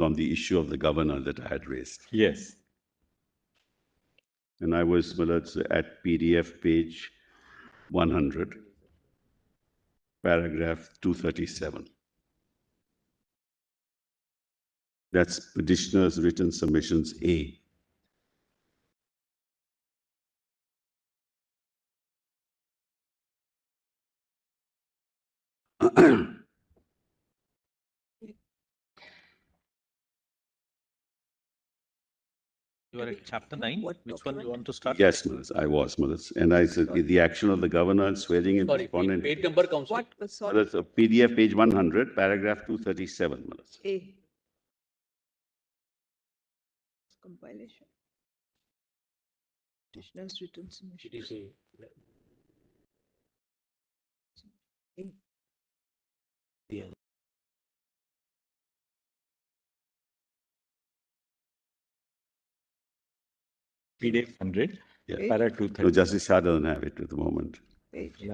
on the issue of the governor that I had raised. Yes. And I was at PDF page 100, paragraph 237. That's petitioner's written submissions A. You are at chapter 9. Which one you want to start? Yes, Malas, I was, Malas. And I said the action of the governor and swearing in respondent. Page number comes. What? Sorry. Malas, PDF page 100, paragraph 237, Malas. A. Compilation. Petitioner's written submission. It is a A. yeah. PDF 100, Yeah. para No, 230. Justice Shah doesn't have it at the moment. Page.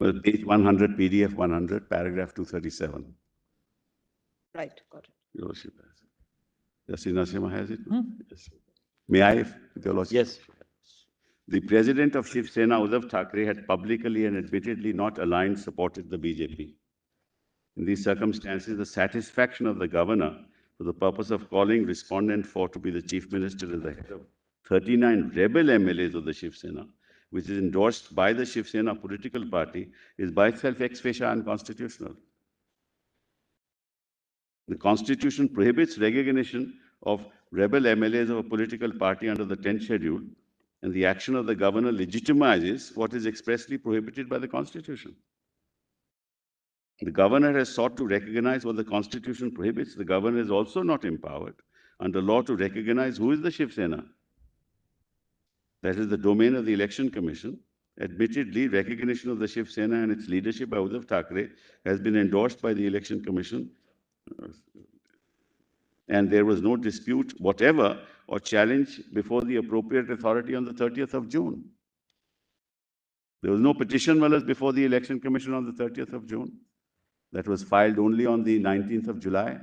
Well, page 100, PDF 100, paragraph 237. Right, got it. Your Lordship has it. Justice Narasimha has it? Yes. May I, with Your Lordship? Yes. The president of Shiv Sena, Uddhav Thackeray, had publicly and admittedly not aligned supported the BJP. In these circumstances, the satisfaction of the governor for the purpose of calling respondent 4 to be the chief minister as the head of 39 rebel MLAs of the Shiv Sena, which is endorsed by the Shiv Sena political party, is by itself ex facia unconstitutional. The constitution prohibits recognition of rebel MLAs of a political party under the 10th schedule, and the action of the governor legitimizes what is expressly prohibited by the constitution. The governor has sought to recognize what the constitution prohibits. The governor is also not empowered under law to recognize who is the Shiv Sena. That is the domain of the Election Commission. Admittedly, recognition of the Shiv Sena and its leadership by Uddhav Thackeray has been endorsed by the Election Commission, and there was no dispute whatever or challenge before the appropriate authority on the 30th of June. There was no petition, Malas, before the Election Commission on the 30th of June. That was filed only on the 19th of July.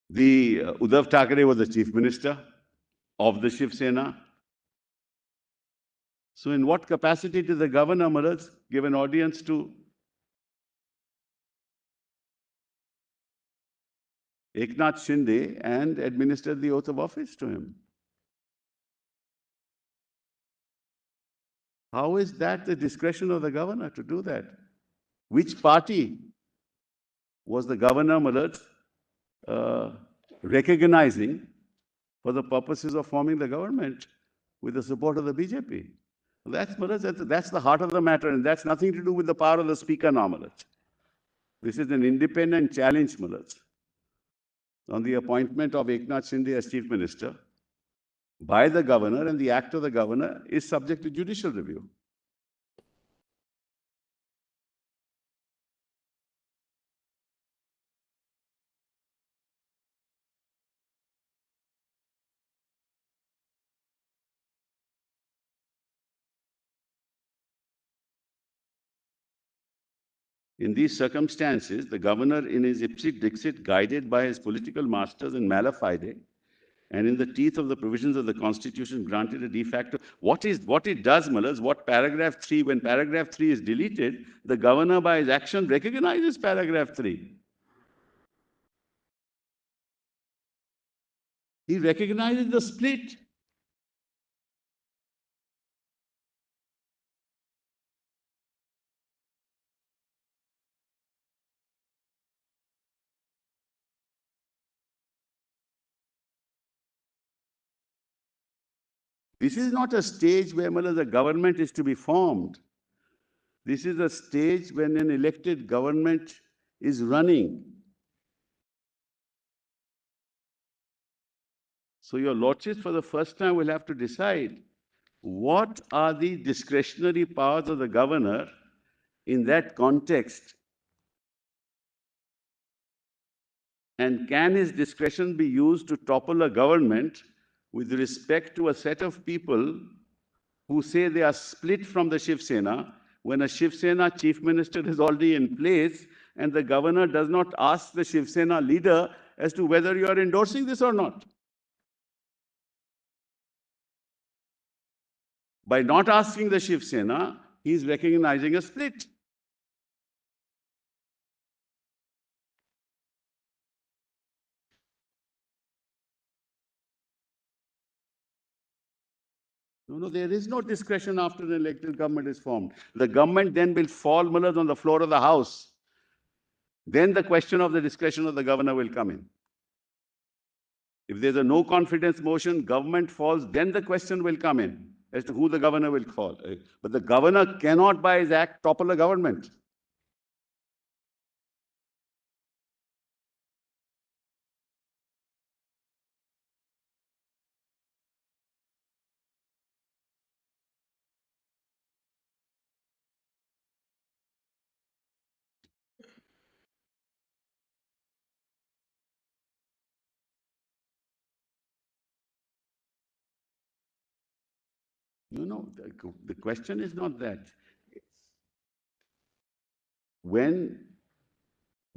The Uddhav Thackeray was the chief minister of the Shiv Sena. So in what capacity did the governor, Malas, give an audience to Eknath Shinde and administered the oath of office to him? How is that the discretion of the governor to do that? Which party was the governor, Malas, recognizing for the purposes of forming the government with the support of the BJP? That's, Malas, that's the heart of the matter, and that's nothing to do with the power of the speaker now, Malas. This is an independent challenge, Malas, on the appointment of Eknath Shinde as chief minister by the governor, and the act of the governor is subject to judicial review. In these circumstances, the governor, in his ipsit dixit, guided by his political masters in mala fide, and in the teeth of the provisions of the Constitution, granted a de facto. What it does, Malas, what paragraph 3, when paragraph 3 is deleted, the governor by his action recognizes paragraph 3. He recognizes the split. This is not a stage where the government is to be formed. This is a stage when an elected government is running. So your lordships for the first time will have to decide what are the discretionary powers of the governor in that context. And can his discretion be used to topple a government with respect to a set of people who say they are split from the Shiv Sena, when a Shiv Sena chief minister is already in place and the governor does not ask the Shiv Sena leader as to whether you are endorsing this or not. By not asking the Shiv Sena, he is recognizing a split. No, there is no discretion after an elected government is formed. The government then will fall, Mullah, on the floor of the House. Then the question of the discretion of the governor will come in. If there's a no confidence motion, government falls, then the question will come in as to who the governor will call. But the governor cannot, by his act, topple a government. No, the question is not that. When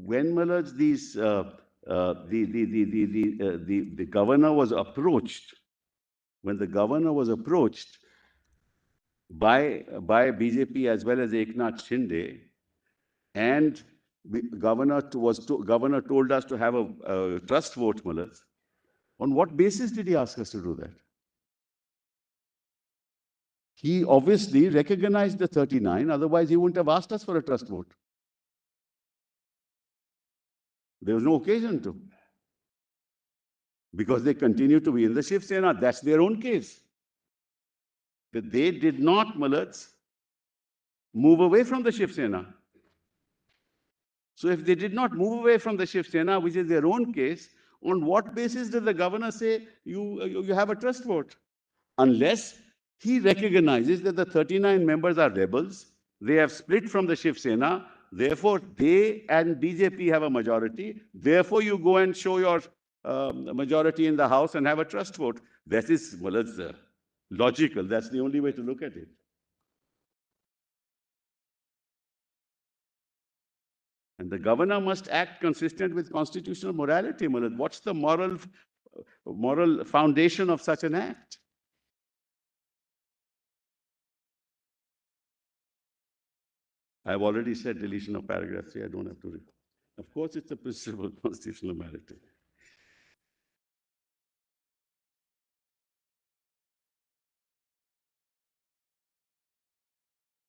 Malaj, the governor was approached, when the governor was approached by BJP as well as Eknath Shinde, and the governor told us to have a trust vote, Malaj, on what basis did he ask us to do that? He obviously recognized the 39, otherwise he wouldn't have asked us for a trust vote. There was no occasion to. Because they continue to be in the Shiv Sena. That's their own case. But they did not, Malaj, move away from the Shiv Sena. So if they did not move away from the Shiv Sena, which is their own case, on what basis did the governor say you have a trust vote? Unless he recognizes that the 39 members are rebels, they have split from the Shiv Sena, therefore they and BJP have a majority, therefore you go and show your majority in the House and have a trust vote. That is, well, it's logical. That's the only way to look at it. And the governor must act consistent with constitutional morality. What's the moral foundation of such an act? I've already said deletion of paragraph 3. I don't have to read. Of course, it's a principle of constitutional morality.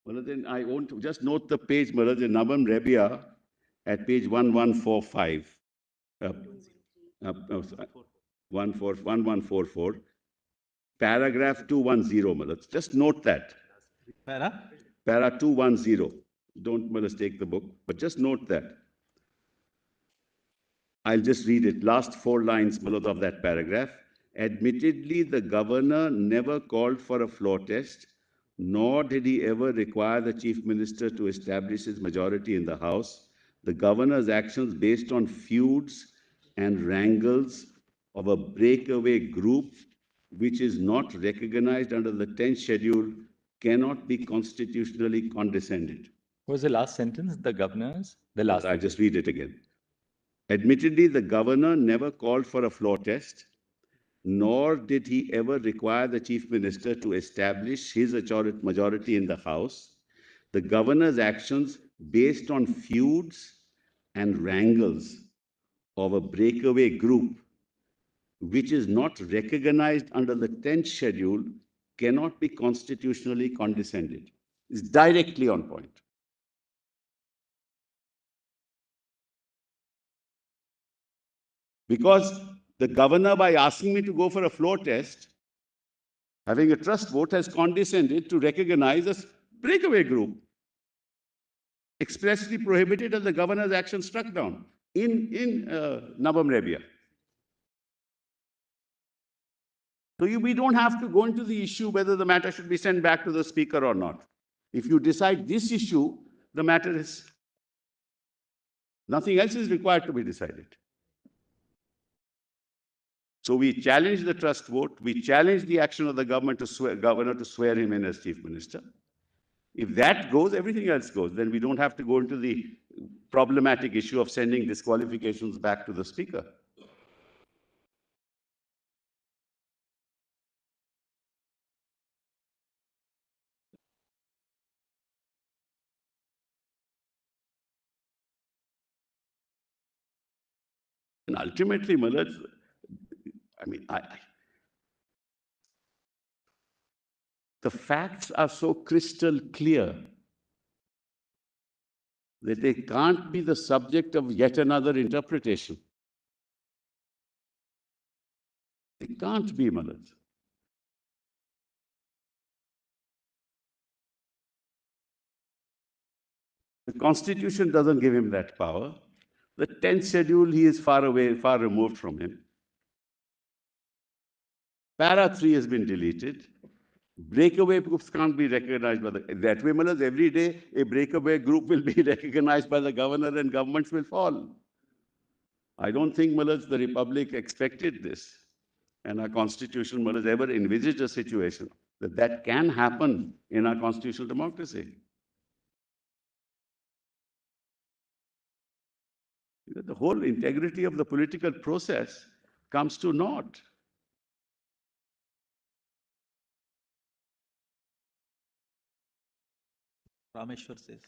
Well, then I want to just note the page, Maharaj, in Nabam Rebia at page 1145. 1144. Paragraph 210, Maharaj. Just note that. Para 210. Don't mistake the book, but just note that. I'll just read it. Last 4 lines, Malad, of that paragraph. Admittedly, the governor never called for a floor test, nor did he ever require the chief minister to establish his majority in the House. The governor's actions based on feuds and wrangles of a breakaway group, which is not recognized under the 10th schedule, cannot be constitutionally condescended. What was the last sentence? The governor's? The last. I'll just read it again. Admittedly, the governor never called for a floor test, nor did he ever require the chief minister to establish his majority in the House. The governor's actions based on feuds and wrangles of a breakaway group, which is not recognized under the 10th schedule, cannot be constitutionally condescended. It's directly on point. Because the governor, by asking me to go for a floor test, having a trust vote, has condescended to recognize a breakaway group, expressly prohibited and the governor's action struck down in Nabam Rebia. So we don't have to go into the issue whether the matter should be sent back to the speaker or not. If you decide this issue, the matter is, nothing else is required to be decided. So we challenge the trust vote. We challenge the action of the governor to swear him in as chief minister. If that goes, everything else goes. Then we don't have to go into the problematic issue of sending disqualifications back to the speaker. And ultimately, Malaj, the facts are so crystal clear that they can't be the subject of yet another interpretation. They can't be, Malaj. The Constitution doesn't give him that power. The 10th schedule, he is far away, far removed from him. Para 3 has been deleted. Breakaway groups can't be recognized by the... That way, Malaj, every day a breakaway group will be recognized by the governor and governments will fall. I don't think, Malaj, the Republic expected this. And our Constitution, Malaj, ever envisaged a situation that can happen in our constitutional democracy. The whole integrity of the political process comes to naught. Rameshwar says.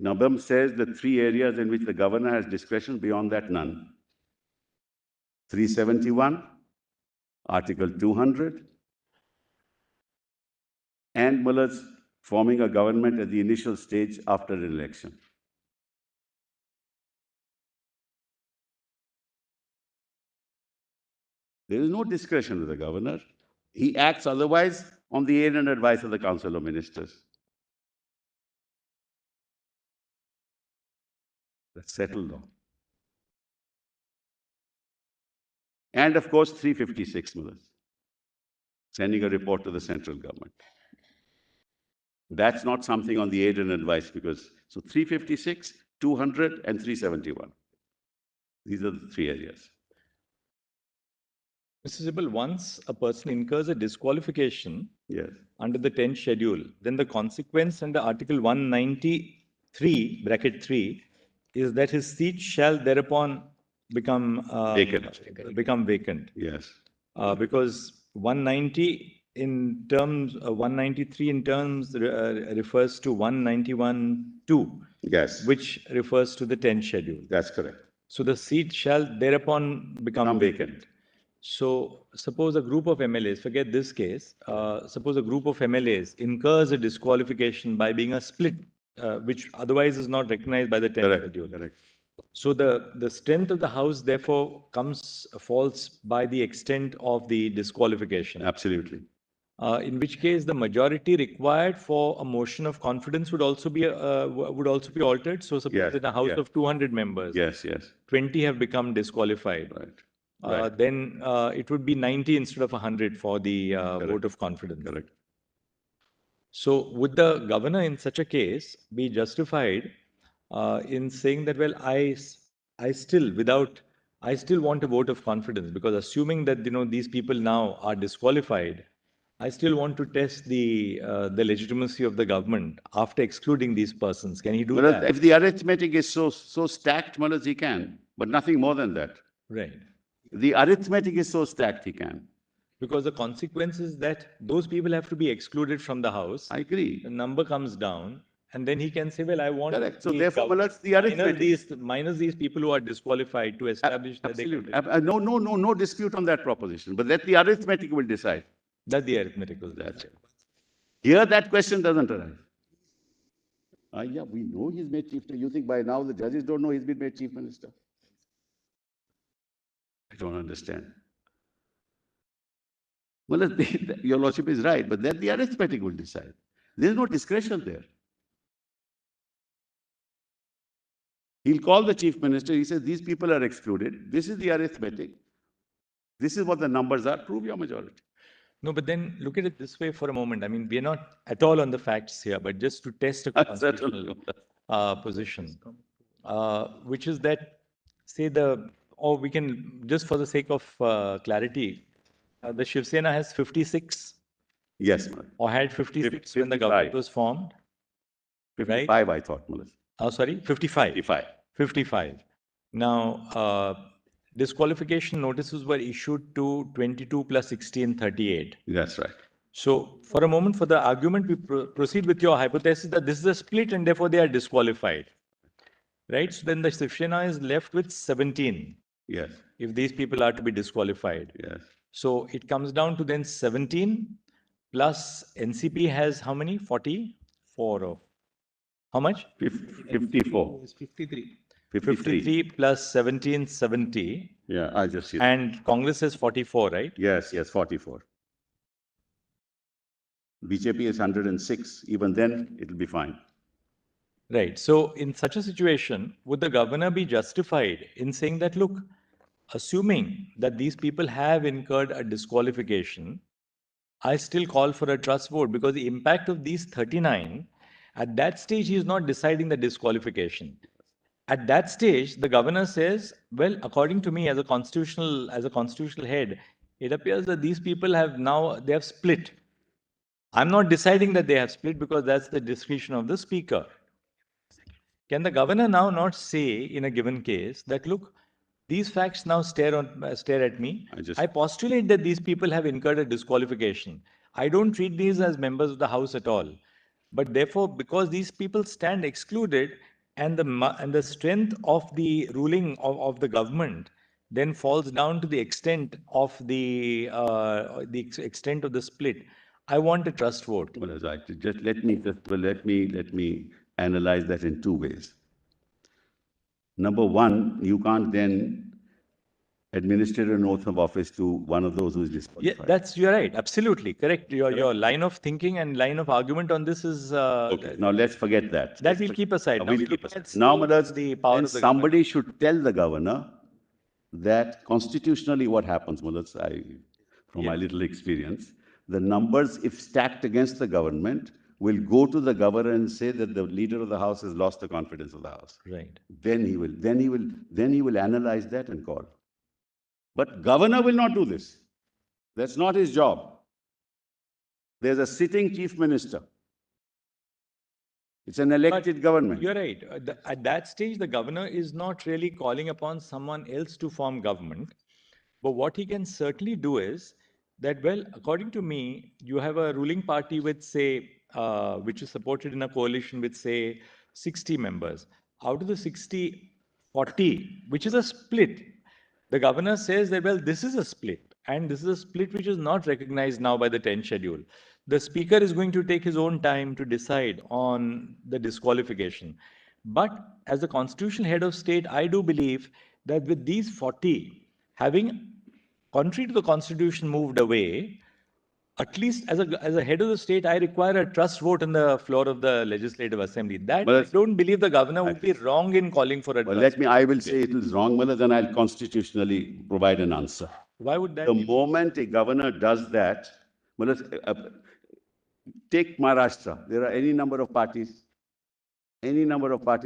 Nabam says the 3 areas in which the governor has discretion, beyond that, none. 371, Article 200, and Muller's forming a government at the initial stage after an election. There is no discretion with the governor. He acts otherwise on the aid and advice of the Council of Ministers. That's settled now. And of course, 356, Mullahs, sending a report to the central government. That's not something on the aid and advice because, so 356, 200, and 371. These are the 3 areas. Mr. Sibal, once a person incurs a disqualification Yes. under the 10th schedule, then the consequence under Article 193, bracket 3, is that his seat shall thereupon become vacant. Yes. Because 190 in terms, 193 in terms refers to 191(2). Yes. Which refers to the 10th schedule. That's correct. So the seat shall thereupon become vacant. So suppose a group of MLAs, forget this case, suppose a group of MLAs incurs a disqualification by being a split, which otherwise is not recognized by the 10th schedule. Correct. So the strength of the House therefore falls by the extent of the disqualification. Absolutely. In which case the majority required for a motion of confidence would also be altered. So suppose in a House of 200 members, 20 have become disqualified. Right. Then it would be 90 instead of 100 for the vote of confidence. Correct. So would the governor in such a case be justified in saying that, well, I still want a vote of confidence because assuming that these people now are disqualified, I still want to test the legitimacy of the government after excluding these persons. Can he do that? If the arithmetic is so stacked, Malas, he can, but nothing more than that. Right. The arithmetic is so stacked, he can. Because the consequence is that those people have to be excluded from the House. I agree. The number comes down, and then he can say, well, I want... Correct. So therefore, Malas, the arithmetic... Minus these people who are disqualified to establish that absolutely. No dispute on that proposition, but that the arithmetic will decide. That the arithmetic will decide. That's it. Here, that question doesn't arise. Yeah, we know he's made chief minister. You think by now the judges don't know he's been made chief minister? I don't understand. Well, your lordship is right, but then the arithmetic will decide. There is no discretion there. He'll call the chief minister. He says, these people are excluded. This is the arithmetic. This is what the numbers are. Prove your majority. No, but then look at it this way for a moment. I mean, we're not at all on the facts here, but just to test a constitutional position, which is that, say, the or we can, just for the sake of clarity, the Shiv Sena has 56 Yes, Mullah. or had 56 when the 55. government was formed. 55, I thought, Mullah. Oh, sorry, 55. 55. 55. Now, disqualification notices were issued to 22 plus 16, 38. That's right. So, for a moment, for the argument, we proceed with your hypothesis that this is a split and therefore they are disqualified. Right? So, then the Shiv Sena is left with 17 Yes, if these people are to be disqualified. yes. So, it comes down to then 17 plus NCP has how many? 44 or how much? 54. It's 53. 53 plus 17, 70. Yeah, I just see. That. And Congress is 44, right? Yes, yes, 44. BJP is 106. Even then, it'll be fine. Right. So, in such a situation, would the governor be justified in saying that, look, assuming that these people have incurred a disqualification, I still call for a trust vote because the impact of these 39, at that stage, he is not deciding the disqualification. At that stage, the governor says, well, according to me, as a constitutional head, it appears that these people they have split. I'm not deciding that they have split because that's the discretion of the speaker. Can the governor now not say in a given case that, look, these facts now stare at me. I postulate that these people have incurred a disqualification. I don't treat these as members of the House at all. But therefore, because these people stand excluded and the strength of the ruling of the government then falls down to the extent of the extent of the split, I want a trust vote. Well, as I just let me analyze that in two ways. Number one, you can't then administer an oath of office to one of those who is disqualified. Yeah, you're right. Absolutely correct. Your line of thinking and line of argument on this is Okay. Now let's forget that. that we'll keep aside. Now We'll we'll keep look aside. at Now, Madhaj, the power then of the somebody should tell the governor that constitutionally what happens, Madhaj, from my little experience, the numbers, if stacked against the government, will go to the governor and say that the leader of the house has lost the confidence of the house. Right. Then he will analyze that and call. But governor will not do this. That's not his job. There's a sitting chief minister. It's an elected government. You're right. At that stage, the governor is not really calling upon someone else to form government. But what he can certainly do is that, well, according to me, you have a ruling party with, say, which is supported in a coalition with, say, 60 members. Out of the 60, 40, which is a split. The governor says that, well, this is a split, and this is a split which is not recognized now by the 10th schedule. The speaker is going to take his own time to decide on the disqualification. But as the constitutional head of state, I do believe that with these 40, having, contrary to the constitution, moved away, at least as a head of the state, I require a trust vote on the floor of the Legislative Assembly. That I don't believe the governor would be wrong in calling for a trust. I will say it is wrong, Mullah, then I'll constitutionally provide an answer. Why would that The be? moment a governor does that, Mullah, take Maharashtra. There are any number of parties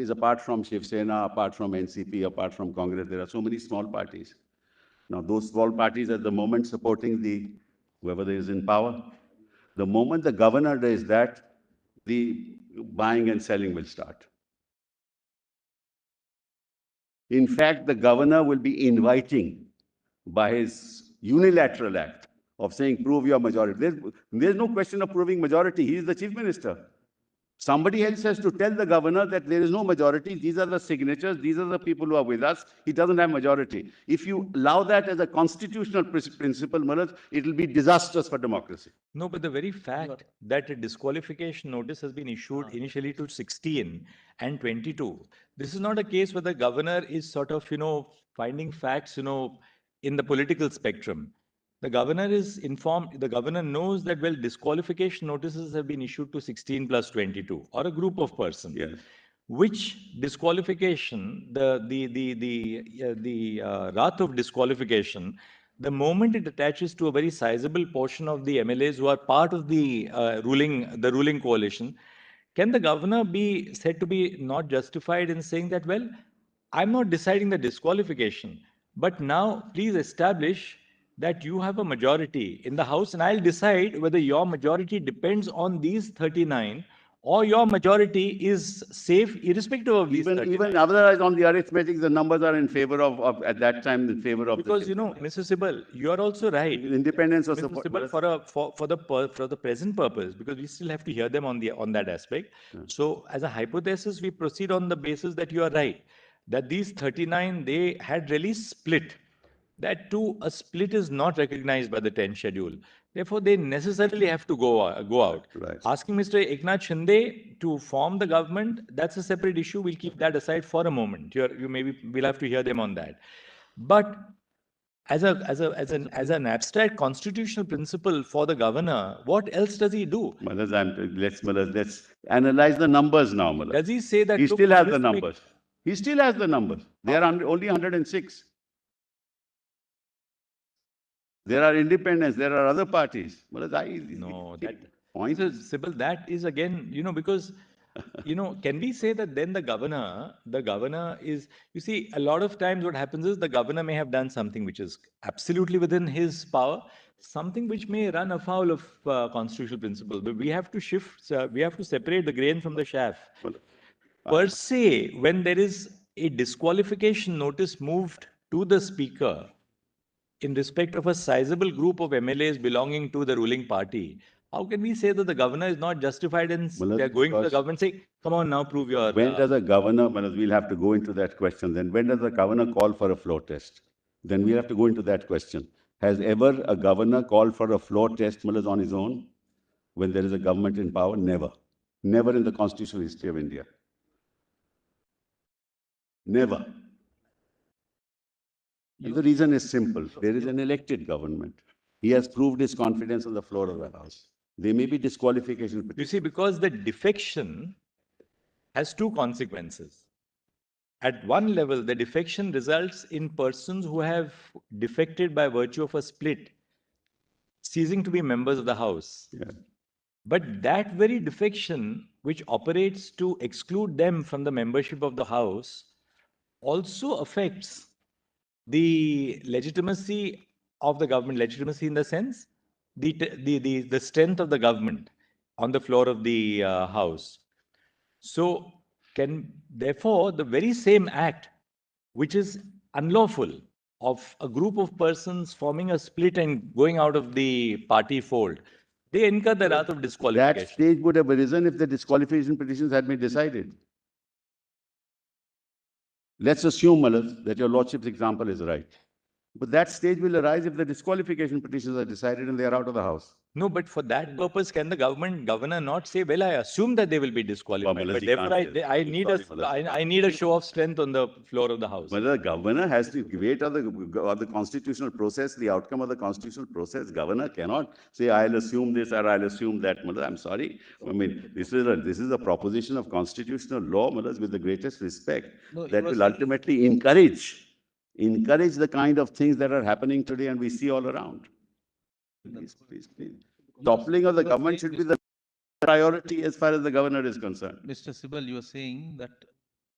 apart from Shiv Sena, apart from NCP, apart from Congress. There are so many small parties. Now, those small parties at the moment supporting whoever is in power. The moment the governor does that, the buying and selling will start. In fact, the governor will be inviting by his unilateral act of saying, prove your majority. There's no question of proving majority. He is the chief minister. Somebody else has to tell the governor that there is no majority. These are the signatures. These are the people who are with us. He doesn't have majority. If you allow that as a constitutional principle, Manoj, it will be disastrous for democracy. No, but the very fact that a disqualification notice has been issued initially to 16 and 22, this is not a case where the governor is sort of, finding facts, in the political spectrum. The governor is informed, the governor knows that, well, disqualification notices have been issued to 16 plus 22 or a group of persons. Yes. Which disqualification, the wrath of disqualification, the moment it attaches to a very sizable portion of the MLAs who are part of the ruling coalition, can the governor be said to be not justified in saying that, well, I'm not deciding the disqualification, But now, please establish that you have a majority in the House, and I'll decide whether your majority depends on these 39 or your majority is safe irrespective of these 39. Even otherwise, on the arithmetic, the numbers are in favor of at that time, in favor of Because, the you know, Mr. Sibal, you are also right. independence of Mr. Sibal, support. for the present purpose, because we still have to hear them on that aspect. So, as a hypothesis, we proceed on the basis that you are right, that these 39 they had really split. That too, a split is not recognized by the 10th schedule. Therefore, they necessarily have to go out. Right. Asking Mr. Eknath Shinde to form the government, that's a separate issue. We'll keep that aside for a moment. We'll have to hear them on that. But as an abstract constitutional principle for the governor, what else does he do? Let's analyze the numbers now, Malaz. Does he say that He look, still has this the make- numbers. He still has the numbers. They are only 106. There are independents, there are other parties. No, that point Mr. Sybil, that is again, because can we say that then the governor is, you see, a lot of times what happens is the governor may have done something which is absolutely within his power, something which may run afoul of constitutional principle. But we have to we have to separate the grain from the chaff. Per se, when there is a disqualification notice moved to the speaker in respect of a sizable group of MLAs belonging to the ruling party, how can we say that the governor is not justified in they're going to the because- government saying, come on now, prove your... When does a governor, Manoj, we'll have to go into that question then. When does the governor call for a floor test? Then we have to go into that question. Has ever a governor called for a floor test, Manoj, on his own when there is a government in power? Never. Never in the constitutional history of India. Never. And the reason is simple. There is an elected government. He has proved his confidence on the floor of the House. There may be disqualification. You see, because the defection has two consequences. At one level, the defection results in persons who have defected by virtue of a split, ceasing to be members of the House. Yeah. But that very defection, which operates to exclude them from the membership of the House, also affects the legitimacy of the government, legitimacy in the sense, the strength of the government on the floor of the House. So, therefore, the very same act, which is unlawful, of a group of persons forming a split and going out of the party fold, they incur the wrath of That disqualification. stage would have arisen if the disqualification petitions had been decided. Let's assume, Malaz, that your Lordship's example is right. But that stage will arise if the disqualification petitions are decided and they are out of the House. No, but for that purpose, can the governor not say, well, I assume that they will be disqualified, Well, but he therefore can't say that. I need Sorry, I need a show of strength on the floor of the House. But the governor has to wait on the constitutional process, the outcome of the constitutional process. Governor cannot say, I'll assume this or I'll assume that. I'm sorry. I mean, this is a proposition of constitutional law, with the greatest respect, No, that you are will saying- ultimately encourage the kind of things that are happening today and we see all around. Please. Toppling of the government should be the priority as far as the governor is concerned. Mr. Sibal, you are saying that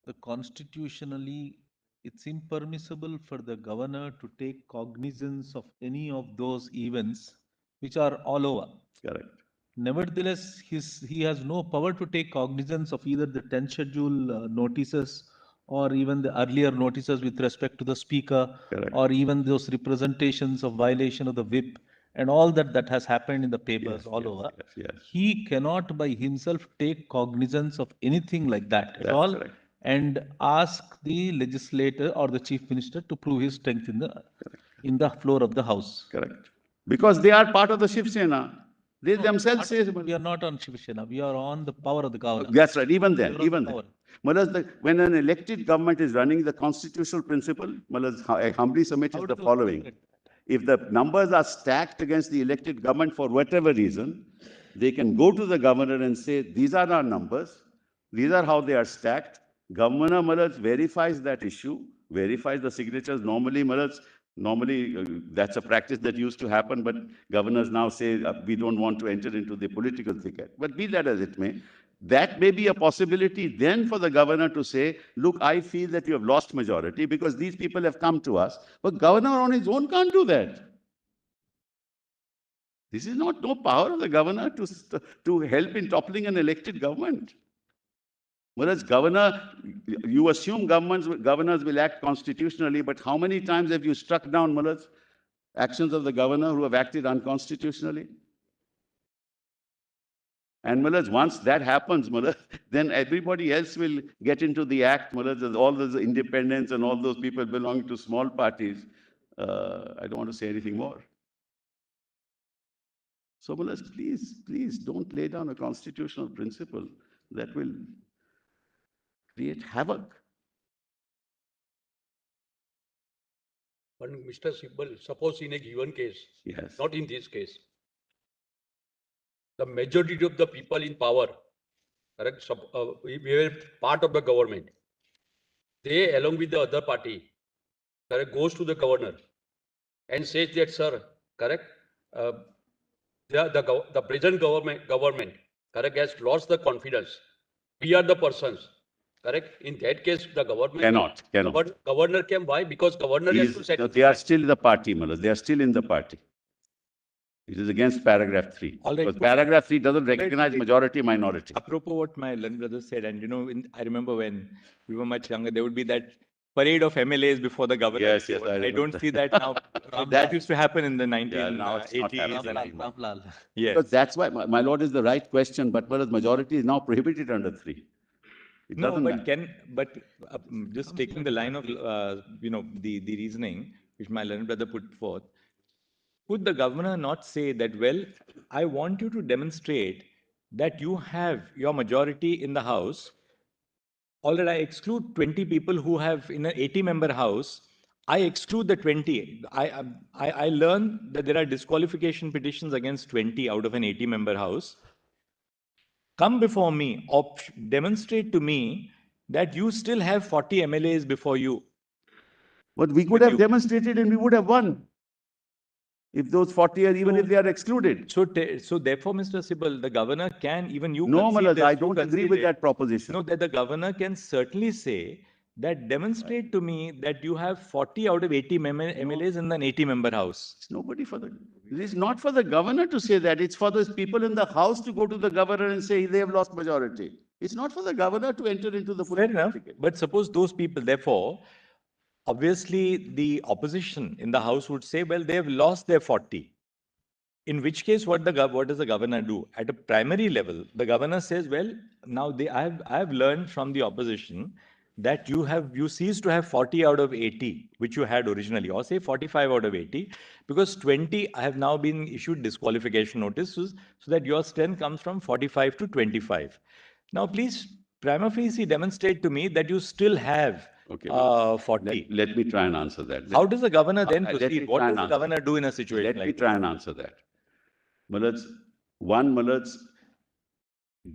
the constitutionally, it's impermissible for the governor to take cognizance of any of those events which are all over. Correct. Nevertheless, he has no power to take cognizance of either the 10th schedule notices or even the earlier notices with respect to the speaker, Correct. or even those representations of violation of the whip and all that has happened in the papers all over. Yes. He cannot by himself take cognizance of anything like that at That's all correct. and ask the legislator or the chief minister to prove his strength in the floor of the House. Correct. Because they are part of the Shiv Sena. They themselves say, We are not on Shiv Sena, we are on the power of the governor. that's right, even then, We are on even the then. power. Malas, when an elected government is running, the constitutional principle, Malas, I humbly submit is How the do you following. calculate? If the numbers are stacked against the elected government for whatever reason, they can go to the governor and say, these are our numbers, these are how they are stacked. Governor Malas verifies that issue, verifies the signatures. Normally, that's a practice that used to happen, but governors now say, we don't want to enter into the political thicket. But be that as it may, that may be a possibility then for the governor to say, look, I feel that you have lost majority because these people have come to us. But governor on his own can't do that. This is not no power of the governor to help in toppling an elected government. Whereas you assume governors will act constitutionally, but how many times have you struck down actions of the governor who have acted unconstitutionally? And once that happens, then everybody else will get into the act. All those independents and all those people belonging to small parties. I don't want to say anything more. So, please don't lay down a constitutional principle that will create havoc. But Mr. Sibal, suppose in a given case, Yes. not in this case, the majority of the people in power, correct, we were part of the government. They, along with the other party, correct, goes to the governor and says that, sir, correct, the present government, correct, has lost the confidence. We are the persons, correct. In that case, the government Cannot. But governor can. Why? Because governor has to set. They are still the party, They are still in the party. It is against paragraph 3. All right. Because paragraph 3 doesn't recognize majority minority. Apropos what my learned brother said, and I remember when we were much younger, there would be that parade of MLAs before the governor. Yes, I don't see that now. That used to happen in the now it's not 1980s. happening and anymore. Yes. Because that's why, my lord, is the right question, but majority is now prohibited under 3. It No, doesn't but matter. just taking the line of, the reasoning which my learned brother put forth, could the governor not say that, well, I want you to demonstrate that you have your majority in the house. All right, I exclude 20 people who have in an 80-member house. I exclude the 20. I learn that there are disqualification petitions against 20 out of an 80-member house. Come before me, or demonstrate to me that you still have 40 MLAs before you. But we could have demonstrated and we would have won. If those 40 are, even if they are excluded. So therefore, Mr. Sibal, the governor can, even you No, concede, I don't agree with that proposition. No, that the governor can certainly say that demonstrate to me that you have 40 out of 80 MLAs in an 80-member house. It is not for the governor to say that. It's for those people in the house to go to the governor and say they have lost majority. It's not for the governor to enter into the Fair enough. But suppose those people, therefore, obviously the opposition in the house would say, well, they have lost their 40. In which case, what does the governor do? At a primary level, the governor says, well, now I have learned from the opposition that you cease to have 40 out of 80, which you had originally, or say 45 out of 80, because 20 have now been issued disqualification notices, so that your strength comes from 45 to 25. Now, please, prima facie demonstrate to me that you still have 40. Let me try and answer that. How does the governor then proceed? What does the governor do in a situation like that? Let me try and answer that.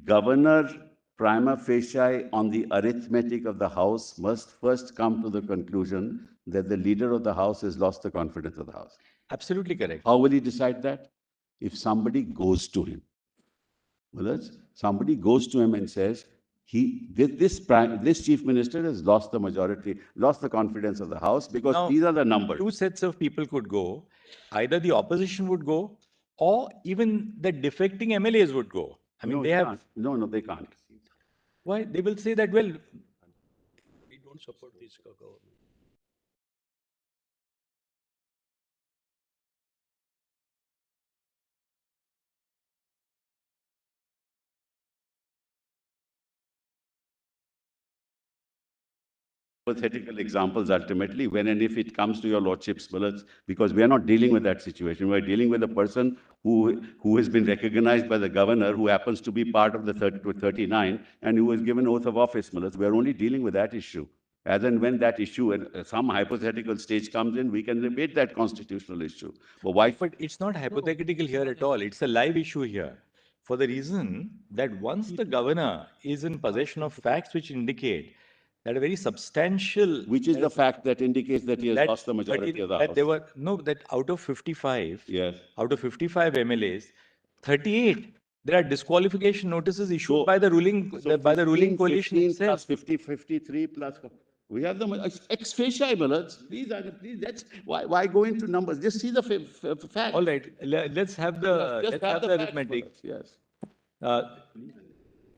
Governor prima facie on the arithmetic of the House must first come to the conclusion that the leader of the House has lost the confidence of the House. Absolutely correct. How will he decide that? If somebody goes to him. Somebody goes to him and says, this chief minister has lost the majority, lost the confidence of the House because Now, these are the numbers. Two sets of people could go. Either the opposition would go, or even the defecting MLAs would go. I mean, No, they can't. Why? They will say that, well, We don't support this government. Hypothetical examples ultimately when and if it comes to your lordship's bullets, because we are not dealing with that situation. We are dealing with a person who has been recognized by the governor, who happens to be part of the 39 and who has given oath of office. We are only dealing with that issue. As and when that issue and some hypothetical stage comes in, we can debate that constitutional issue. But why? But it's not hypothetical here at all. It's a live issue here. For the reason that once the governor is in possession of facts which indicate that a very substantial... Which is the fact that indicates that he has lost the majority of the House. That out of 55, yes, out of 55 MLAs, 38 There are disqualification notices issued So- by the ruling, So by the ruling 15, coalition 15 itself. plus 50, 53 plus, we have them ex facie, Millards. Please, please, that's, why go into numbers? Just see the facts. All right, let's have the, Just let's have the facts, arithmetic. Millards, yes.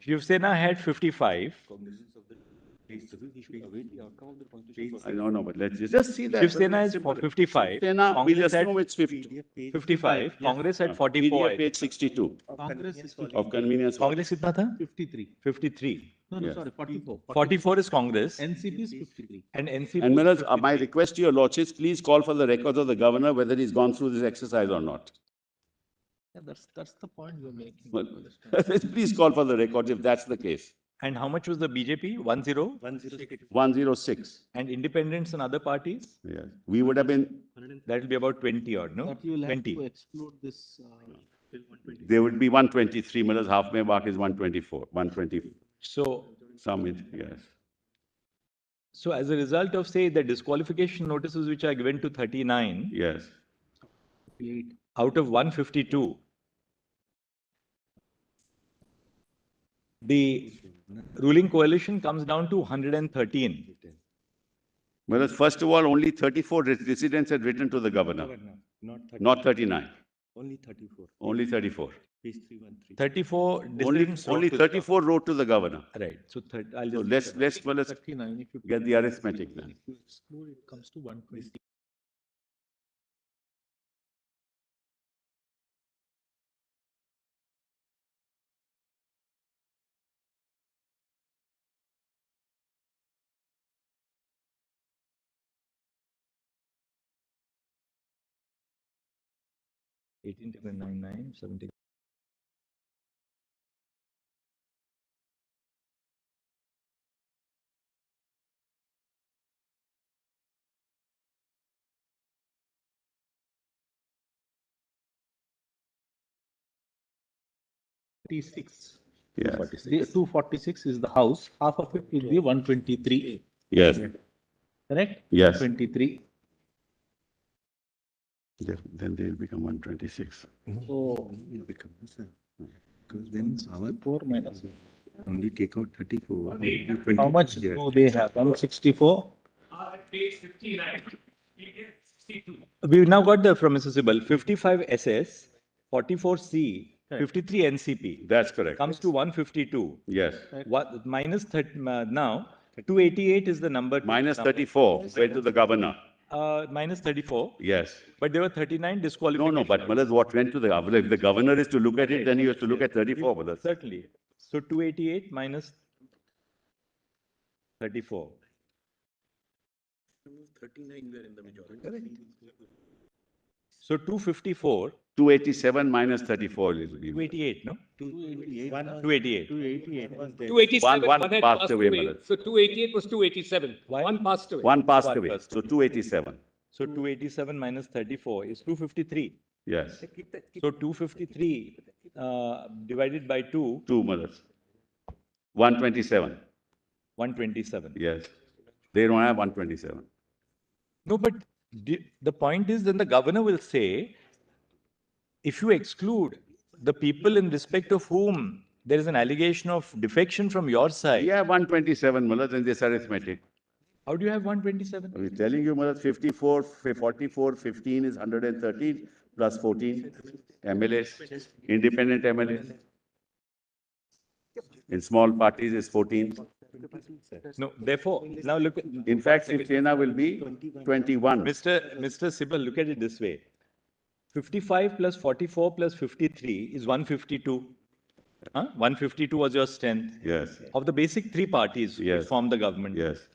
Shiv Sena had 55. I don't know, but let's just see that. Shiv Sena is Simple. 55. Shiv Sena, we'll Congress had assume it's 50. 55. Congress had 44. PDF I think. page 62 Congress is of convenience. Congress kitna tha? 53. 53. No, no, Yes. sorry, 44. 44 is Congress NCP is 53. and NCP. And Millards, my request to your lordships, please call for the records of the governor, whether he's gone through this exercise or not. Yeah, that's the point you're making. Well, please call for the records if that's the case. And how much was the BJP? 10? 106, And independents and other parties? yes. We would have been, That will be about 20 odd, no? But you will have 20. to exclude this, there would be 123, Millards, half my mark is 124, 120, So, yes. so as a result of, say, the disqualification notices which are given to 39 Yes, 8. out of 152, the ruling coalition comes down to 113. Millards, first of all, only 34 residents had written to the governor, not 39, Only 34. only 34. Page 313. 34 Only, dissidents wrote only to the 34 wrote to the governor. governor. Right. So I'll So just. let's Millards, 39, if you get the arithmetic then. if you exclude, it comes to 120. Eighteen to 99, 70. Yes. Yes, 246 is the house, half of it will be 123, yes, correct? yes. 23. Then they'll become 126. So, It becomes, because then our 4 minus. only take out 34. How much do they have? 164? Page 59, it is 62. We've now got the, from Mr. Sibal, 55 SS, 44 C, 53 NCP. That's correct. Comes to 152. Yes. What, minus 30, now, 288 is the number. Minus 34 went to the governor. Minus 34, Yes. but there were 39 No, disqualifications. no, but Millards, what went to the governor? If the governor is to look at it, then he has to look at 34, Millards. Certainly. So 288 minus 34. 39 were in the majority. So 254, 287 minus 34 is. 288, no? 288. 288. 288 was there. 287, One one had passed passed away, away. Millards. So 288 was 287. Why? One passed away. One passed One away, passed so 287. So 287 minus 34 is 253. Yes, So 253 divided by 2, 2 Millards. 127, 127. yes. They don't have 127. No, but the point is then the governor will say, if you exclude the people in respect of whom there is an allegation of defection from your side, We have 127, Millards, in this arithmetic. how do you have 127? I'm telling you, Millards, 54, 44, 15 is 113 plus 14 MLAs, independent MLAs. In small parties is 14. No, therefore, now look, In fact, Shiv Sena will be 21. Mr. Sibal, look at it this way. 55 plus 44 plus 53 is 152. 152 was your strength Yes, of the basic three parties which Yes. form the government. yes.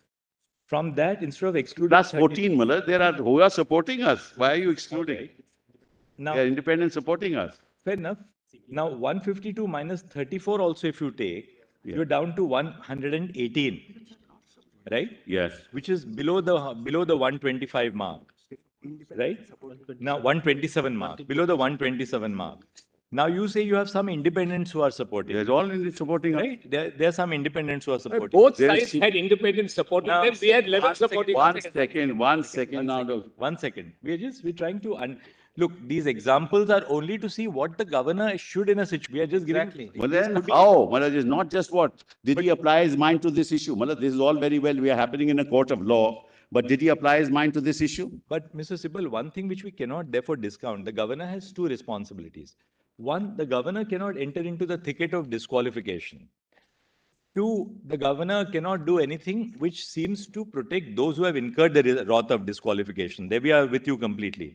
From that, instead of excluding Plus 30 14, Millards, there are who are supporting us. Why are you excluding? now, They are independent supporting us. fair enough. Now, 152 minus 34 also, if you take, Yeah. you're down to 118, right? Yes, Which is below the 125 mark, right? Now 127 mark, below the 127 mark. Now you say you have some independents who are supporting, there's all in it supporting us. right? There are some independents who are supporting. Both There is- sides had independents supporting Now, them. We had 11 supporting. One second now. One second. We're trying to look, these examples are only to see what the governor should in a situation. We are just giving. Exactly. Well, these then could be- how? Maharaj, is not just what. Did he apply his mind to this issue? Maharaj, this is all very well. We are happening in a court of law. But did he apply his mind to this issue? But Mr. Sibal, one thing which we cannot therefore discount, the governor has two responsibilities. One, the governor cannot enter into the thicket of disqualification. Two, the governor cannot do anything which seems to protect those who have incurred the wrath of disqualification. There we are with you completely.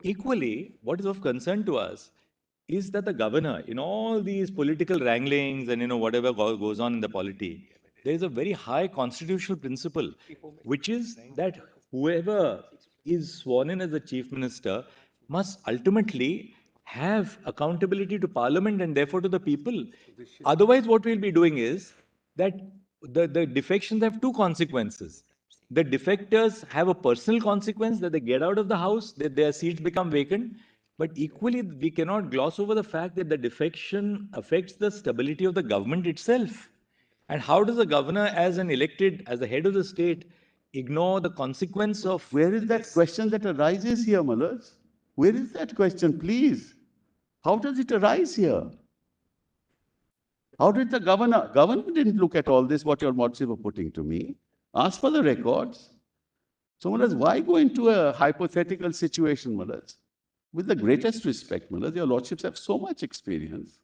Equally, what is of concern to us is that the governor, in all these political wranglings and whatever goes on in the polity, there is a very high constitutional principle, which is that whoever is sworn in as the chief minister must ultimately have accountability to parliament and therefore to the people. Otherwise, what we'll be doing is that the defections have two consequences. The defectors have a personal consequence that they get out of the house, that their seats become vacant. But equally, we cannot gloss over the fact that the defection affects the stability of the government itself. And how does the governor, as the head of the state, ignore the consequence of Where is that question that arises here, Maharaj? Where is that question, please? How does it arise here? How did the governor didn't look at all this, what your lordship were putting to me. Ask for the records. So, Maharaj, why go into a hypothetical situation, Maharaj? With the greatest respect, Maharaj, your lordships have so much experience.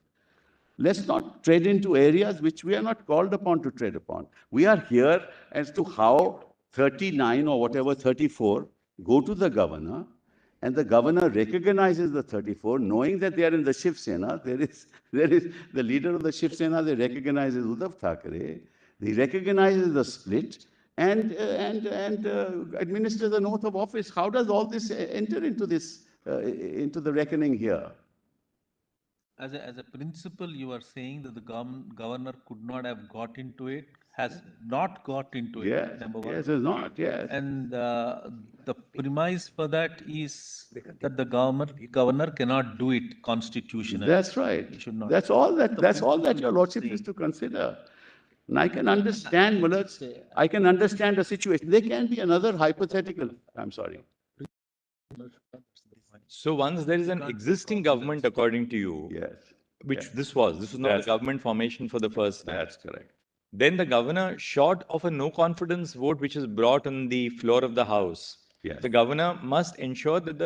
Let's not tread into areas which we are not called upon to tread upon. We are here as to how 39 or whatever 34 go to the governor, and the governor recognizes the 34, knowing that they are in the Shiv Sena. There is the leader of the Shiv Sena, they recognize Uddhav Thackeray. He recognizes the split and administers an oath of office. How does all this enter into this, into the reckoning here? As a principle, you are saying that the governor could not have got into it, has not got into it, Yes, number one. yes, it's not, yes. And the premise for that is that the governor cannot do it constitutionally. That's right. He should not. That's all that principle your is lordship saying. is to consider. And I can understand, Maharaj, I can understand the situation. There can be another hypothetical, I'm sorry. So once there is an existing government, according to you, Yes, which this was not That's- a government formation for the first time. that's correct. Then the governor, short of a no confidence vote which is brought on the floor of the House, Yes. the governor must ensure that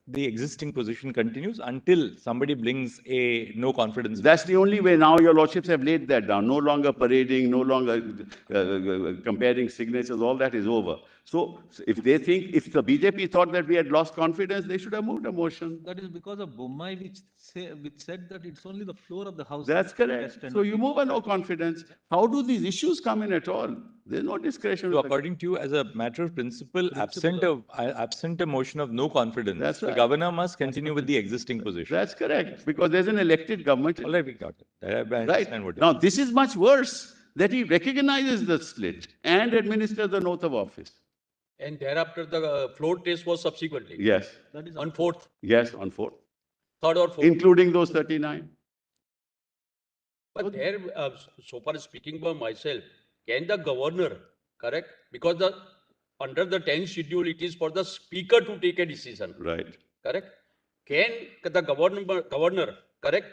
the existing position continues until somebody brings a no confidence vote. That's the only way. Now your lordships have laid that down. No longer parading, no longer comparing signatures, all that is over. So if they think, if the BJP thought that we had lost confidence, they should have moved a motion. That is because of Bommai, which said that it's only the floor of the house. That's correct. Test and So you move a no confidence. How do these issues come in at all? There's no discretion. So with the- according to you, as a matter of principle, absent a motion of no confidence, That's the right. governor must continue with the existing position. That's correct, because there's an elected government. All right, we got it. I understand Right. what Now, this is much worse, that he recognizes the split and administers the oath of office. And thereafter, the floor test was subsequently. Yes, That is On fourth, yes, on fourth, third or fourth. including those 39. But there, so far as speaking by myself, can the governor, correct? Because under the 10th schedule, it is for the speaker to take a decision, Right. correct? Can the governor, correct,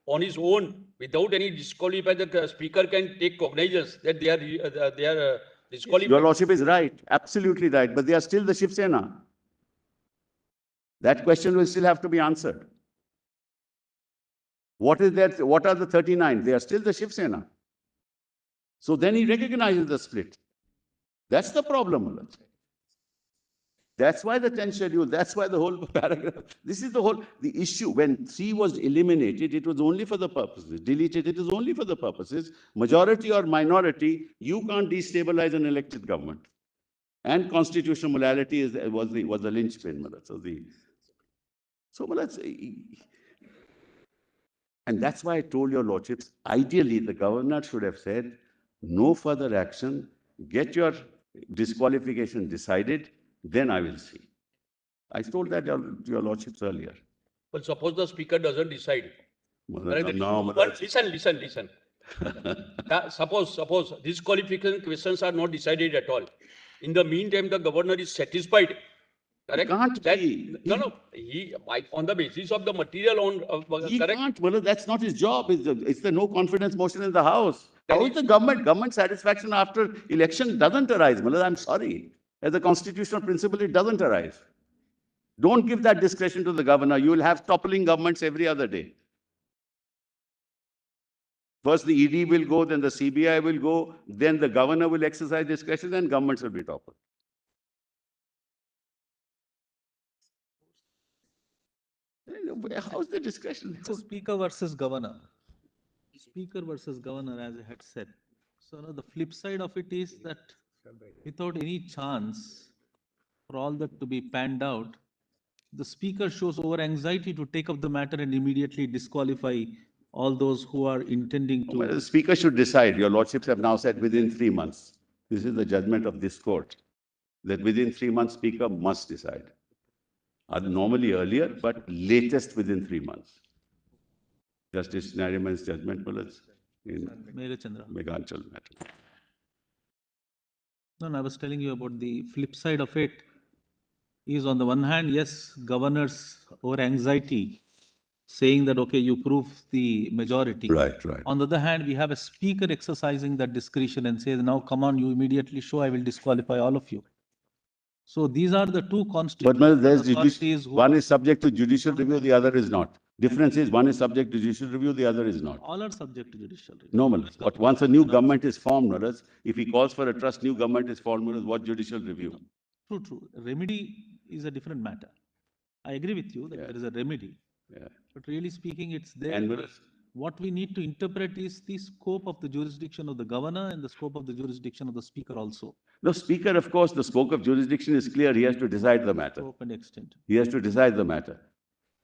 on his own, without any disqualify, the speaker can take cognizance that they are disqualified? Your lordship is right, absolutely right, but they are still the Shiv Sena. That question will still have to be answered. What are the 39? They are still the Shiv Sena. So then he recognizes the split. That's the problem, Maharaj. That's why the 10th schedule, that's why the whole paragraph, this is the issue. When 3 was eliminated, it was only for the purposes, deleted, it is only for the purposes, majority or minority, you can't destabilize an elected government. And constitutional morality was the linchpin, Maharaj. So Maharaj, and that's why I told your lordships, ideally the governor should have said, no further action, get your disqualification decided, then I will see. I told that to your lordships earlier. But suppose the speaker doesn't decide. Correct? No, But listen. Suppose these qualification questions are not decided at all. In the meantime, the governor is satisfied Correct? can't That- be. No, no, on the basis of the material He correct? can't, well, that's not his job. It's the no confidence motion in the House. Can How he- is the government satisfaction after election doesn't arise? Well, I'm sorry. As a constitutional principle, it doesn't arise. Don't give that discretion to the governor. You will have toppling governments every other day. First, the ED will go, then the CBI will go, then the governor will exercise discretion, and governments will be toppled. How's the discretion? It's a speaker versus governor. Speaker versus governor, as I had said. So now the flip side of it is that without any chance for all that to be panned out, the speaker shows over anxiety to take up the matter and immediately disqualify all those who are intending Well, to. the speaker should decide. Your lordships have now said within 3 months. This is the judgment of this court, that within 3 months, speaker must decide. Normally earlier, but latest within 3 months. Justice Nariman's judgment was in Megachandra. Meghalchal matter. No, I was telling you about the flip side of it is on the one hand, yes, governors over anxiety saying that, okay, you prove the majority. Right. On the other hand, we have a speaker exercising that discretion and says, now come on, you immediately show, I will disqualify all of you. So these are the two But constitutional there's authorities who one is subject to judicial review, the other is not. Difference is one is subject to judicial review, the other is not. all are subject to judicial review. No, Malas. But once a new government is formed, Malas, if he calls for a trust, new government is formed, Malas, what judicial review? True. Remedy is a different matter. I agree with you that Yeah. there is a remedy, Yeah. but really speaking, it's there. And Malas, What we need to interpret is the scope of the jurisdiction of the governor and the scope of the jurisdiction of the speaker also. the speaker, of course, the scope of jurisdiction is clear. He has to decide the matter. Scope and extent. He has to decide the matter.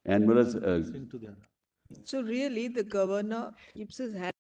And Malas, Into the other. So really, the governor keeps his hand.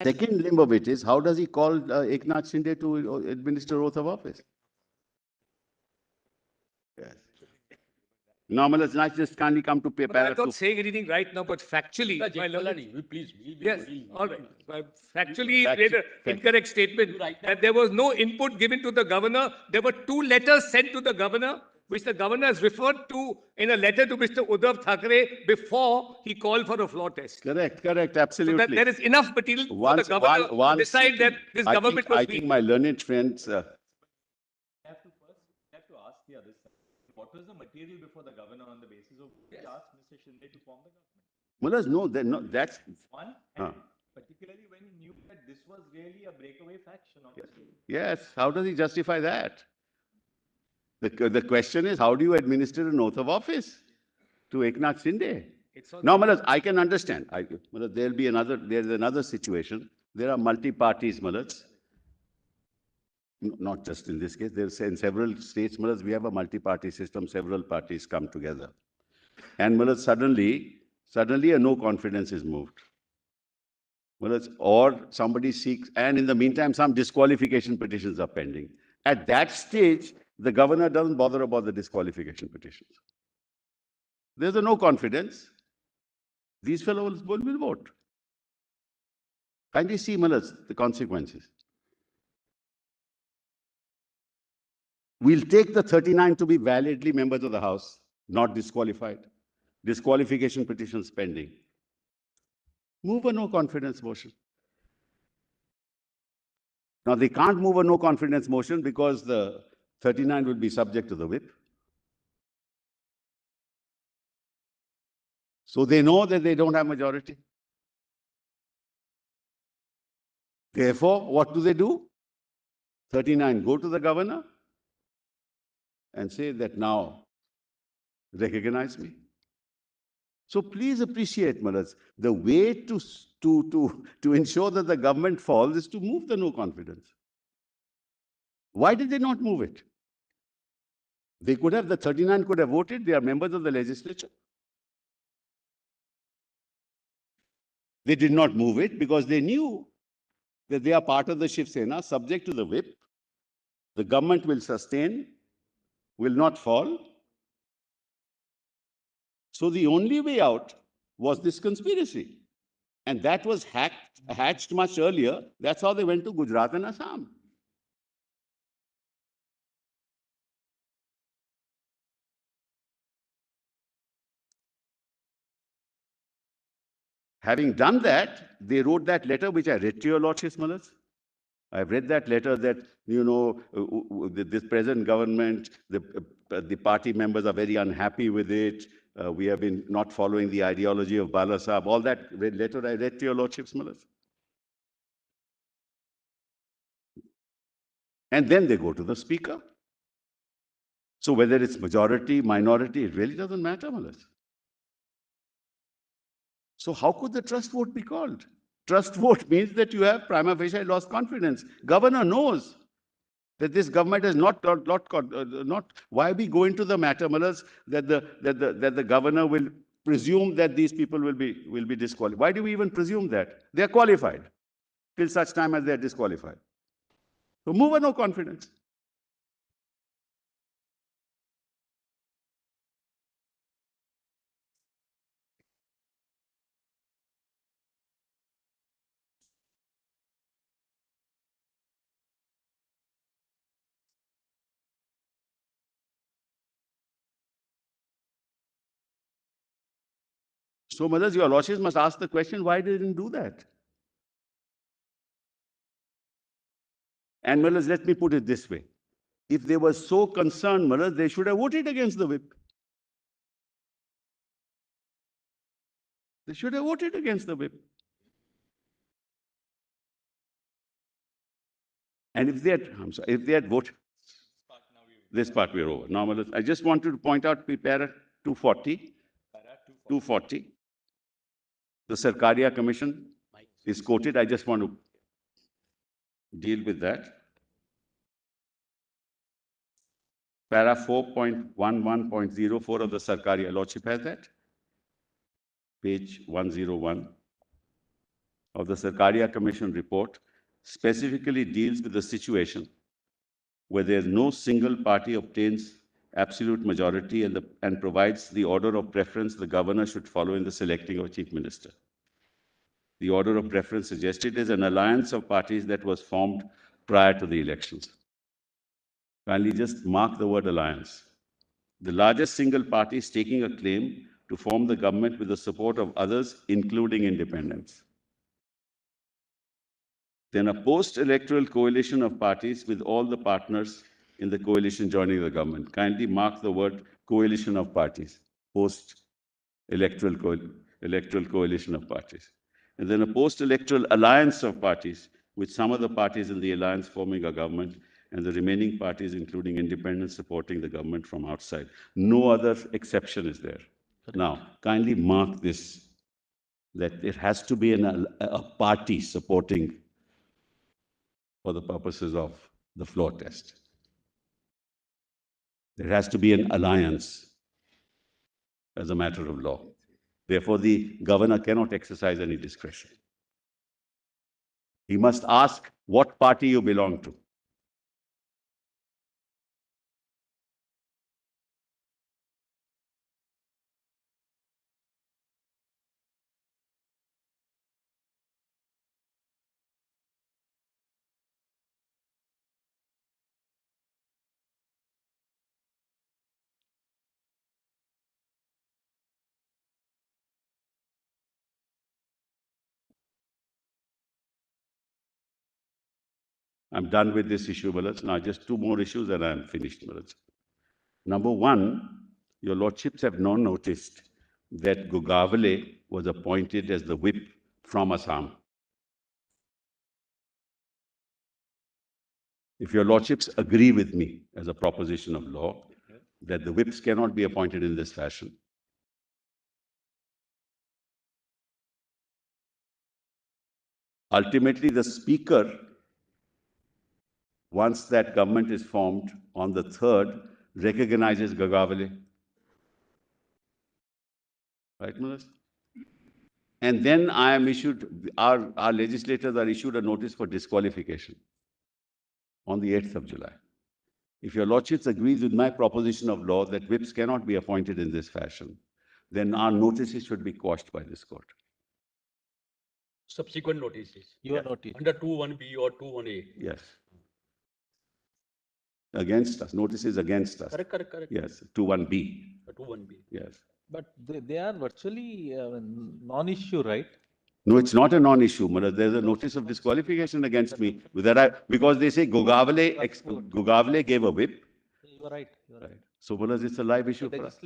second limb of it is, how does he call Eknath Shinde to administer oath of office? Yes. No, Malas, not just kindly come to pay But I'm paragraph not saying anything right now, but factually, Mr. my learned- Jethmalani, please. Yes, all right. Factually, Fact- made an fact- incorrect statement that there was no input given to the governor. There were 2 letters sent to the governor, which the governor has referred to in a letter to Mr. Uddhav Thackeray before he called for a floor test. Correct, So absolutely. that there is enough material for the Once- governor to once- decide that this government I was think weak. my learned friends, have to ask the other side. What was the material before the governor on the basis of which he asked Mr. Shinde to form the government? Mullahs, no, that's, One, Huh. and particularly when he knew that this was really a breakaway faction of the state. yes, how does he justify that? The question is, how do you administer an oath of office to Eknath Shinde? It's on Now, the- Malas, I can understand. Malas, there's another situation. There are multi-parties, Malas. Not just in this case, there's in several states, Malas, we have a multi-party system, several parties come together. And Malas, suddenly a no confidence is moved. Malas, or somebody seeks, and in the meantime, some disqualification petitions are pending. At that stage, the governor doesn't bother about the disqualification petitions. There's a no confidence. These fellows will vote. Kindly see, Malas, the consequences. We'll take the 39 to be validly members of the House, not disqualified. Disqualification petitions pending. Move a no confidence motion. Now, they can't move a no confidence motion because the 39 will be subject to the whip. So they know that they don't have majority. Therefore, what do? 39 go to the governor and say that now recognize me. So please appreciate, Maharaj, the way to ensure that the government falls is to move the no confidence. Why did they not move it? They could have, the 39 could have voted, they are members of the legislature. They did not move it because they knew that they are part of the Shiv Sena, subject to the whip. The government will sustain, will not fall. So the only way out was this conspiracy. And that was hatched much earlier. That's how they went to Gujarat and Assam. Having done that, they wrote that letter which I read to your lordships, Malas. I've read that letter that, this present government, the party members are very unhappy with it. We have been not following the ideology of Bala Sahib. All that letter I read to your lordships, Malas. And then they go to the speaker. So whether it's majority, minority, it really doesn't matter, Malas. So how could the trust vote be called? Trust vote means that you have prima facie lost confidence. Governor knows that this government has not. Why we go into the matter, Malas, that the governor will presume that these people will be disqualified. Why do we even presume that? They are qualified till such time as they are disqualified. So move a no confidence. So, Malas, your lordships must ask the question, why they didn't do that? And Malas, let me put it this way. If they were so concerned, Malas, they should have voted against the whip. They should have voted against the whip. And if they had voted, this part we're over. Now, Malas, I just wanted to point out para 240. 240. The Sarkaria Commission is quoted. I just want to deal with that. Para 4.11.04 of the Sarkaria, Lordship has that. Page 101 of the Sarkaria Commission report specifically deals with the situation where there is no single party obtains absolute majority and provides the order of preference the governor should follow in the selecting of a chief minister. The order of preference suggested is an alliance of parties that was formed prior to the elections. Kindly just mark the word alliance. The largest single party staking a claim to form the government with the support of others, including independents. Then a post-electoral coalition of parties with all the partners in the coalition joining the government. Kindly mark the word coalition of parties, electoral coalition of parties. And then a post-electoral alliance of parties, with some of the parties in the alliance forming a government and the remaining parties, including independents, supporting the government from outside. No other exception is there. Now, kindly mark this, that it has to be a party supporting for the purposes of the floor test. There has to be an alliance as a matter of law. Therefore, the governor cannot exercise any discretion. He must ask what party you belong to. I'm done with this issue, Malaj. Now, just two more issues and I'm finished, Malaj. Number one, your lordships have not noticed that Gogavale was appointed as the whip from Assam. If your lordships agree with me as a proposition of law that the whips cannot be appointed in this fashion, ultimately the speaker, once that government is formed on the 3rd, recognizes Gogavale. Right, Manoj? And then I am issued, our legislators are issued a notice for disqualification on the 8th of July. If your lordships agrees with my proposition of law that whips cannot be appointed in this fashion, then our notices should be quashed by this court. Subsequent notices. Your notice. Under 2(1)(b) or 2(1)(a). Yes. Against us, notices against us. Correct. Yes, 2(1)(b). 2(1)(b). Yes. But they are virtually non-issue, right? No, it's not a non-issue, Manoj. There's a notice of disqualification against me because they say Gogavale gave a whip. You are right. You are right. So, Manoj, it's a live issue for us.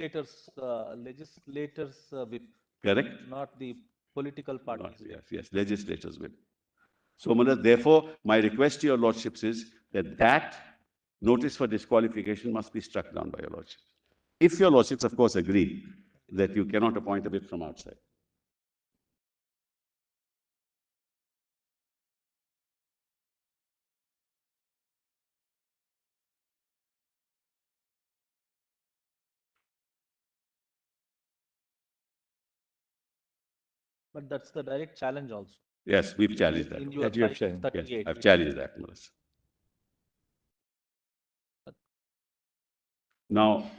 Legislators whip, Correct? not the political parties. Yes, legislators whip. So, Manoj, therefore, my request to your lordships is that notice for disqualification must be struck down by your lordships. If your lordships, of course, agree that you cannot appoint a whip from outside. But that's the direct challenge also. Yes, we've challenged that. In your That you have slide challenged. 38. Yes, I've challenged that, Manoj. Now,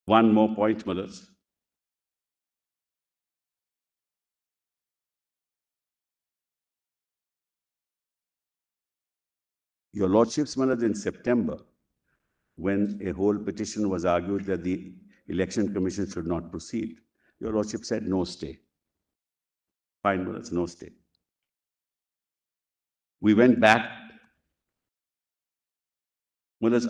one more point, Manoj. Your lordships, Manoj, in September, when a whole petition was argued that the Election Commission should not proceed, your lordship said no stay. Fine, Manoj, no stay. We went back. Manoj,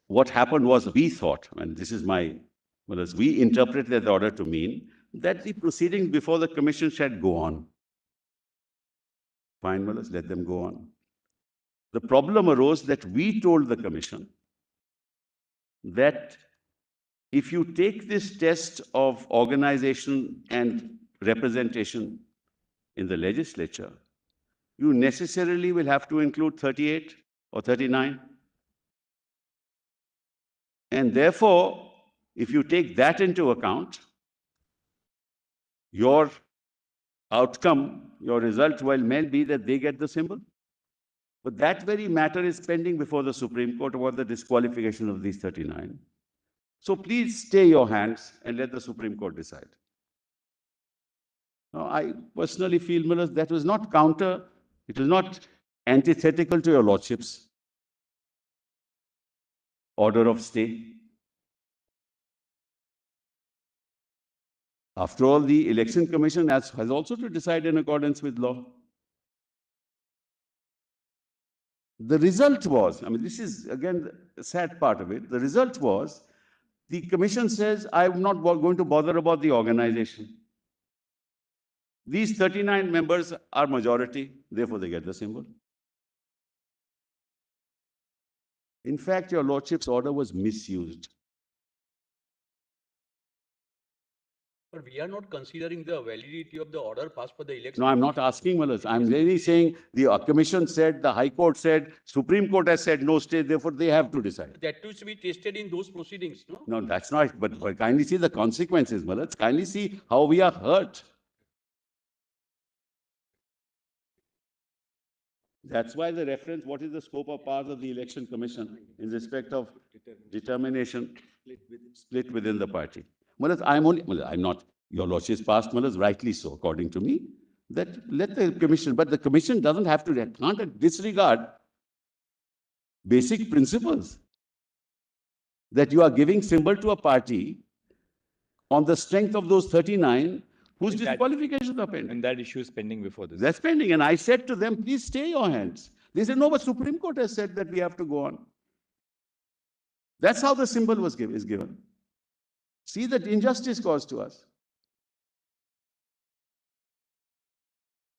what happened was we thought, and this is Manoj, we interpreted the order to mean that the proceedings before the commission should go on. Fine, Manoj, let them go on. The problem arose that we told the commission that if you take this test of organization and representation in the legislature, you necessarily will have to include 38 or 39. And therefore, if you take that into account, your outcome, your result may be that they get the symbol. But that very matter is pending before the Supreme Court about the disqualification of these 39. So please stay your hands and let the Supreme Court decide. Now, I personally feel, Manoj, that was not it was not antithetical to your lordship's order of stay. After all, the Election Commission has also to decide in accordance with law. The result was, I mean, this is again the sad part of it, the result was The commission says, I'm not going to bother about the organization. These 39 members are majority, therefore they get the symbol. In fact, your lordship's order was misused. But we are not considering the validity of the order passed for the election. No, I'm not asking, Malas. I'm really saying the commission said, the High Court said, Supreme Court has said no stay, therefore they have to decide. That is to be tested in those proceedings, no? No, that's not, but kindly see the consequences, Malas. Kindly see how we are hurt. That's why the reference, what is the scope of powers of the Election Commission in respect of determination split within the party? Malas, I'm not, your lordship's passed, Malas, rightly so, according to me, that let the commission, but the commission doesn't have to, can't disregard basic principles. That you are giving symbol to a party on the strength of those 39 whose And that- disqualifications are pending. And that issue is pending before this. That's pending. And I said to them, please stay your hands. They said, no, but Supreme Court has said that we have to go on. That's how the symbol is given. See the injustice caused to us.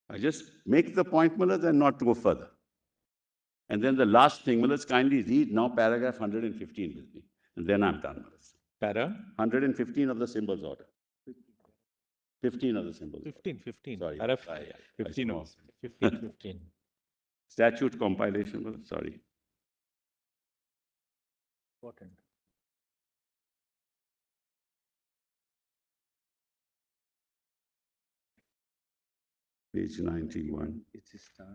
I just make the point, Malas, and not go further. And then the last thing, Malas, kindly read now paragraph 115 with me. And then I'm done, Malas. Para? 115 of the symbols order. 15 of the symbols. 15. Sorry. Para I 15 saw. also. 15. Statute compilation, Malas, sorry. Important. Page 91. It starts,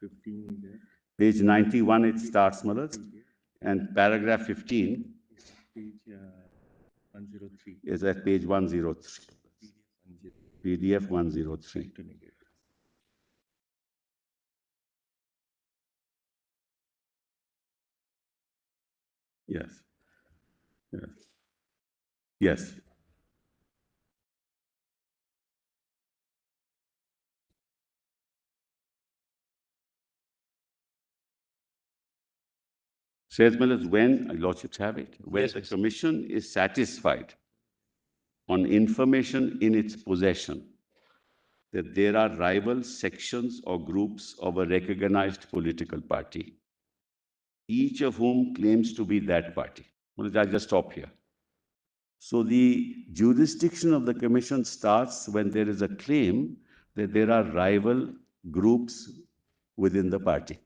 15 is there. Page 91, it starts, Malas. And paragraph 15 It's page 103. is at page 103. PDF 103. To negate. Yes. Yes. Yes. Says Malas, when, lordships have it, when Yes, the Mr. commission is satisfied on information in its possession that there are rival sections or groups of a recognized political party, each of whom claims to be that party. Well, I'll just stop here. So the jurisdiction of the commission starts when there is a claim that there are rival groups within the party.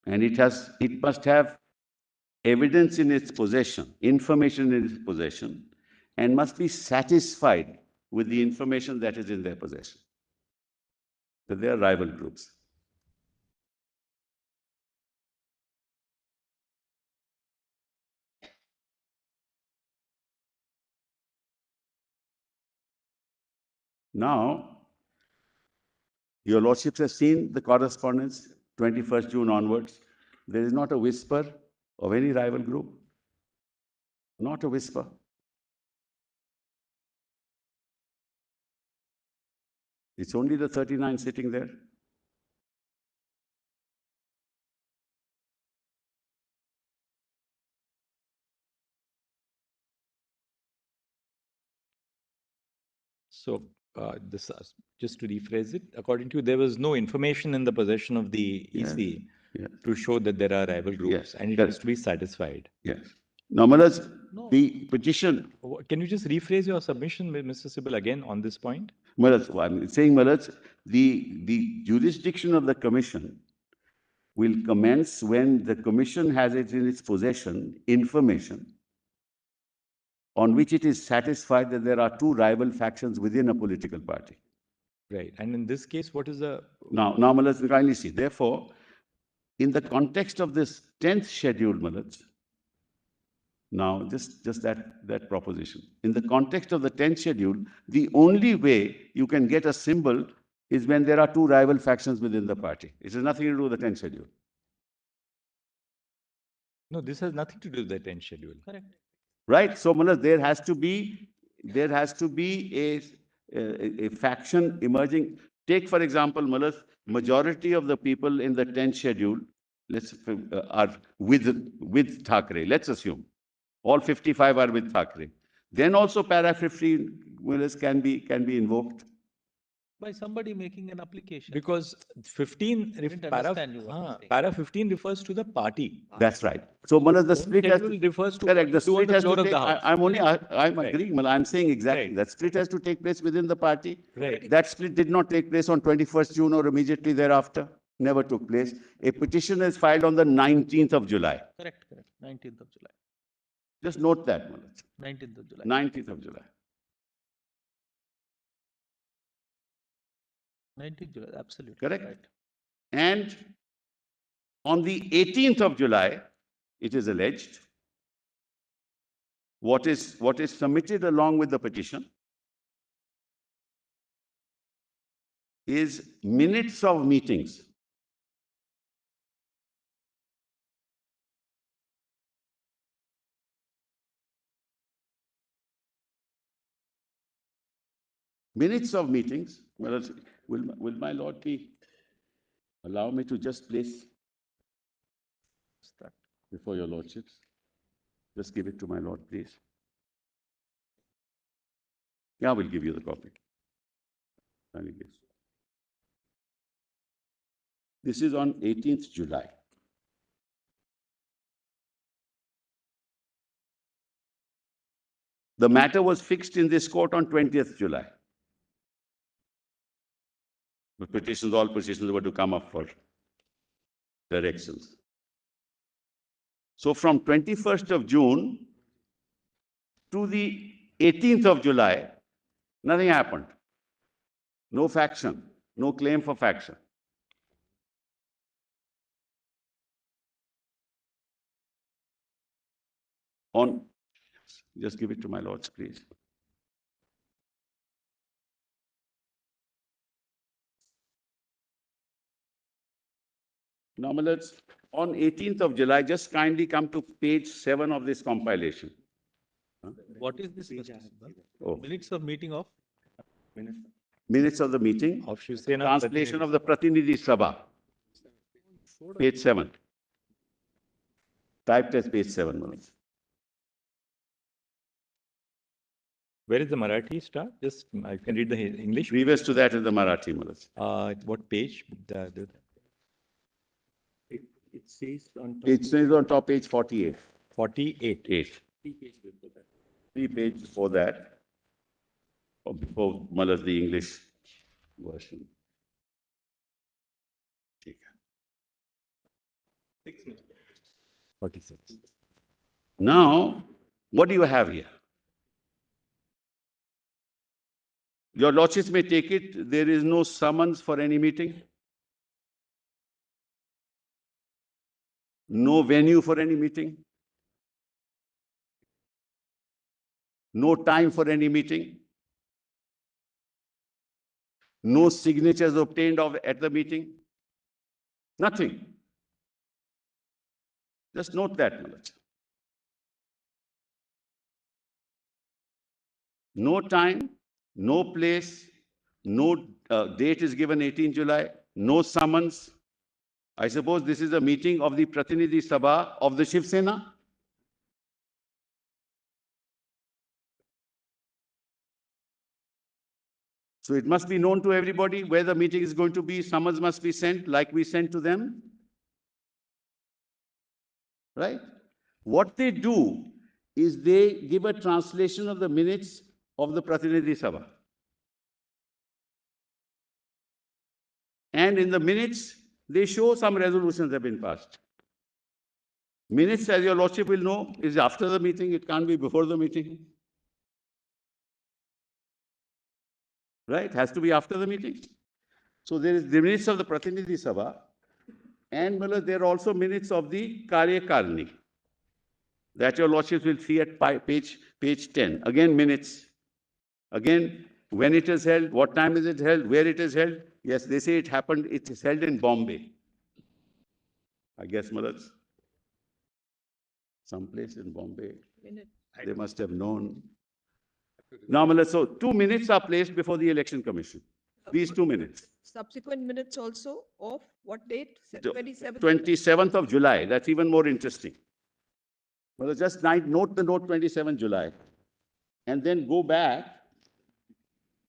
And it must have evidence in its possession, information in its possession, and must be satisfied with the information that is in their possession. That they are rival groups. Now, your lordships have seen the correspondence, 21st June onwards. There is not a whisper of any rival group. Not a whisper. It's only the 39 sitting there. So just to rephrase it, according to you, there was no information in the possession of the Yes, EC yes. to show that there are rival groups, Yes, and it correct. has to be satisfied. Yes. Now, Malas, No. the petition, Can you just rephrase your submission, Mr. Sibal, again on this point? Malas, I'm saying, Malas, the jurisdiction of the commission will commence when the commission has it in its possession information on which it is satisfied that there are two rival factions within a political party. Right. And in this case, what is the Now, Malas, kindly see. Therefore, in the context of this 10th schedule, Malas, now just that proposition. In the context of the 10th schedule, the only way you can get a symbol is when there are two rival factions within the party. It has nothing to do with the 10th schedule. No, this has nothing to do with the 10th schedule. Correct. Right? So, Manas, there has to be a faction emerging. Take, for example, Manas, majority of the people in the 10th schedule are with Thackeray, let's assume. All 55 are with Thackeray. Then also para 15 can be invoked. By somebody making an application. Because 15, didn't understand you what you're saying. para 15 refers to the party. That's right. So, Malas, the split has Schedule refers to correct. The what you do on split the has floor to of take. the House. I'm Right. agreeing, Mala. I'm saying exactly Right. that split has to take place within the party. Right. That split did not take place on 21st June or immediately thereafter. Never took place. A petition is filed on the 19th of July. Correct, 19th of July. Just note that, Malas. 19th of July. 19th of July. 19th July, absolutely. Correct. Right. And on the 18th of July, it is alleged, what is submitted along with the petition is minutes of meetings. Minutes of meetings. Well, will my lord allow me to just place Start. before your lordships? Just give it to my lord, please. Yeah, we'll give you the copy. Kindly please. This is on 18th July. The matter was fixed in this court on 20th July. The all petitions were to come up for directions. So from 21st of June to the 18th of July, nothing happened. No faction, no claim for faction. Just give it to my lords, please. Now, my lords, on 18th of July, just kindly come to page 7 of this compilation. What is this? Mr. Sibbal? Oh, Minutes of meeting of? minutes of the meeting, Of Shiv Sena translation of the Pratinidhi Sabha, page 7. Typed as page 7, my lords. Where is the Marathi start? Just, I can read the English. Previous to that is the Marathi, my lords. What page? It says on top. It says on top, page 48. 48. 8. 3 pages before that. 3 pages before that, or before Malas, the English version. Okay. 46. Now, what do you have here? Your lordships may take it, there is no summons for any meeting. No venue for any meeting. No time for any meeting. No signatures obtained at the meeting. Nothing. Just note that, Malaj. No time, no place, no date is given 18 July, no summons. I suppose this is a meeting of the Pratinidhi Sabha of the Shiv Sena. So it must be known to everybody where the meeting is going to be. Summons must be sent like we sent to them. Right? What they do is they give a translation of the minutes of the Pratinidhi Sabha. And in the minutes, they show some resolutions have been passed. Minutes, as your lordship will know, is after the meeting. It can't be before the meeting. Right? Has to be after the meeting. So there is the minutes of the Pratinidhi Sabha, and there are also minutes of the Karyakarni. That your lordships will see at page 10. Again, minutes. Again, when it is held, what time is it held, where it is held. Yes, they say it is held in Bombay. I guess, Malads, someplace in Bombay. They must have known. Now, Malads, so 2 minutes are placed before the Election Commission. These 2 minutes. Subsequent minutes also of what date? The 27th? 27th of July. That's even more interesting. Well, just note the note 27 July and then go back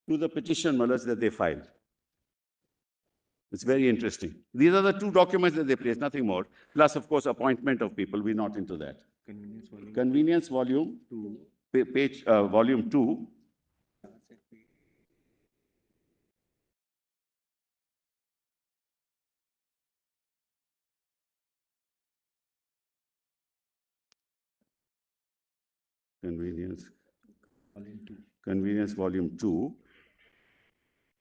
to the petition, Mullahs, that they filed. It's very interesting. These are the 2 documents that they placed, nothing more. Plus, of course, appointment of people. We're not into that. Convenience volume Convenience volume, 2. page, volume 2. Convenience. Volume 2. Convenience volume 2.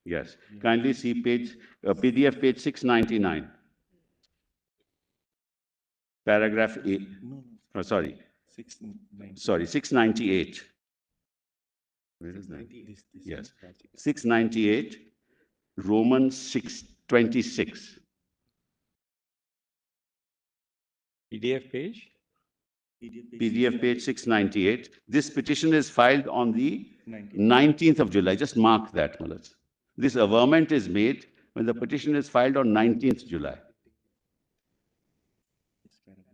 Yes. Kindly see page, PDF page 699. Paragraph 8. No, Oh, sorry. 690. Sorry, 698. Where is that? This Yes. is tragic. 698, Roman 626. PDF page? PDF page 698. This petition is filed on the 90. 19th of July. Just mark that, Mullahs. This averment is made when the petition is filed on 19th July. It's paragraph.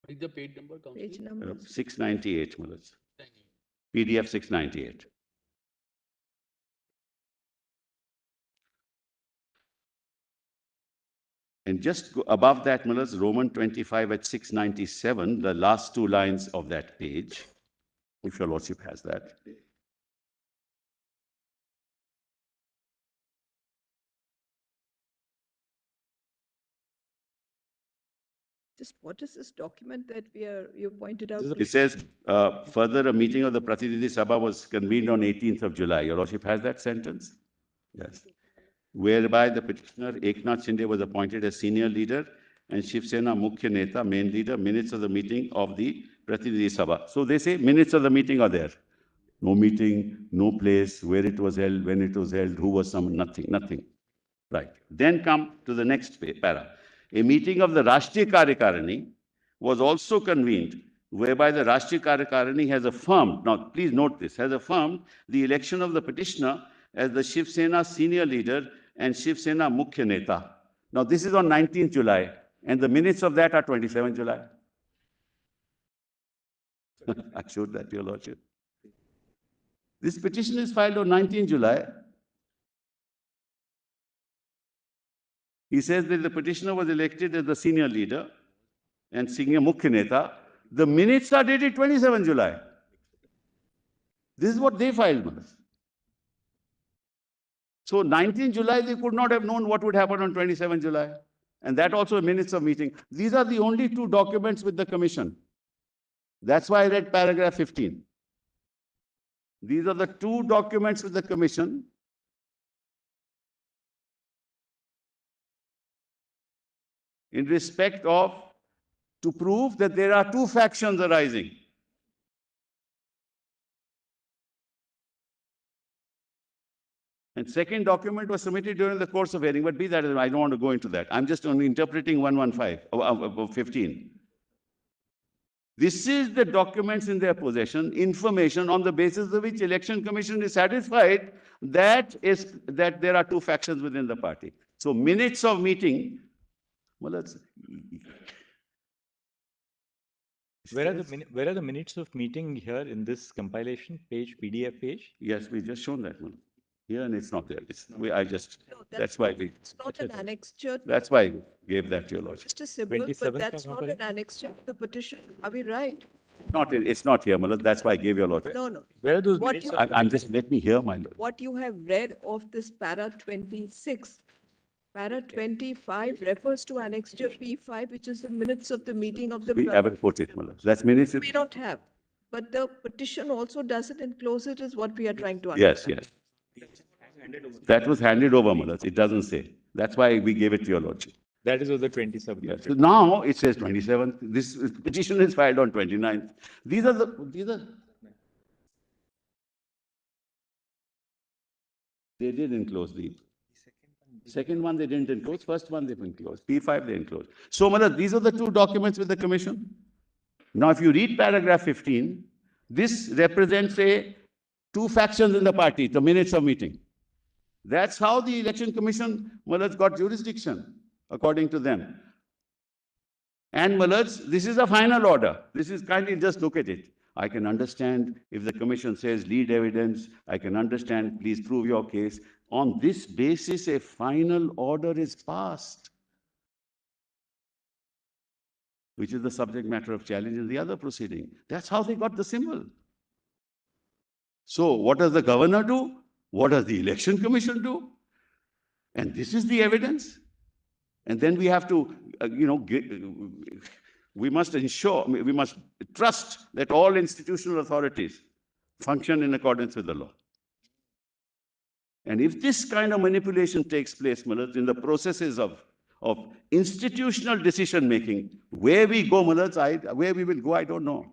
What is the page number, Councillor? Page number. 698, Mullahs. PDF 698. And just above that, Mullahs, Roman 25 at 697, the last 2 lines of that page, if your lordship has that. Just what is this document that you pointed out? It says, further, a meeting of the Pratidhi Sabha was convened on 18th of July. Your lordship has that sentence? Yes. Whereby the petitioner Eknath Shinde was appointed as senior leader and Shiv Sena Mukhya Neta, main leader, minutes of the meeting of the Pratidhi Sabha. So they say minutes of the meeting are there. No meeting, no place, where it was held, when it was held, who was summoned, nothing. Right. Then come to the next para. A meeting of the Rashtriya Karyakarani was also convened, whereby the Rashtriya Karyakarani has affirmed, now please note this, has affirmed the election of the petitioner as the Shiv Sena senior leader and Shiv Sena Mukhya Neta. Now this is on 19th July, and the minutes of that are 27 July. I showed that to your lordship. This petition is filed on 19th July. He says that the petitioner was elected as the senior leader and senior Mukhya Neta. The minutes are dated 27 July. This is what they filed with us. So 19 July, they could not have known what would happen on 27 July. And that also minutes of meeting. These are the only 2 documents with the commission. That's why I read paragraph 15. These are the 2 documents with the commission. In respect of, to prove that there are 2 factions arising. And second document was submitted during the course of hearing, but be that, I don't want to go into that. I'm just only interpreting 15. This is the documents in their possession, information on the basis of which Election Commission is satisfied that there are 2 factions within the party. So minutes of meeting, well, that's... Where are the minutes of meeting here in this compilation page, PDF page? Yes, we just shown that one. Here, and it's not there. No, That's why we... It's not an annexure. That's why I gave that to your lordship. Mr. Sibbal, 27th but that's of not an annexure to the petition. Are we right? It's not here, Malad. That's why I gave your lordship. No. Where are those What minutes? you- I'm just, let me hear, my lord. What you have read of this para 26, para 25 refers to annexure P5, which is the minutes of the meeting of the. We haven't put it, Malad. That's minutes. We don't have. But the petition also doesn't enclose it is what we are trying to Yes, understand. yes. That was handed over, Malad. It doesn't say. That's why we gave it to your lordship. That is on the 27th. Yes. So now it says 27th. This petition is filed on 29th. These are. They did enclose the second one. They didn't enclose. First one they enclosed. P5 they enclosed. So, Malad, these are the 2 documents with the commission. Now, if you read paragraph 15, This represents two factions in the party, the minutes of meeting. That's how the Election Commission, Malaj, got jurisdiction, according to them. And Malaj, this is a final order. This is kindly just look at it. I can understand if the commission says lead evidence. I can understand, please prove your case. On this basis, a final order is passed, which is the subject matter of challenge in the other proceeding. That's how they got the symbol. So what does the governor do? What does the Election Commission do? And this is the evidence. And then we have to, we must ensure, we must trust that all institutional authorities function in accordance with the law. And if this kind of manipulation takes place, Malaj, in the processes of institutional decision making, where we go, Malaj, where we will go, I don't know.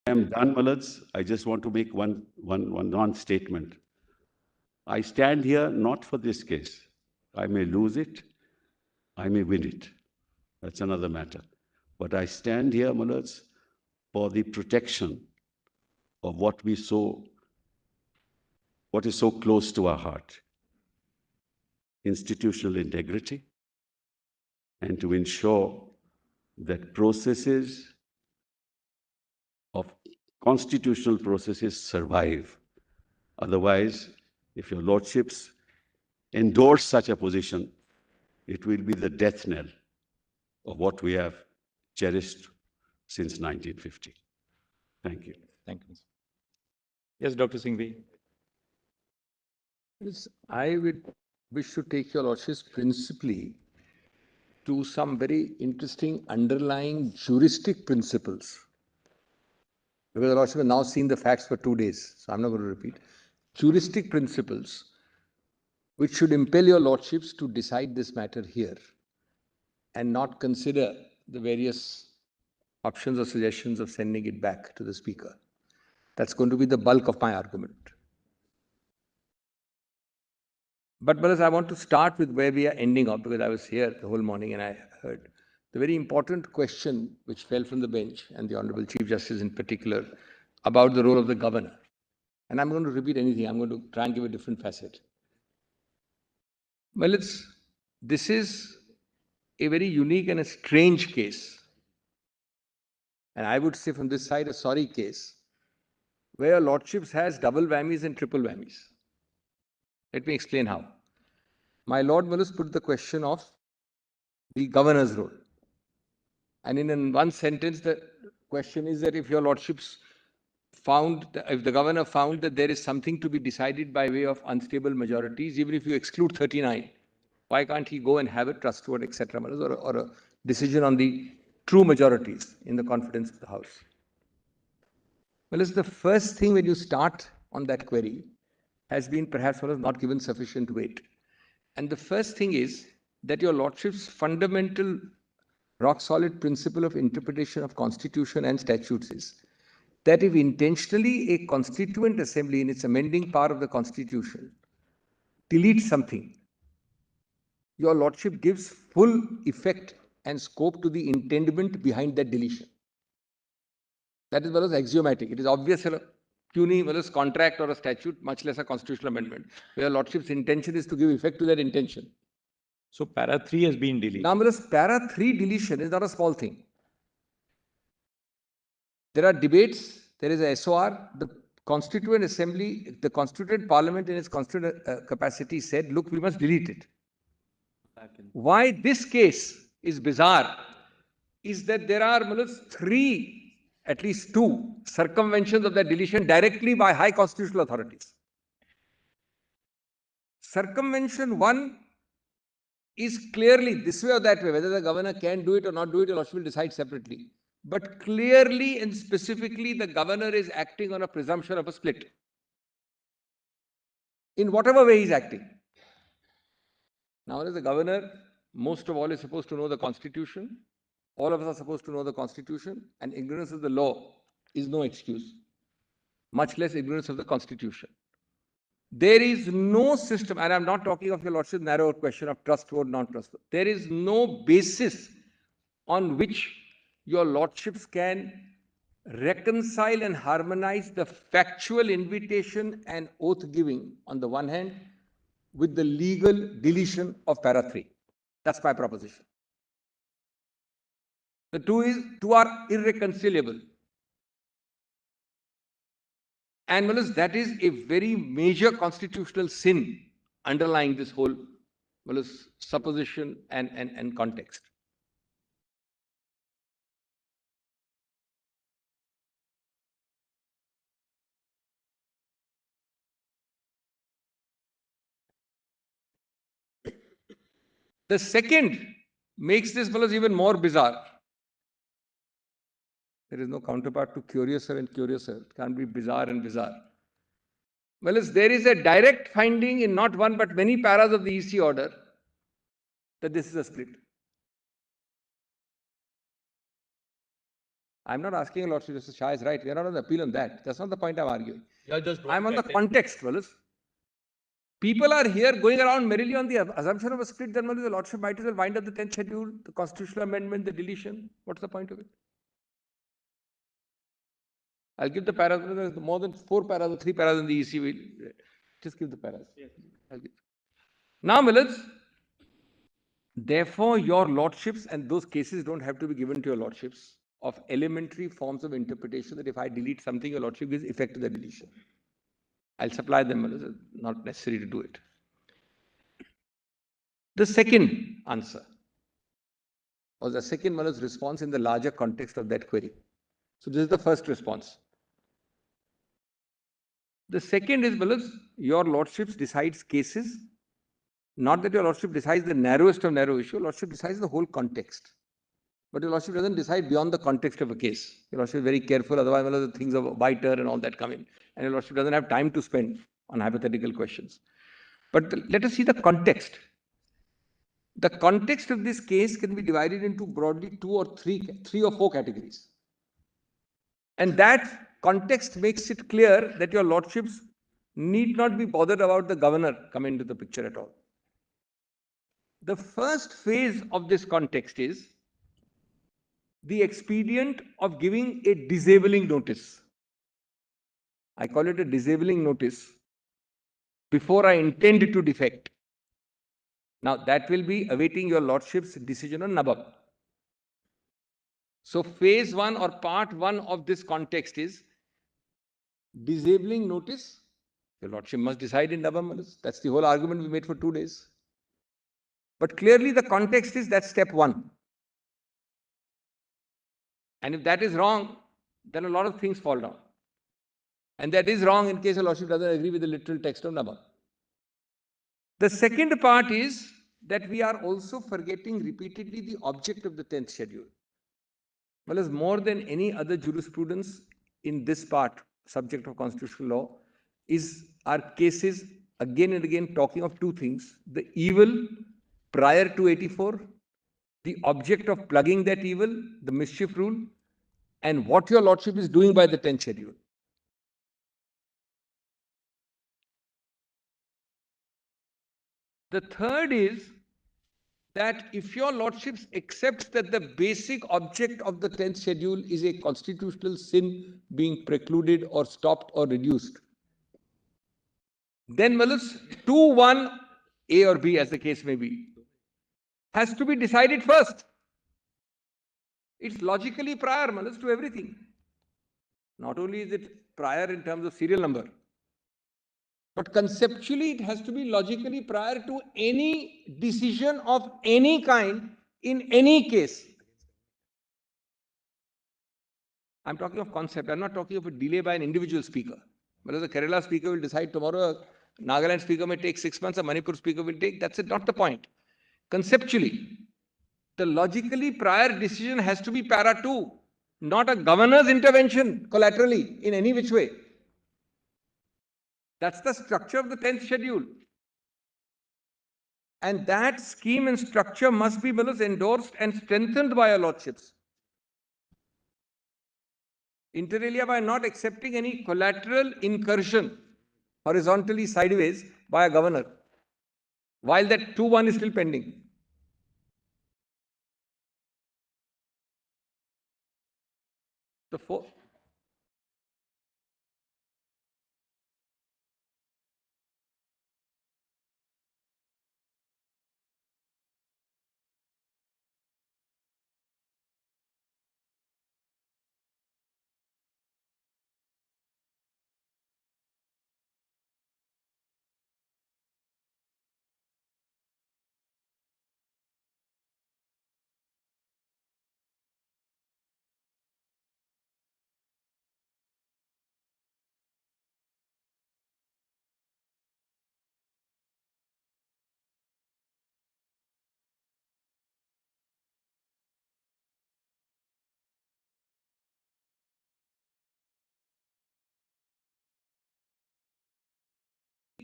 I am done, Malaj. I just want to make one non-statement. I stand here not for this case. I may lose it, I may win it. That's another matter. But I stand here, Malaj, for the protection of what is so close to our heart. Institutional integrity, and to ensure that constitutional processes survive. Otherwise, if your lordships endorse such a position, it will be the death knell of what we have cherished since 1950. Thank you. Thank you. Yes, Dr. Singhvi. Yes, I would wish to take your lordships principally to some very interesting underlying juristic principles. Because the lordship have now seen the facts for 2 days, so I'm not going to repeat. Juristic principles which should impel your lordships to decide this matter here and not consider the various options or suggestions of sending it back to the speaker. That's going to be the bulk of my argument. But Balas, I want to start with where we are ending up, because I was here the whole morning and I heard the very important question which fell from the bench, and the Honorable Chief Justice in particular, about the role of the governor. And I'm going to repeat anything. I'm going to try and give a different facet. Well, this is a very unique and a strange case. And I would say from this side, a sorry case, where lordships has double whammies and triple whammies. Let me explain how. My Lord Malus put the question of the governor's role. And in one sentence, the question is that if your lordships if the governor found that there is something to be decided by way of unstable majorities, even if you exclude 39, why can't he go and have a trust vote, etc., or a decision on the true majorities in the confidence of the House? Well, it's the first thing when you start on that query has been perhaps not given sufficient weight. And the first thing is that your lordship's fundamental rock-solid principle of interpretation of constitution and statutes is that if intentionally a constituent assembly in its amending power of the constitution deletes something, your lordship gives full effect and scope to the intendment behind that deletion. That is axiomatic. It is obvious a puny contract or a statute, much less a constitutional amendment, where your lordship's intention is to give effect to that intention. So para 3 has been deleted. Now, para 3 deletion is not a small thing. There are debates, there is a SOR, the Constituent Assembly, the Constituent Parliament in its constituent capacity said, look, we must delete it. Why this case is bizarre is that there are three, at least two, circumventions of that deletion directly by high constitutional authorities. Circumvention 1 is clearly this way or that way, whether the governor can do it or not do it, or will decide separately. But clearly and specifically, the governor is acting on a presumption of a split. In whatever way he's acting. Now, as the governor, most of all, is supposed to know the Constitution. All of us are supposed to know the Constitution, and ignorance of the law is no excuse, much less ignorance of the Constitution. There is no system, and I'm not talking of your lordship's narrow question of trustworthy, non-trustworthy. There is no basis on which your lordships can reconcile and harmonize the factual invitation and oath giving on the one hand with the legal deletion of para 3. That's my proposition. The two are irreconcilable. And that is a very major constitutional sin underlying this whole supposition and context. The second makes this even more bizarre. There is no counterpart to curiouser and curiouser. It can't be bizarre and bizarre. Well, there is a direct finding in not one but many paras of the EC order that this is a split. I'm not asking a lordship, Justice Shah is right. We are not on the appeal on that. That's not the point I'm arguing. I'm on the context, People are here going around merrily on the assumption of a split, then the lordship might as well wind up the 10th schedule, the constitutional amendment, the deletion. What's the point of it? I'll give the paras, there's more than 4 paras or 3 paras in the EC. We'll just give the paras. Yes. Now, therefore, your lordships and those cases don't have to be given to your lordships of elementary forms of interpretation that if I delete something, your lordship gives effect to the deletion. I'll supply them, it's not necessary to do it. The second answer, or the second response in the larger context of that query. So this is the first response. The second is, your lordships decides cases, not that your lordship decides the narrowest of narrow issue, your lordship decides the whole context. But your lordship doesn't decide beyond the context of a case. Your lordship is very careful, otherwise the things of biter and all that come in. And your lordship doesn't have time to spend on hypothetical questions. But let us see the context. The context of this case can be divided into broadly 2 or 3 or 4 categories. And that context makes it clear that your lordships need not be bothered about the governor coming into the picture at all. The first phase of this context is the expedient of giving a disabling notice. I call it a disabling notice before I intend to defect. Now, that will be awaiting your lordship's decision on nabab. So, phase 1 or part 1 of this context is disabling notice. Your lordship must decide in nabab. That's the whole argument we made for 2 days. But clearly, the context is that step 1. And if that is wrong, then a lot of things fall down. And that is wrong in case your lordship doesn't agree with the literal text of nabab. The second part is that we are also forgetting repeatedly the object of the 10th schedule. Well, as more than any other jurisprudence in this part, subject of constitutional law, are cases again and again talking of 2 things. The evil prior to 84, the object of plugging that evil, the mischief rule, and what your lordship is doing by the 10th schedule. The third is that if your lordships accept that the basic object of the 10th schedule is a constitutional sin being precluded or stopped or reduced, then 2, 1, A or B as the case may be, has to be decided first. It's logically prior, Manas, to everything. Not only is it prior in terms of serial number, but conceptually it has to be logically prior to any decision of any kind in any case. I'm talking of concept. I'm not talking of a delay by an individual speaker. Whether the Kerala speaker will decide tomorrow, Nagaland speaker may take 6 months, a Manipur speaker will take, that's not the point. Conceptually, the logically prior decision has to be para 2, not a governor's intervention collaterally in any which way. That's the structure of the 10th schedule. And that scheme and structure must be endorsed and strengthened by our lordships. Inter alia, by not accepting any collateral incursion horizontally sideways by a governor, while that 2-1 is still pending. The fourth.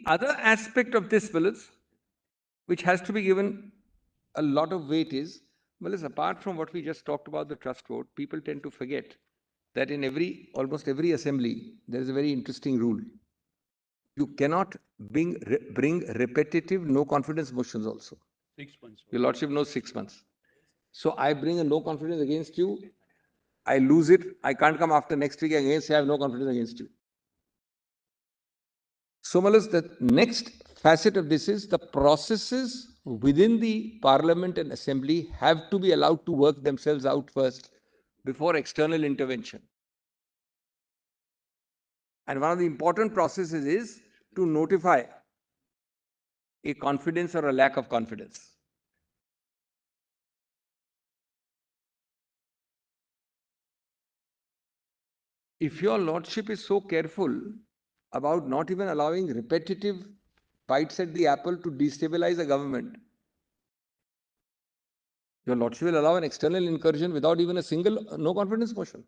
Other aspect of this, which has to be given a lot of weight is, apart from what we just talked about, the trust vote, people tend to forget that in almost every assembly, there is a very interesting rule. You cannot bring repetitive no confidence motions also. 6 months. Your lordship knows 6 months. So I bring a no confidence against you, I lose it, I can't come after next week again, say I have no confidence against you. So, the next facet of this is the processes within the parliament and assembly have to be allowed to work themselves out first before external intervention. And one of the important processes is to notify a confidence or a lack of confidence. If your lordship is so careful about not even allowing repetitive bites at the apple to destabilize a government, your lordship will allow an external incursion without even a single no confidence motion.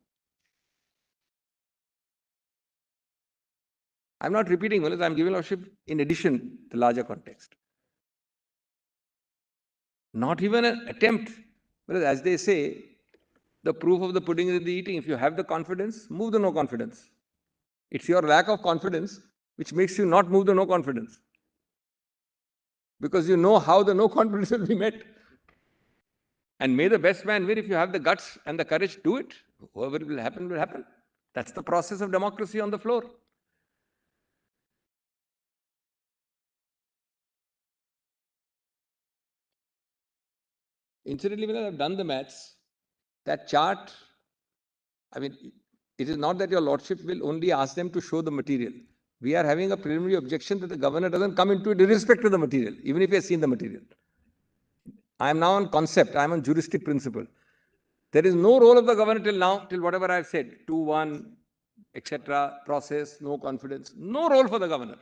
I'm not repeating, I'm giving lordship in addition the larger context. Not even an attempt, as they say, the proof of the pudding is in the eating. If you have the confidence, move the no confidence. It's your lack of confidence which makes you not move the no confidence. Because you know how the no confidence will be met. And may the best man win. If you have the guts and the courage, do it. Whoever will happen, will happen. That's the process of democracy on the floor. Incidentally, when I've done the maths, that chart, it is not that your lordship will only ask them to show the material. We are having a preliminary objection that the governor doesn't come into it irrespective of the material, even if he has seen the material. I am now on concept, I am on juristic principle. There is no role of the governor till now, till whatever I have said, 2-1, etc., process, no confidence, no role for the governor.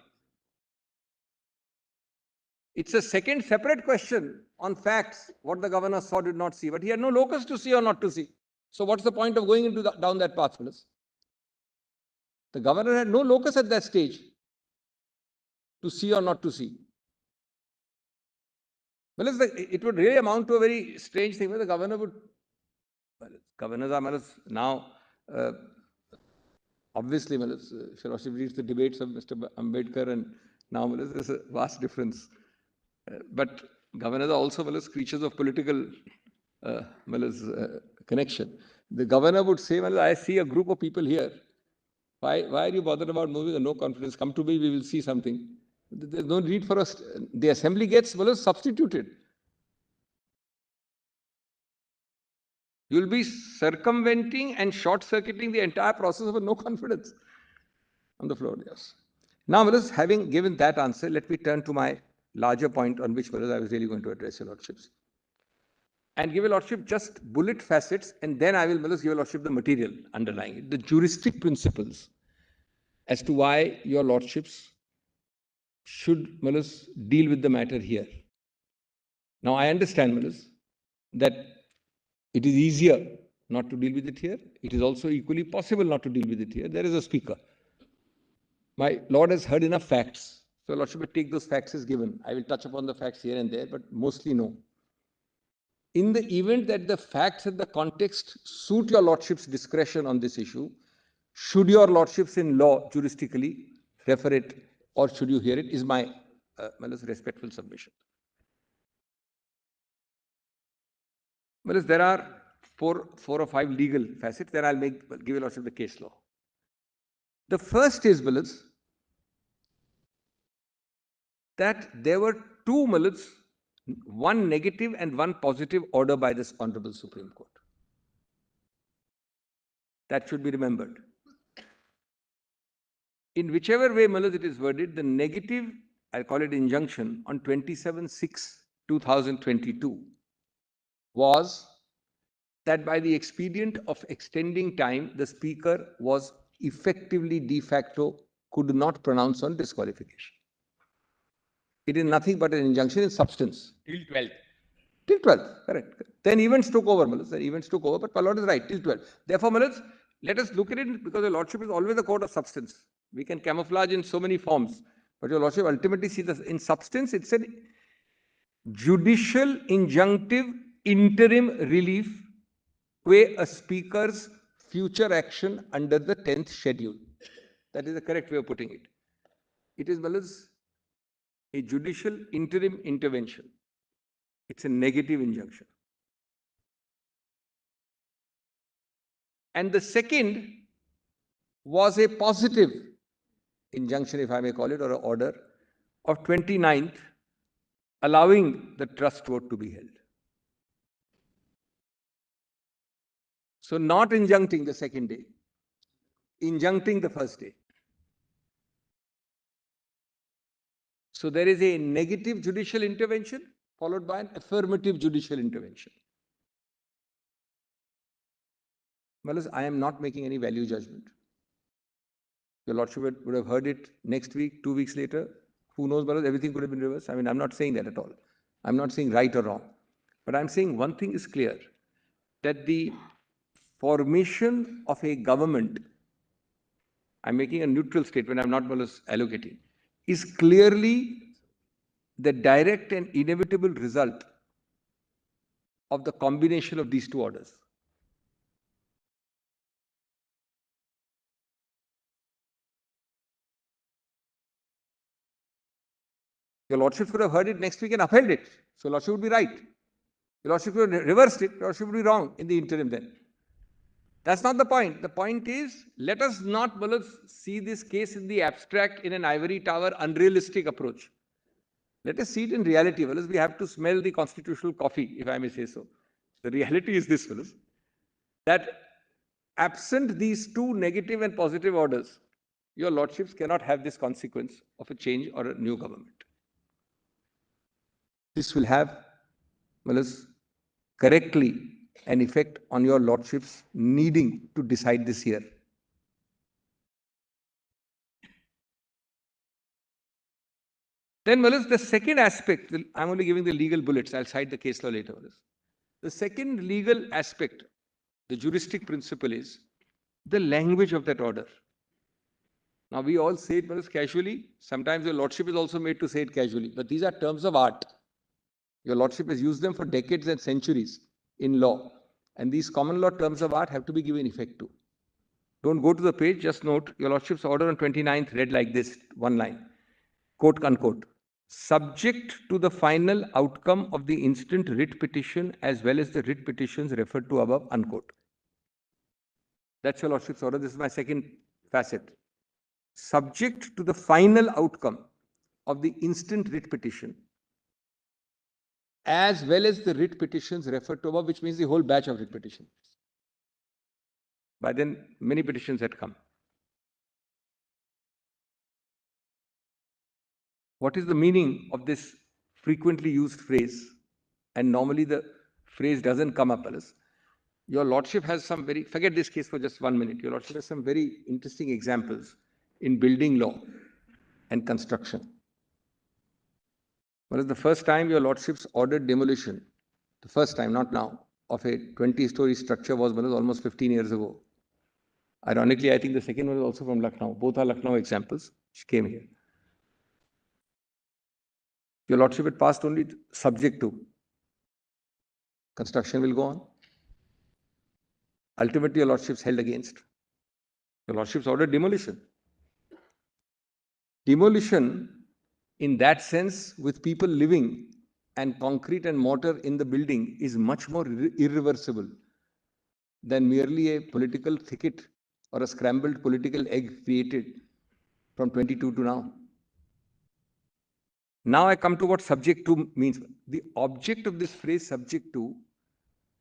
It's a second separate question on facts, what the governor saw, did not see, but he had no locus to see or not to see. So what's the point of going into down that path, fellows? The governor had no locus at that stage to see or not to see. Well, it would really amount to a very strange thing where the governor would, governors are now, obviously, if you read the debates of Mr. Ambedkar and now there's a vast difference. But governors are also creatures of political connection. The governor would say, I see a group of people here. Why are you bothered about moving a no confidence? Come to me, we will see something. There's no need for us. The assembly gets substituted. You'll be circumventing and short-circuiting the entire process of a no confidence on the floor. Yes. Now, Malas, having given that answer, let me turn to my larger point on which, Malas, I was really going to address your lordships. And give your lordship just bullet facets, and then I will, Malas, give your lordship the material underlying it, the juristic principles as to why your lordships should, Malas, deal with the matter here. Now, I understand, Malas, that it is easier not to deal with it here. It is also equally possible not to deal with it here. There is a speaker. My lord has heard enough facts. So, lordship will take those facts as given. I will touch upon the facts here and there, but mostly no. In the event that the facts and the context suit your lordship's discretion on this issue, should your lordships in law juristically refer it or should you hear it is my respectful submission. Well, there are four or five legal facets. Then I'll give you lordship the case law. The first is, Malas, that there were two, Malas, one negative and one positive order by this Honorable Supreme Court. That should be remembered. In whichever way, Malas, it is worded, the negative, I'll call it injunction, on 27/6/2022 was that by the expedient of extending time, the speaker was effectively de facto could not pronounce on disqualification. It is nothing but an injunction in substance. Till 12th. Till 12th, correct. Then events took over, Malas. Then events took over, but my lord is right, till 12th. Therefore, Malas, let us look at it because the lordship is always a court of substance. We can camouflage in so many forms, but your lordship ultimately sees this in substance. It's a judicial injunctive interim relief where a speaker's future action under the 10th schedule. That is the correct way of putting it. It is, Malas, a judicial interim intervention. It's a negative injunction. And the second was a positive injunction, if I may call it, or an order of 29th, allowing the trust vote to be held. So not injuncting the second day, injuncting the first day. So there is a negative judicial intervention followed by an affirmative judicial intervention. Malas, I am not making any value judgment. Your lordship would have heard it next week, 2 weeks later. Who knows, Malas, everything could have been reversed. I mean, I'm not saying that at all. I'm not saying right or wrong. But I'm saying one thing is clear, that the formation of a government, I'm making a neutral statement, I'm not, Malas, allocating, is clearly the direct and inevitable result of the combination of these two orders. Your lordship would have heard it next week and upheld it. So lordship would be right. Your lordship would have reversed it. Your lordship would be wrong in the interim then. That's not the point. The point is, let us not, Malas, see this case in the abstract, in an ivory tower, unrealistic approach. Let us see it in reality, Malas. We have to smell the constitutional coffee, if I may say so. The reality is this, Malas, that absent these two negative and positive orders, your lordships cannot have this consequence of a change or a new government. This will have, Malas, correctly an effect on your lordships needing to decide this year. Then, Malas, the second aspect, I'm only giving the legal bullets, I'll cite the case law later, Malas. The second legal aspect, the juristic principle, is the language of that order. Now, we all say it, Malas, casually. Sometimes your lordship is also made to say it casually, but these are terms of art. Your lordship has used them for decades and centuries in law. And these common law terms of art have to be given effect to. Don't go to the page, just note your lordship's order on 29th read like this, one line, quote unquote, subject to the final outcome of the instant writ petition as well as the writ petitions referred to above, unquote. That's your lordship's order. This is my second facet. Subject to the final outcome of the instant writ petition as well as the writ petitions referred to above, which means the whole batch of writ petitions. By then, many petitions had come. What is the meaning of this frequently used phrase? And normally the phrase doesn't come up, Alice. Your Lordship has some very, forget this case for just 1 minute. Your Lordship has some very interesting examples in building law and construction. Well, the first time your Lordships ordered demolition, the first time, not now, of a 20-story structure was almost 15 years ago. Ironically, I think the second one is also from Lucknow. Both are Lucknow examples which came here. Your Lordship had passed only subject to. Construction will go on. Ultimately, your Lordships held against. Your Lordships ordered demolition. Demolition, in that sense, with people living and concrete and mortar in the building, is much more irreversible than merely a political thicket or a scrambled political egg created from 22 to now. Now I come to what subject to means. The object of this phrase subject to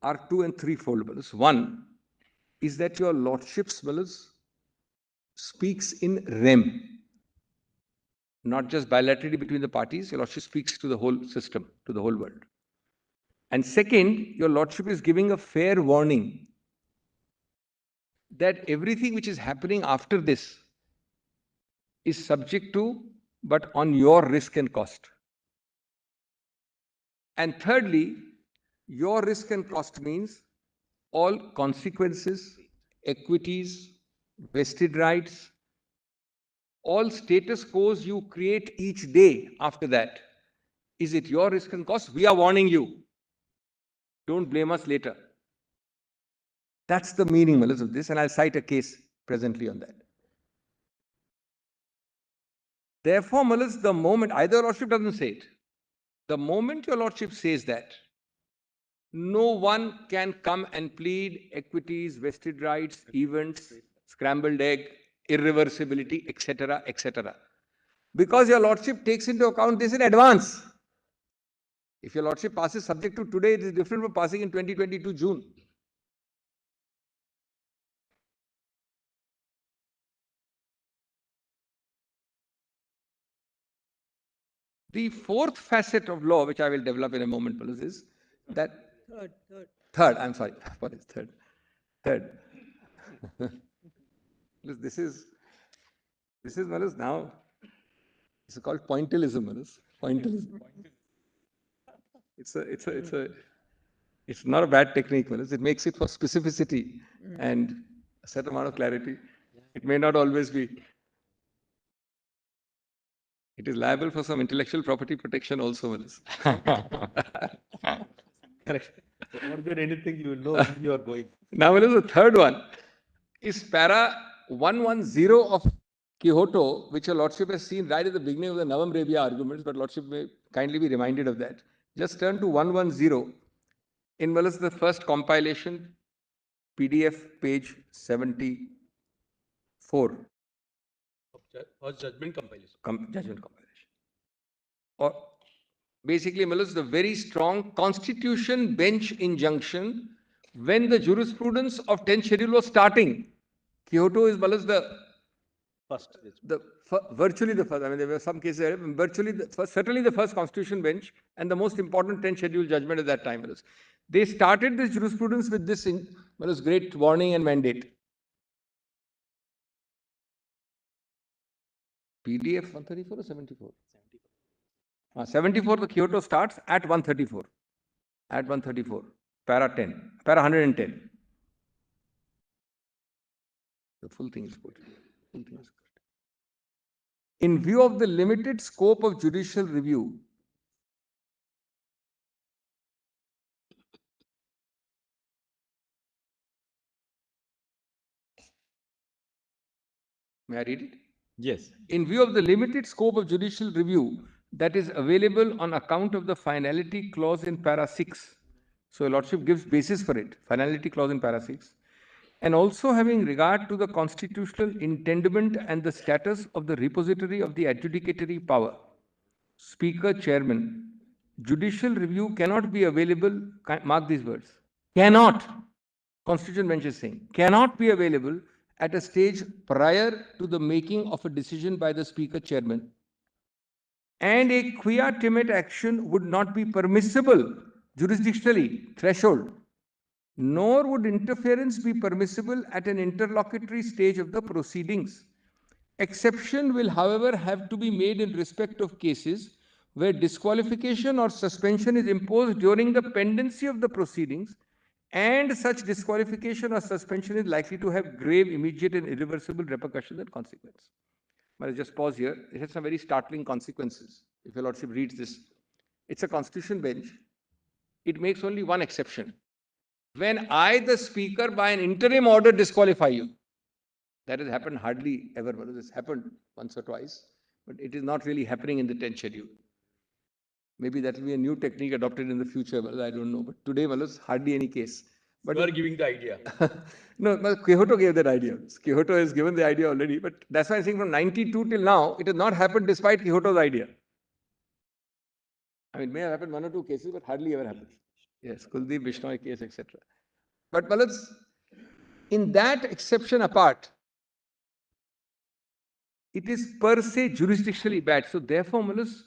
are two and threefold. One is that your Lordship's speaks in rem, not just bilaterally between the parties. Your Lordship speaks to the whole system, to the whole world. And second, your Lordship is giving a fair warning that everything which is happening after this is subject to, but on your risk and cost. And thirdly, your risk and cost means all consequences, equities, vested rights, all status quos you create each day after that. Is it your risk and cost? We are warning you. Don't blame us later. That's the meaning, Malas, of this, and I'll cite a case presently on that. Therefore, Malas, the moment, either your Lordship doesn't say it, the moment your Lordship says that, no one can come and plead equities, vested rights, events, scrambled egg, irreversibility, etc., etc. Because your Lordship takes into account this in advance. If your Lordship passes subject to today, it is different from passing in 2022 June. The fourth facet of law, which I will develop in a moment, is that third. I'm sorry. What is third? Third. This is Manus, now. It's called pointillism, Manus. Pointillism. It's not a bad technique, Manus. It makes it for specificity and a certain amount of clarity. It may not always be. It is liable for some intellectual property protection also, Manus. Correct. More than anything, you know where you are going. Now, Manus, the third one is para 110 of Quixote, which your Lordship has seen right at the beginning of the Navam Rebia arguments, but Lordship may kindly be reminded of that. Just turn to 110 in Manus, the first compilation, PDF, page 74. Judgment compilation. Judgment compilation. Or basically, Manus, the very strong constitution bench injunction when the jurisprudence of 10th schedule was starting. Quixote is Manus, virtually the first. I mean, there were some cases, virtually the first, certainly the first constitution bench and the most important 10th schedule judgment at that time. Manus. They started this jurisprudence with this great warning and mandate. PDF 134 or 74? 74, the Quixote starts at 134. At 134. Para 10. Para 110. The full thing is good. In view of the limited scope of judicial review, may I read it? Yes. In view of the limited scope of judicial review that is available on account of the finality clause in para 6. So, your Lordship gives basis for it, finality clause in para 6. And also having regard to the constitutional intendment and the status of the repository of the adjudicatory power, Speaker, Chairman, judicial review cannot be available, mark these words, cannot, Constitution bench is saying, cannot be available at a stage prior to the making of a decision by the Speaker Chairman, and a quia timid action would not be permissible jurisdictionally, threshold, nor would interference be permissible at an interlocutory stage of the proceedings. Exception will, however, have to be made in respect of cases where disqualification or suspension is imposed during the pendency of the proceedings, and such disqualification or suspension is likely to have grave, immediate, and irreversible repercussions and consequences. But I'll just pause here. It has some very startling consequences. If your Lordship reads this, it's a Constitution bench. It makes only one exception. When I, the Speaker, by an interim order disqualify you, that has happened hardly ever. Well, this happened once or twice, but it is not really happening in the 10th schedule. Maybe that will be a new technique adopted in the future. Well, I don't know. But today, well, it's hardly any case. But You are giving the idea. no, but Quixote gave that idea. Quixote has given the idea already. But that's why I'm saying from 92 till now, it has not happened despite Quixote's idea. I mean, it may have happened one or two cases, but hardly ever happened. Yes, Kuldeep Bishnoi case, etc. But well, in that exception apart, it is per se jurisdictionally bad. So therefore, Malus,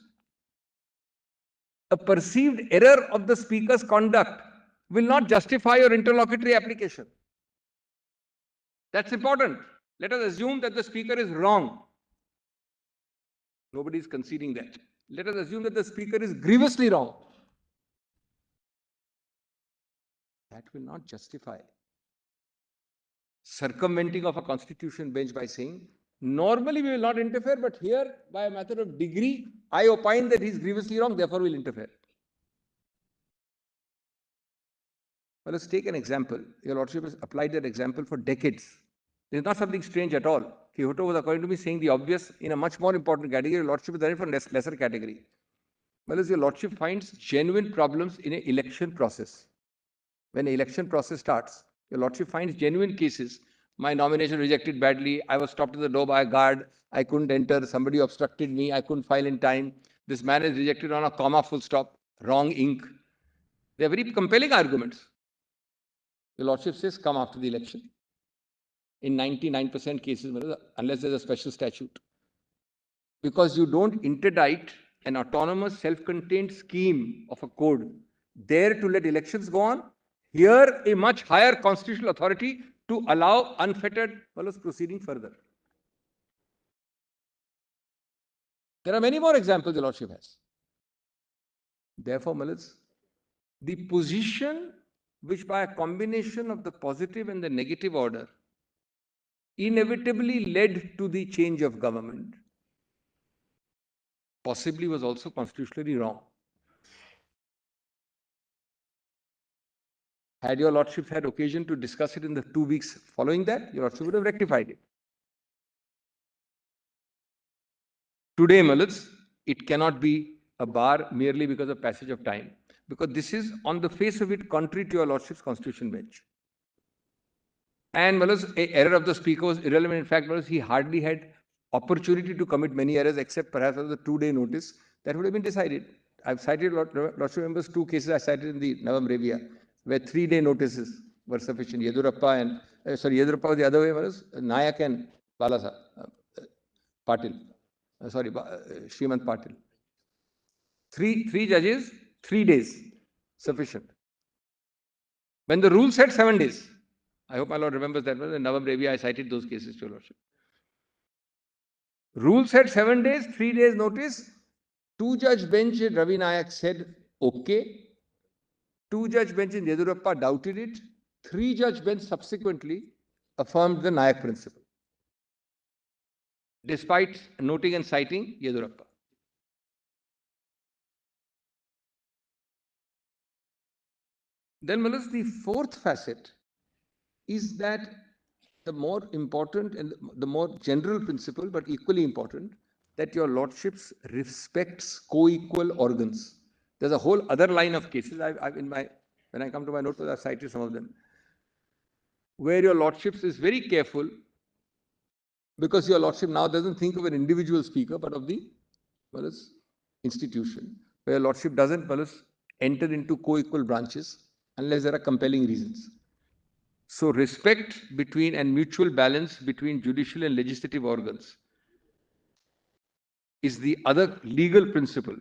a perceived error of the Speaker's conduct will not justify your interlocutory application. That's important. Let us assume that the Speaker is wrong. Nobody is conceding that. Let us assume that the Speaker is grievously wrong. That will not justify circumventing of a Constitution bench by saying, normally we will not interfere, but here, by a matter of degree, I opine that he is grievously wrong, therefore we will interfere. Well, let's take an example. Your Lordship has applied that example for decades. This is not something strange at all. Quixote was, according to me, saying the obvious in a much more important category. Your Lordship has done it for lesser category. Well, as your Lordship finds genuine problems in an election process. When an election process starts, your Lordship finds genuine cases. My nomination rejected badly. I was stopped at the door by a guard. I couldn't enter. Somebody obstructed me. I couldn't file in time. This man is rejected on a comma, full stop, wrong ink. They are very compelling arguments. Your Lordship says, come after the election. In 99% cases, unless there's a special statute. Because you don't interdict an autonomous, self-contained scheme of a code there to let elections go on. Here, a much higher constitutional authority to allow unfettered proceeding further. There are many more examples the Lordship has. Therefore, the position which by a combination of the positive and the negative order inevitably led to the change of government, possibly was also constitutionally wrong. Had your Lordship had occasion to discuss it in the 2 weeks following that, your Lordship would have rectified it. Today, it cannot be a bar merely because of passage of time, because this is on the face of it contrary to your Lordship's Constitution bench. And an error of the Speaker was irrelevant. In fact, he hardly had opportunity to commit many errors except perhaps as a 2-day notice. That would have been decided. I've cited, Lordship members, 2 cases I cited in the Navam Revia, where 3-day notices were sufficient. Yedurappa and, Yedurappa was the other way, was Nayak and Balasa, Patil. Srimant Patil. Three judges, 3 days, sufficient. When the rule said 7 days, I hope my Lord remembers that. In Navam Revia, I cited those cases to your Lordship. Rule said 7 days, 3 days notice. 2-judge bench in Ravi Nayak said, okay. 2-judge bench in Yedurappa doubted it. 3-judge bench subsequently affirmed the Nayak principle, despite noting and citing Yedurappa. Then, the 4th facet is that the more important and the more general principle, but equally important, that your Lordships respects co-equal organs. There's a whole other line of cases. When I come to my notes, I've cited some of them, where your Lordships is very careful, because your Lordship now doesn't think of an individual speaker, but of the institution, where your lordship doesn't, Malus, enter into co-equal branches unless there are compelling reasons. So respect between and mutual balance between judicial and legislative organs is the other legal principle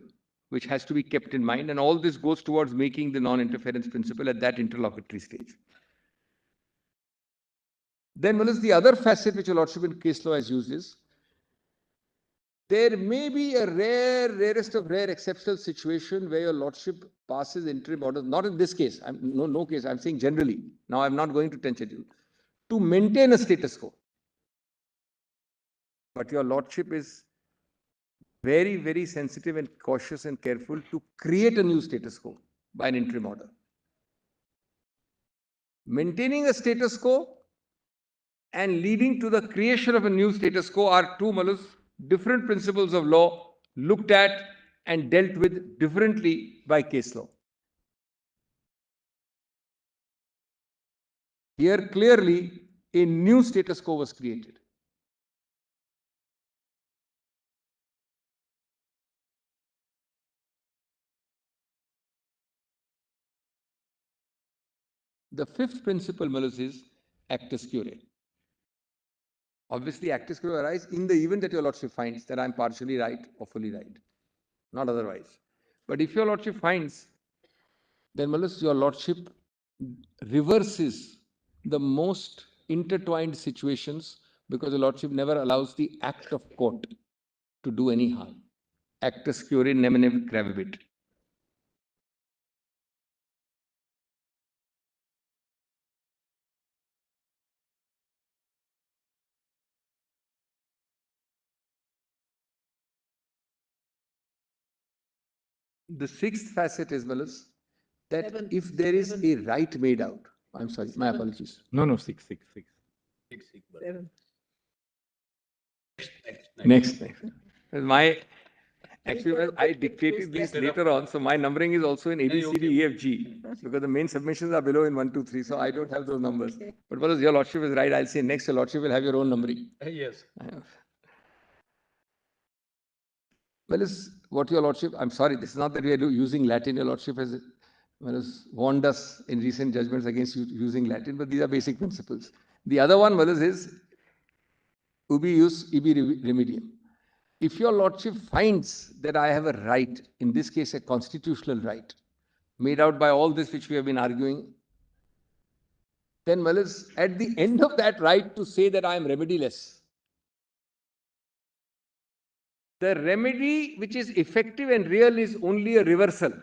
which has to be kept in mind, and all this goes towards making the non-interference principle at that interlocutory stage. Then, Malus, the other facet which your lordship in case law has used is there may be a rarest of rare exceptional situation where your lordship passes interim orders, not in this case, no case, I'm saying generally. Now I'm not going to tension you, to maintain a status quo. But your lordship is very, very sensitive and cautious and careful to create a new status quo by an interim order. Maintaining a status quo and leading to the creation of a new status quo are two, Malus, different principles of law looked at and dealt with differently by case law. Here clearly a new status quo was created. The fifth principle, Malus, is actus curiae. Obviously, actus curiae arise in the event that your lordship finds that I am partially right or fully right, not otherwise. But if your lordship finds, then, Malus, your lordship reverses the most intertwined situations because the lordship never allows the act of court to do any harm. Actus curiae nemine gravabit. The sixth facet is, Malus, that Seven. if there is Seven. a right made out, I'm sorry, my Seven. apologies. No, 6. 7. Next. My actually, well, I dictated these later on, so my numbering is also in A, B, C, D, E, F, G, because the main submissions are below in 1, 2, 3, so I don't have those numbers. But Malus, your lordship is right. I'll say next, your lordship will have your own numbering. Yes. Malus, what your lordship, I'm sorry, this is not that we are using Latin. Your lordship has warned us in recent judgments against using Latin, but these are basic principles. The other one, Malus, is ubi ius, ibi remedium. If your lordship finds that I have a right, in this case a constitutional right, made out by all this which we have been arguing, then, Malus, at the end of that right to say that I am remediless, the remedy which is effective and real is only a reversal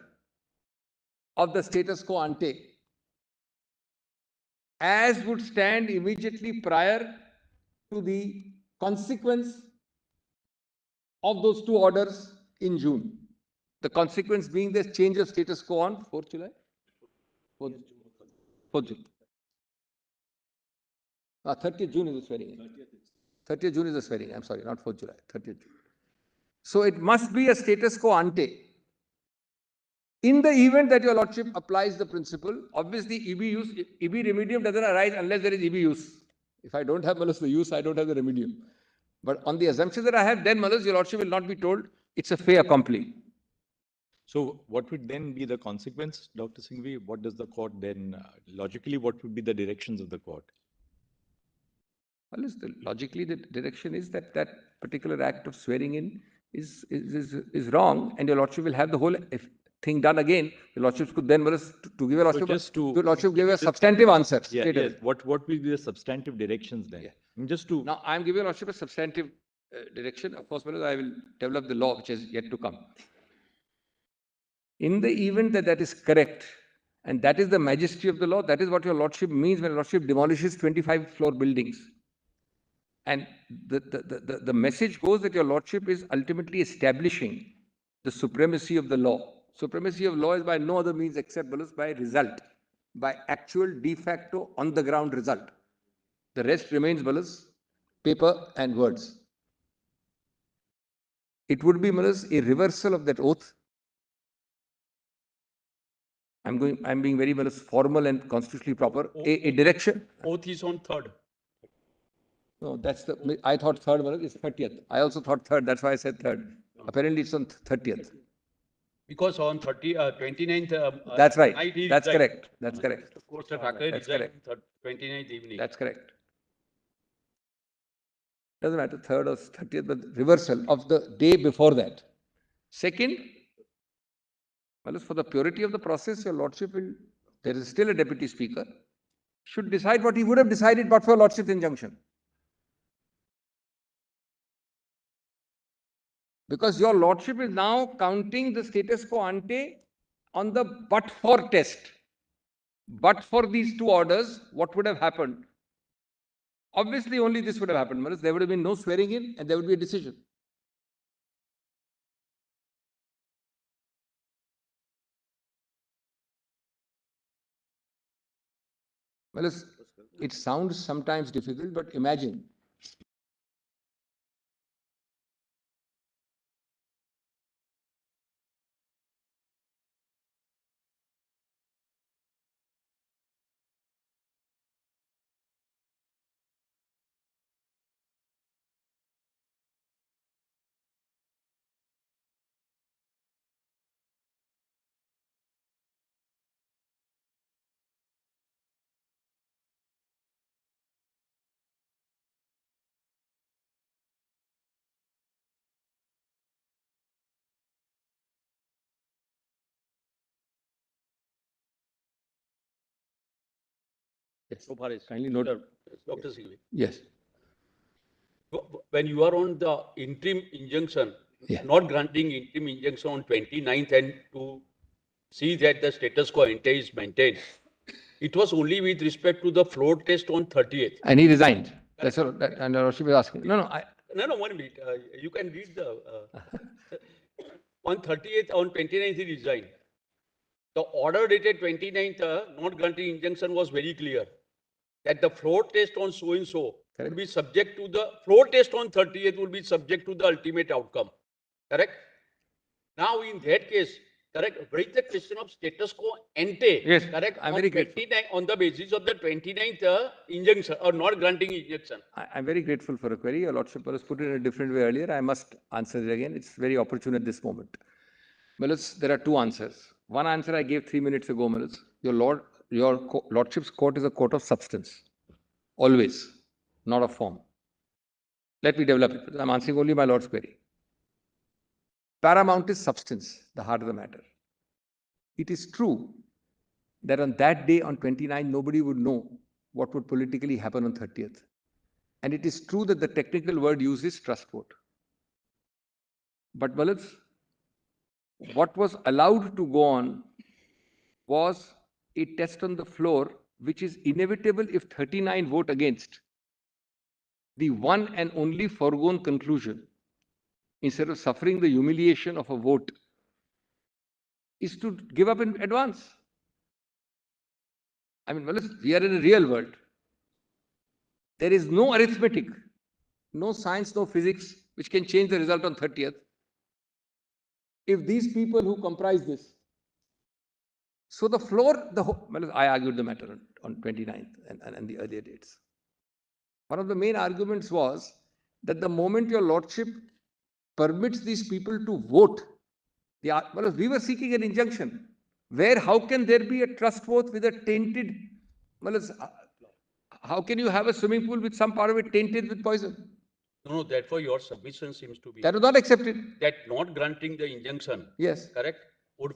of the status quo ante, as would stand immediately prior to the consequence of those two orders in June. The consequence being the change of status quo on 4th July? 4th June. 30th June is the swearing. 30th June is the swearing. I'm sorry, not 4th July, 30th June. So it must be a status quo ante. In the event that your lordship applies the principle, obviously ibi remedium doesn't arise unless there is ibi use. If I don't have, Malus, the use, I don't have the remedium. But on the assumption that I have, then, Malus, your lordship will not be told it's a fait accompli. So what would then be the consequence, Dr. Singhvi? What does the court then, logically, what would be the directions of the court? Malus, logically, the direction is that that particular act of swearing in is wrong, and your lordship will have the whole thing done again. Your lordship could then, Malus, to give a lordship, your lordship give a substantive answer. Yes. What will be the substantive directions then? Yeah. Just to Now, I am giving your lordship a substantive direction. Of course, Malus, I will develop the law which is yet to come. In the event that that is correct, and that is the majesty of the law, that is what your lordship means when your lordship demolishes 25-floor buildings. And the message goes that your lordship is ultimately establishing the supremacy of the law. Supremacy of law is by no other means except, Malus, by result, by actual de facto on the ground result. The rest remains, Malus, paper and words. It would be, Malus, a reversal of that oath. I'm being very, Malus, formal and constitutionally proper. A direction. Oath is on 3rd. No, that's the, I thought 3rd, Malus, it's 30th. I also thought 3rd, that's why I said 3rd. Apparently it's on 30th. Because on 29th. That's right. night he That's resigned. correct. That's correct. Mr. Thackeray That's resigned on 29th evening. That's correct. Doesn't matter, 3rd or 30th, but reversal of the day before that. Second, well, for the purity of the process, your lordship will, there is still a deputy speaker, should decide what he would have decided but for your lordship's injunction. Because your lordship is now counting the status quo ante on the but for test. But for these two orders, what would have happened? Obviously, only this would have happened. Whereas there would have been no swearing in and there would be a decision. Well, it sounds sometimes difficult, but imagine. Yes. So far is. Kindly note. Dr. Singhvi. Yes. When you are on the interim injunction, Yeah. not granting interim injunction on 29th and to see that the status quo ante is maintained, it was only with respect to the floor test on 30th. And he resigned. That's what, and Lordship was asking. No, No, 1 minute. You can read the. On 30th, on 29th, he resigned. The order dated 29th, not granting injunction was very clear that the floor test on so and so will be subject to the floor test on 30th will be subject to the ultimate outcome. Correct? Now, in that case, correct, raise the question of status quo ante. Yes, correct. I'm on very grateful. 29 on the basis of the 29th injunction or not granting injunction. I'm very grateful for a query. Your Lordship was put it in a different way earlier. I must answer it again. It's very opportune at this moment. Millis, there are two answers. One answer I gave 3 minutes ago, Millis. Your Lordship's court is a court of substance. Always, not of form. Let me develop it. I'm answering only my Lord's query. Paramount is substance, the heart of the matter. It is true that on that day, on 29, nobody would know what would politically happen on 30th. And it is true that the technical word used is trust vote. But Millis, what was allowed to go on was a test on the floor, which is inevitable if 39 vote against. The one and only foregone conclusion, instead of suffering the humiliation of a vote, is to give up in advance. I mean, we are in a real world. There is no arithmetic, no science, no physics, which can change the result on 30th. If these people who comprise this, so the floor, I argued the matter on 29th and the earlier dates. One of the main arguments was that the moment your Lordship permits these people to vote, we were seeking an injunction. Where, how can there be a trust vote with a tainted, how can you have a swimming pool with some part of it tainted with poison? No, therefore your submission seems to be that was not accepted. That not granting the injunction, yes, correct, would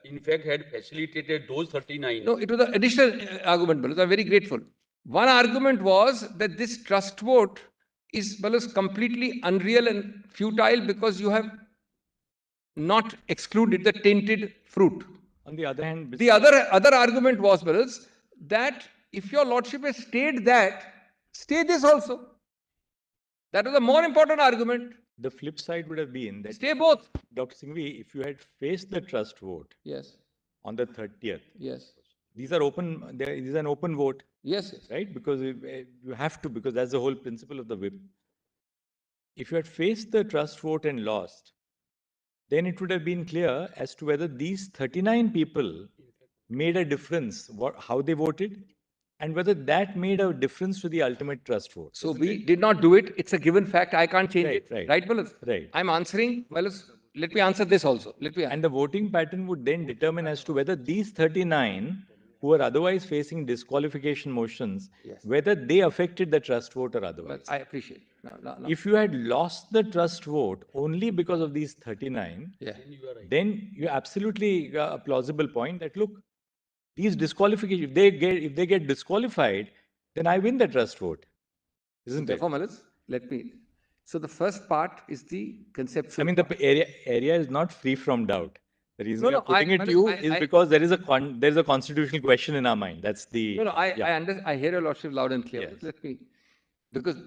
in fact had facilitated those 39. No, it was an additional argument, Balus. I'm very grateful. One argument was that this trust vote is, Balus, completely unreal and futile because you have not excluded the tainted fruit. On the other hand, the other argument was, Balus, that if your Lordship has stayed that, stay this also. That was a more important argument. The flip side would have been that stay both. Dr. Singhvi, if you had faced the trust vote, yes, on the 30th, yes, these are open. There is an open vote, yes, right? Because you have to, because that's the whole principle of the whip. If you had faced the trust vote and lost, then it would have been clear as to whether these 39 people made a difference, how they voted, and whether that made a difference to the ultimate trust vote. So we did not do it. It's a given fact. I can't change it. Right. Right, Balus? Right. I'm answering, Balus, let me answer this also. And the voting pattern would then determine as to whether these 39 who are otherwise facing disqualification motions, Yes. whether they affected the trust vote or otherwise. I appreciate. No. If you had lost the trust vote only because of these 39, Yeah. then you absolutely a plausible point that look, these disqualifications, if they get disqualified, then I win the trust vote, isn't it? Therefore, Malas, so the first part is the conceptual. I mean, the area is not free from doubt. The reason No, we are no, putting it to you is because there is a constitutional question in our mind. That's the. No, yeah. I hear your lordship loud and clear. Yes. Because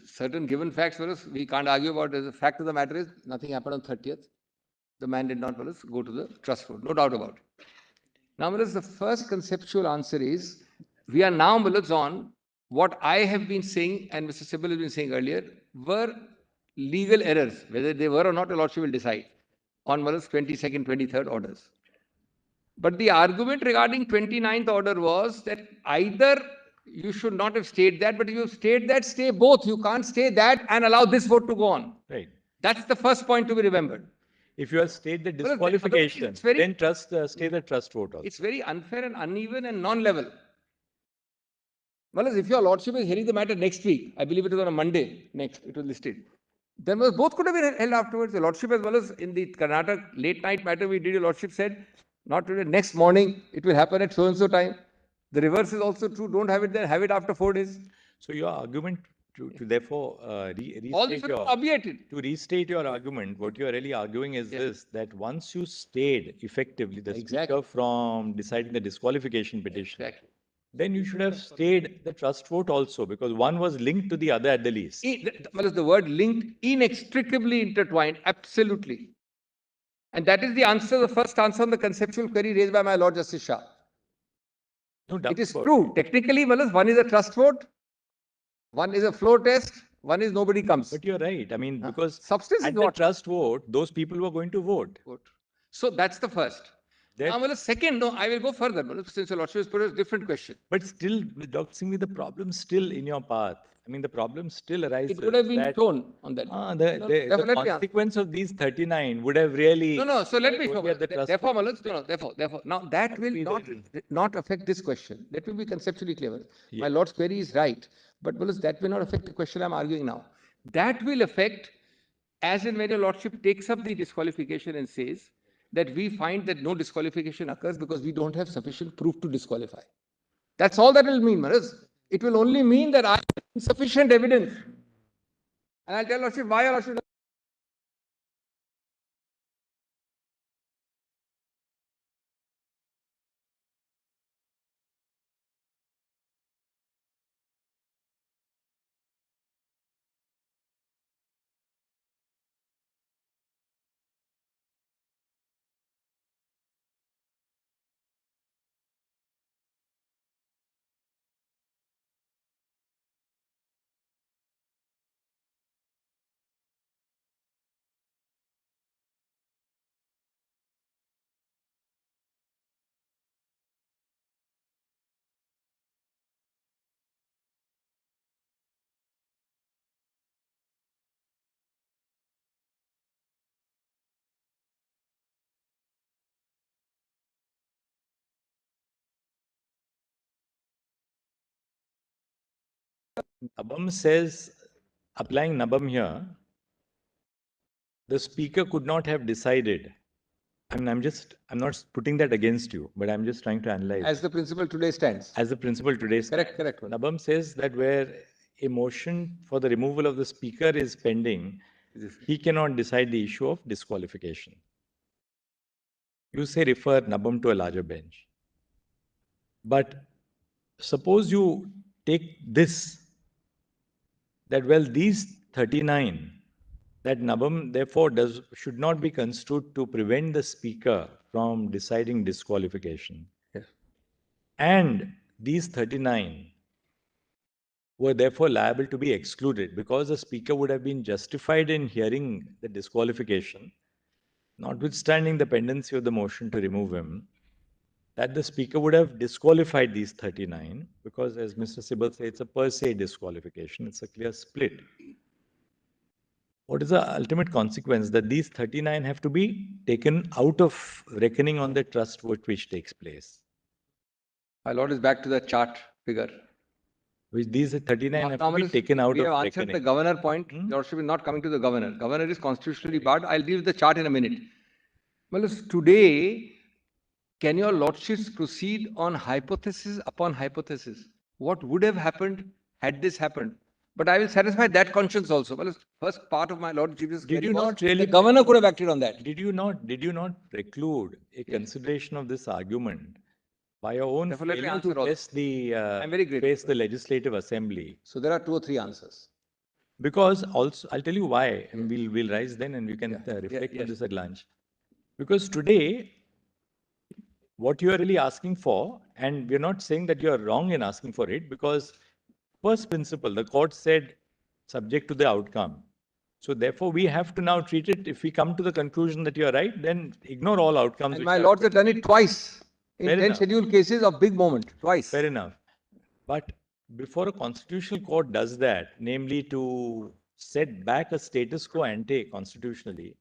certain given facts for us, we can't argue about. The fact of the matter is, nothing happened on 30th. The man did not, for us, go to the trust vote. No doubt about it. Now, Malas, the first conceptual answer is, we are now, Malas, on what I have been saying and Mr. Sibal has been saying earlier were legal errors. Whether they were or not, the lordship will decide on Malas 22nd, 23rd orders. But the argument regarding 29th order was that either you should not have stayed that, but if you have stayed that, stay both. You can't stay that and allow this vote to go on. Right. That's the first point to be remembered. If you have stayed the Well, disqualification, it's very- then stay the trust vote also. It's very unfair and uneven and non-level. Well, if your lordship is hearing the matter next week, I believe it was on a Monday next, it was listed. Then both could have been held afterwards. The lordship, as well as in the Karnataka late night matter we did, your lordship said, not today, next morning, it will happen at so and so time. The reverse is also true. Don't have it there, have it after 4 days. So your argument to therefore All this will be obviated. to restate your argument, what you are really arguing is this, that once you stayed effectively the Exactly. speaker from deciding the disqualification petition, Exactly. then you should have stayed the trust vote also, because one was linked to the other at the least. The word linked, inextricably intertwined, absolutely. And that is the answer, the first answer on the conceptual query raised by my Lord Justice Shah. No doubt It is about true. Technically, one is a trust vote, one is a floor test, one is nobody comes. But you're right. I mean, because Substance at is the what? trust vote, those people were going to vote. So that's the first. That- Now, second, no, I will go further. Since your lordship has put a different question. But still, Dr. Singhvi, the problem still in your path. I mean, the problem still arises. It would have been that, shown on that. the definitely. consequence of these 39 would have really. No. So let me show. Would be at the trust Therefore, vote. Malus, therefore. Now that will be not affect this question. Let me be conceptually clever. Yeah. My Lord's query is right, but Malus, that will not affect the question I'm arguing now. That will affect, as in when your Lordship takes up the disqualification and says that we find that no disqualification occurs because we don't have sufficient proof to disqualify. That's all that will mean, Malus. It will only mean that I have insufficient evidence. And I'll tell Lordship why your Lordship. Nabam says, applying Nabam here, the speaker could not have decided. I mean, I'm not putting that against you, but I'm just trying to analyze. As the principle today stands. As the principle today stands. Correct. Nabam says that where a motion for the removal of the speaker is pending, he cannot decide the issue of disqualification. You say refer Nabam to a larger bench. But suppose you take this, that well, these 39, that Nabam therefore should not be construed to prevent the speaker from deciding disqualification. Yes. And these 39 were therefore liable to be excluded because the speaker would have been justified in hearing the disqualification, notwithstanding the pendency of the motion to remove him, that the speaker would have disqualified these 39 because, as Mr. Sibal said, it's a per se disqualification. It's a clear split. what is the ultimate consequence? That these 39 have to be taken out of reckoning on the trust vote which takes place. My lord is back to the chart figure. Which these 39 have to be Nominals, taken out we of have answered the reckoning. governor point. Lordship is not coming to the governor. Governor is constitutionally barred. I'll deal with the chart in a minute. Well, today, can your lordships proceed on hypothesis upon hypothesis? What would have happened had this happened? But I will satisfy that conscience also. Well, first part of my lordship's Did query you was, not really- the governor could have acted on that. Did you not preclude a consideration of this argument by your own Therefore, let me failure answer to all. face the I'm very grateful. face the legislative assembly? So there are 2 or 3 answers. Because also, I'll tell you why, and we'll rise then and we can reflect on yes. this at lunch. Because today, what you are really asking for, and we're not saying that you are wrong in asking for it, because first principle, the court said subject to the outcome. So therefore, we have to now treat it, if we come to the conclusion that you are right, then ignore all outcomes. And which my are- lords have done it twice in Fair 10 enough. scheduled cases of big moment. Twice. Fair enough. But before a constitutional court does that, namely to set back a status quo ante constitutionally,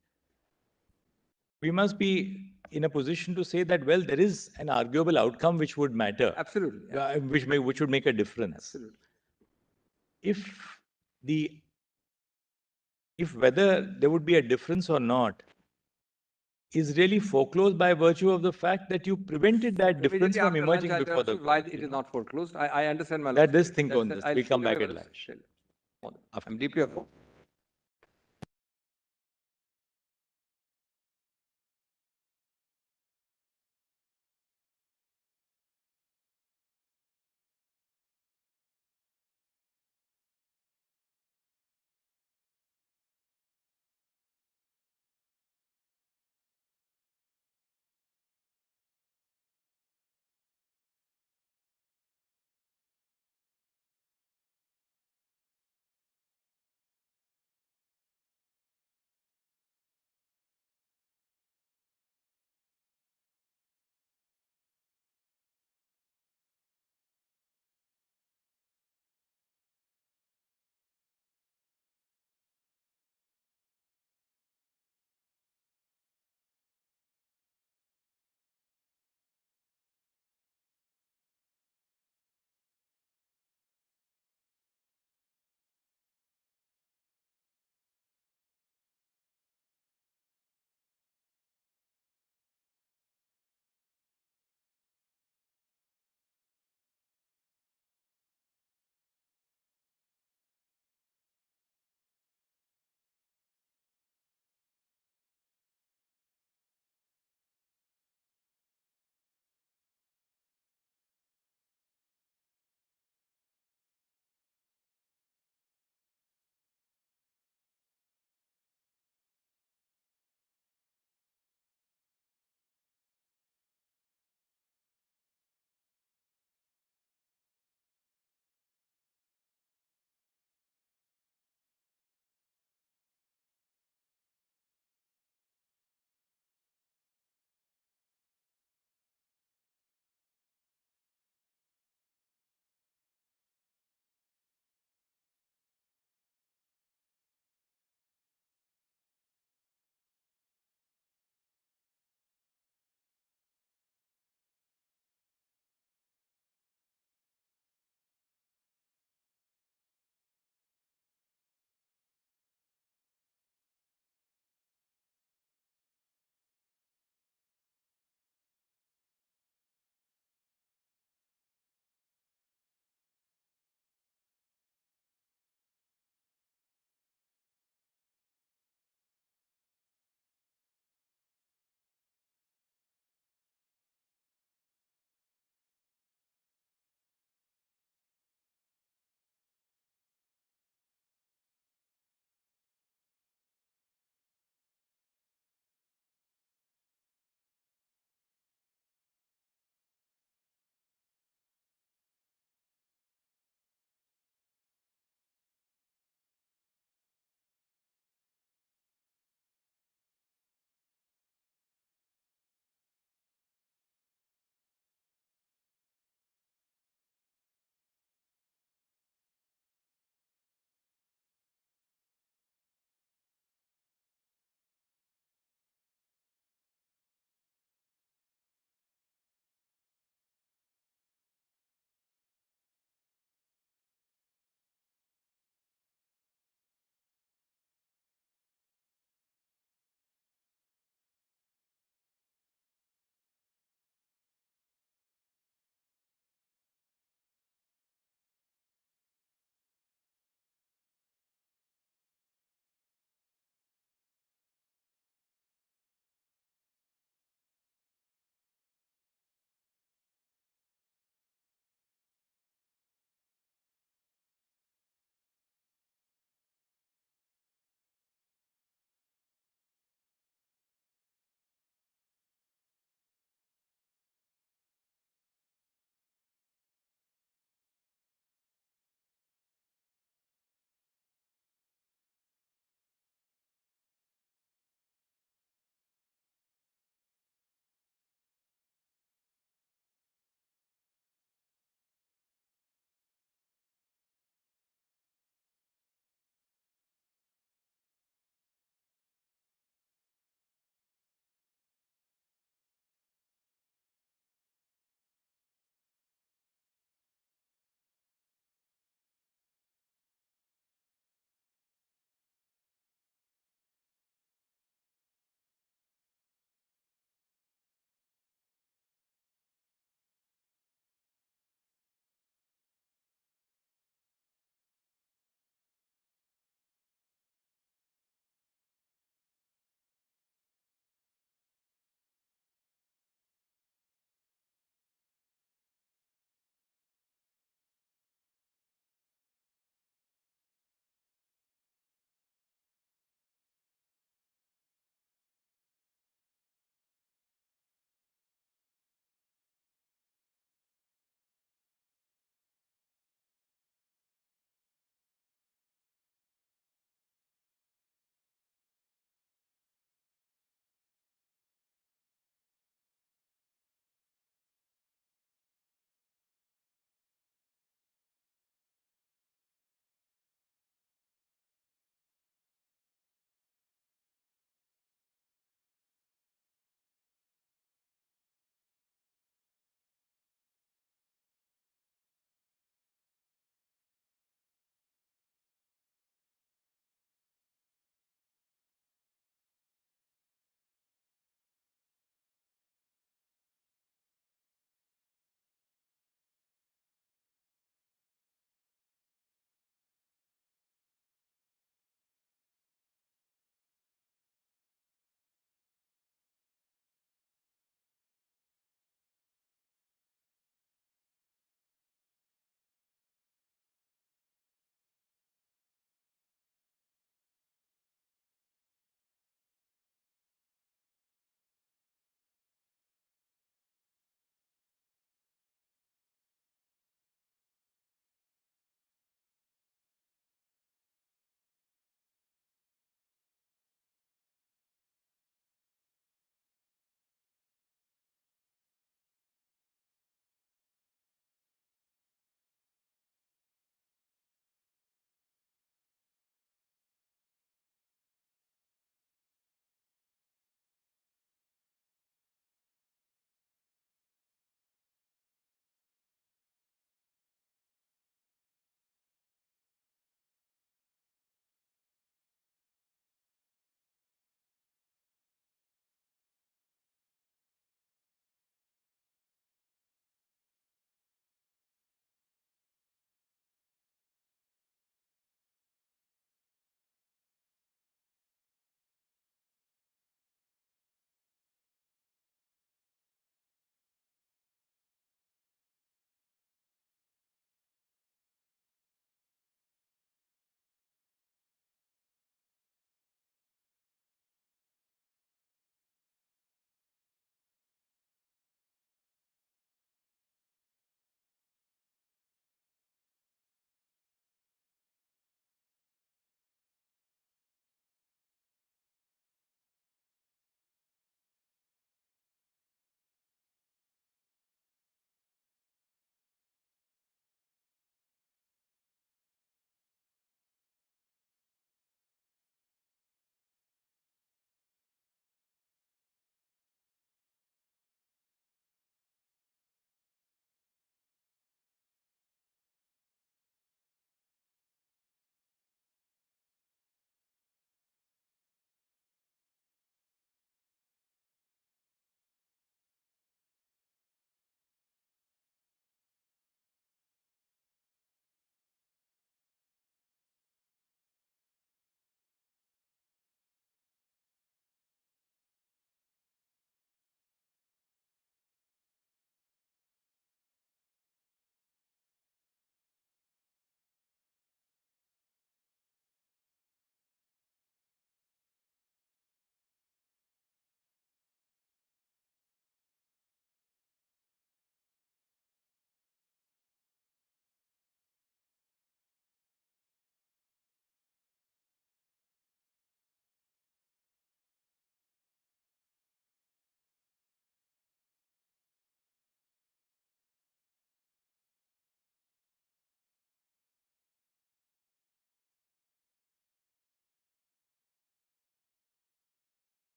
we must be in a position to say that, well, there is an arguable outcome which would matter, Absolutely. which would make a difference. Absolutely. If whether there would be a difference or not is really foreclosed by virtue of the fact that you prevented that difference from emerging before the Why court. it is not foreclosed? I understand my Let lordship. us think on this. I'll We'll come share back my at lordship. lunch. I'm deeply affected.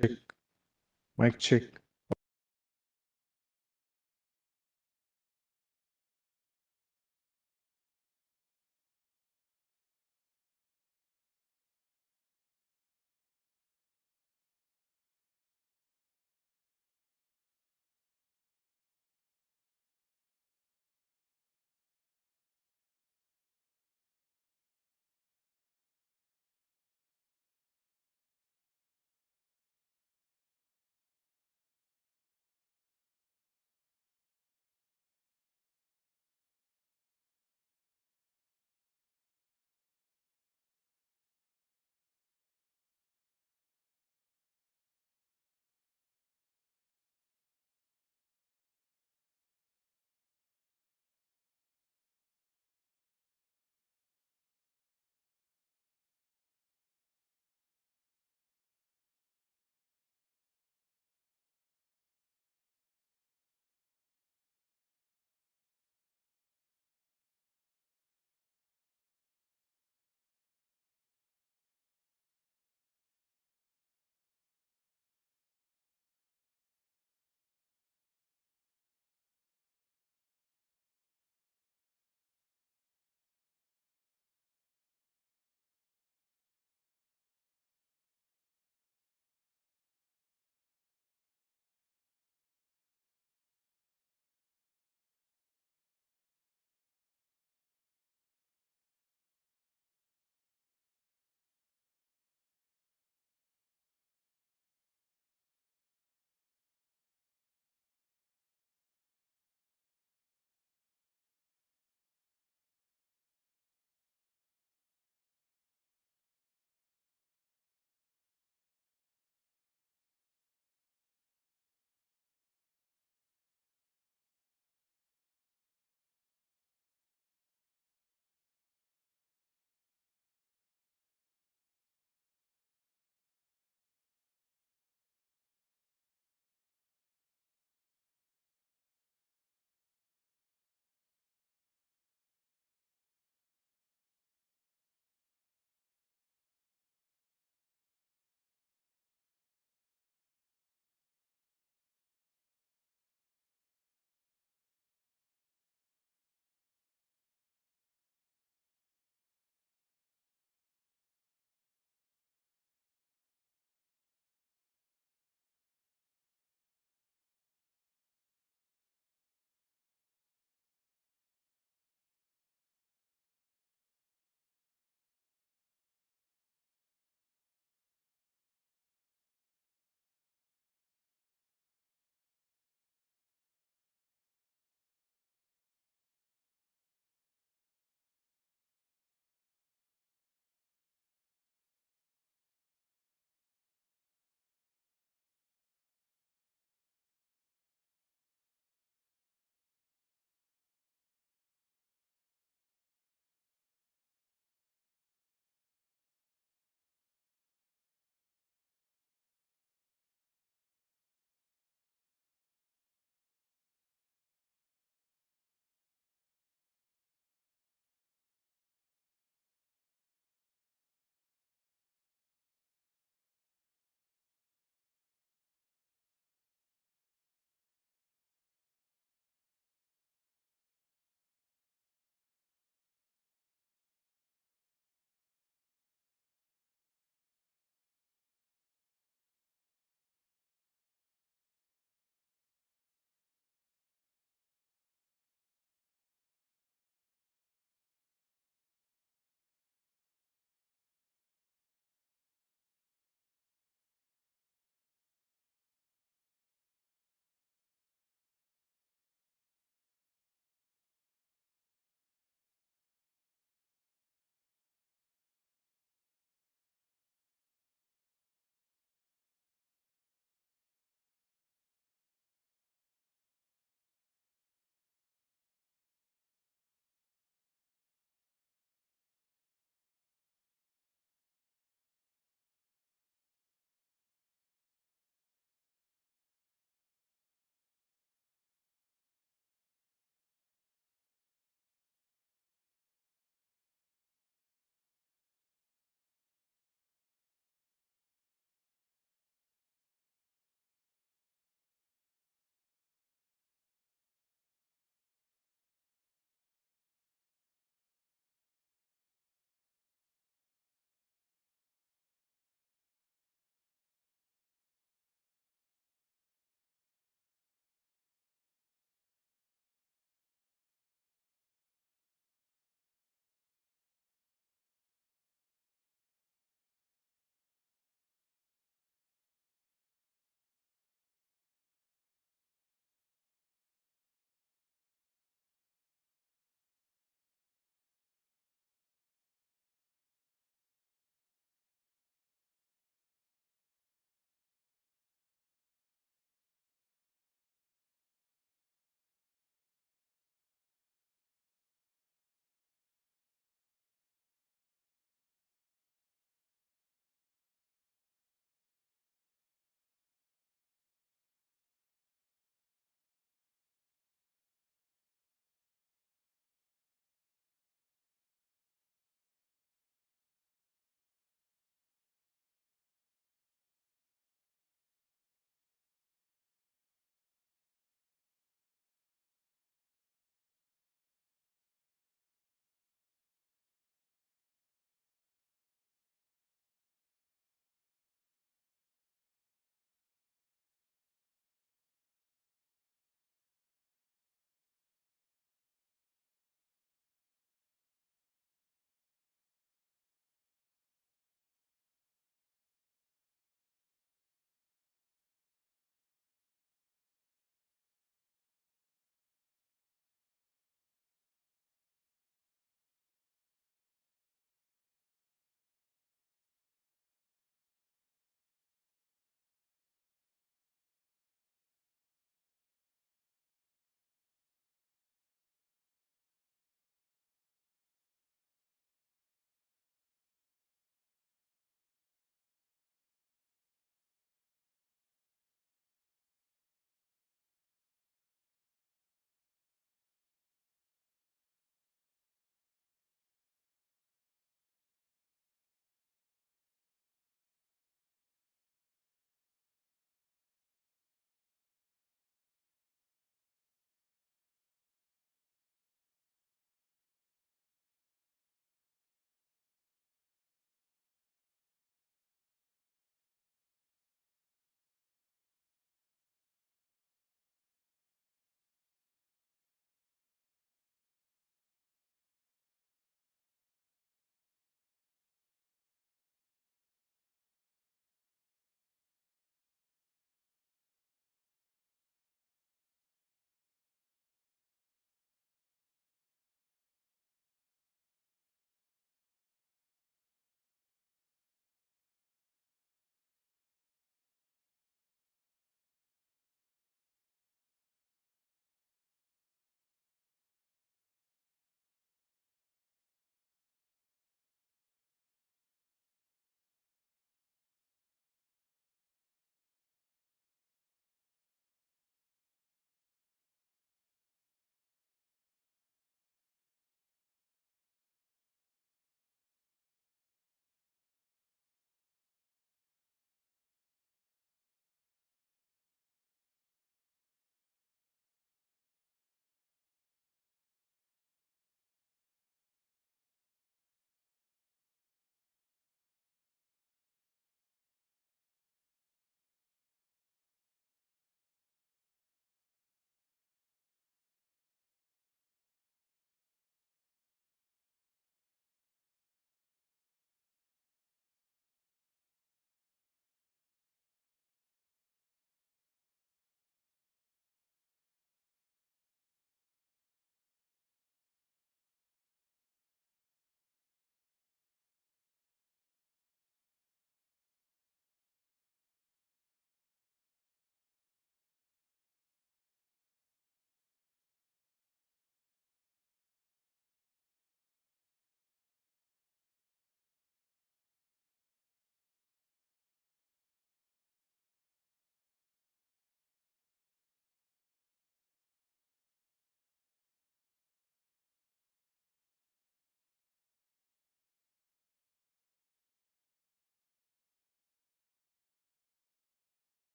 Check. Mic check.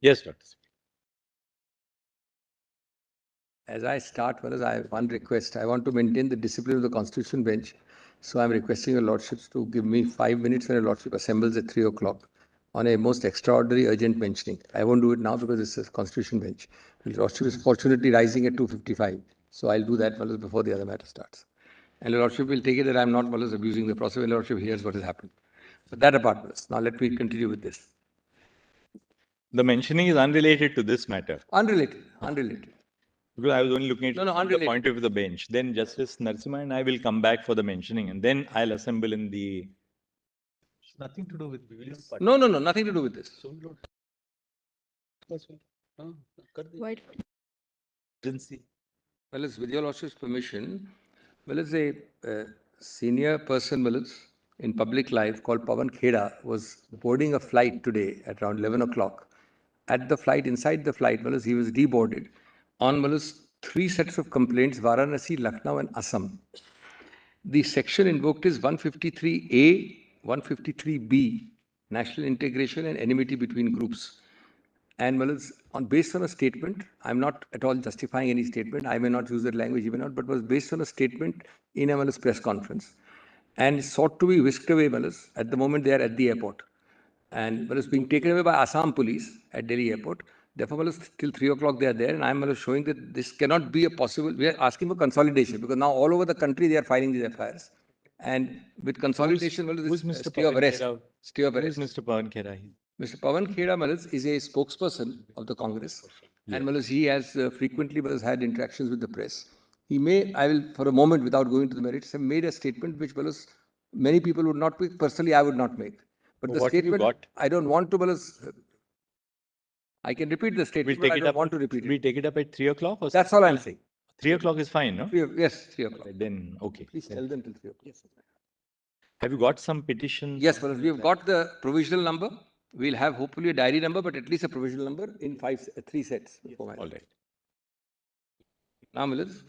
Yes, Dr. Speaker. As I start, well, I have one request. I want to maintain the discipline of the Constitution bench. So I'm requesting your lordships to give me 5 minutes when your lordship assembles at 3 o'clock on a most extraordinary urgent mentioning. I won't do it now because it's a Constitution bench. Your lordship is fortunately rising at 2:55. So I'll do that well, before the other matter starts. And your lordship will take it that I'm not well, abusing the process. Your lordship hears what has happened. But that apart, well, now let me continue with this. The mentioning is unrelated to this matter. Unrelated, unrelated. Because I was only looking at No, no, the unrelated. point of view of the bench. Then Justice Narasimha and I will come back for the mentioning, and then I'll assemble in the. It's nothing to do with this. No, no, no, nothing to do with this. Why? Agency. Well, it's with your lordship's permission, well, it's a senior person, well, it's in public life called Pawan Kheda was boarding a flight today at around 11 o'clock. At the flight, inside the flight, well, he was deboarded on, well, 3 sets of complaints, Varanasi, Lucknow and Assam. The section invoked is 153A, 153B, national integration and enmity between groups. And well, based on a statement, I'm not at all justifying any statement. I may not use that language, even not, but was based on a statement in a press conference, and sought to be whisked away. At the moment, they are at the airport, and being taken away by Assam police at Delhi airport. Therefore, till 3 o'clock they are there, and I'm showing that this cannot be a possible. We are asking for consolidation because now all over the country they are filing these FIRs, and with consolidation, Who's this Mr. stay of Pawan arrest. Khera? Stay of Who arrest. is Mr. Pawan Khera? Mr. Pawan Kheda is a spokesperson of the Congress, and he has frequently had interactions with the press. He may, I will, for a moment, without going to the merits, have made a statement which many people would not make. Personally, I would not make. But Well, the what have you statement, got? I don't want to. I can repeat the statement, We'll but take I it don't up. want to repeat We it. take it up at 3 o'clock, or That's all I'm saying. 3 o'clock is fine, no? Yes, 3 o'clock. Then okay. Please tell them till 3 o'clock. Have you got some petitions? Yes, we have got the provisional number. We'll have hopefully a diary number, but at least a provisional number in 3 sets. All right. Now, Milind.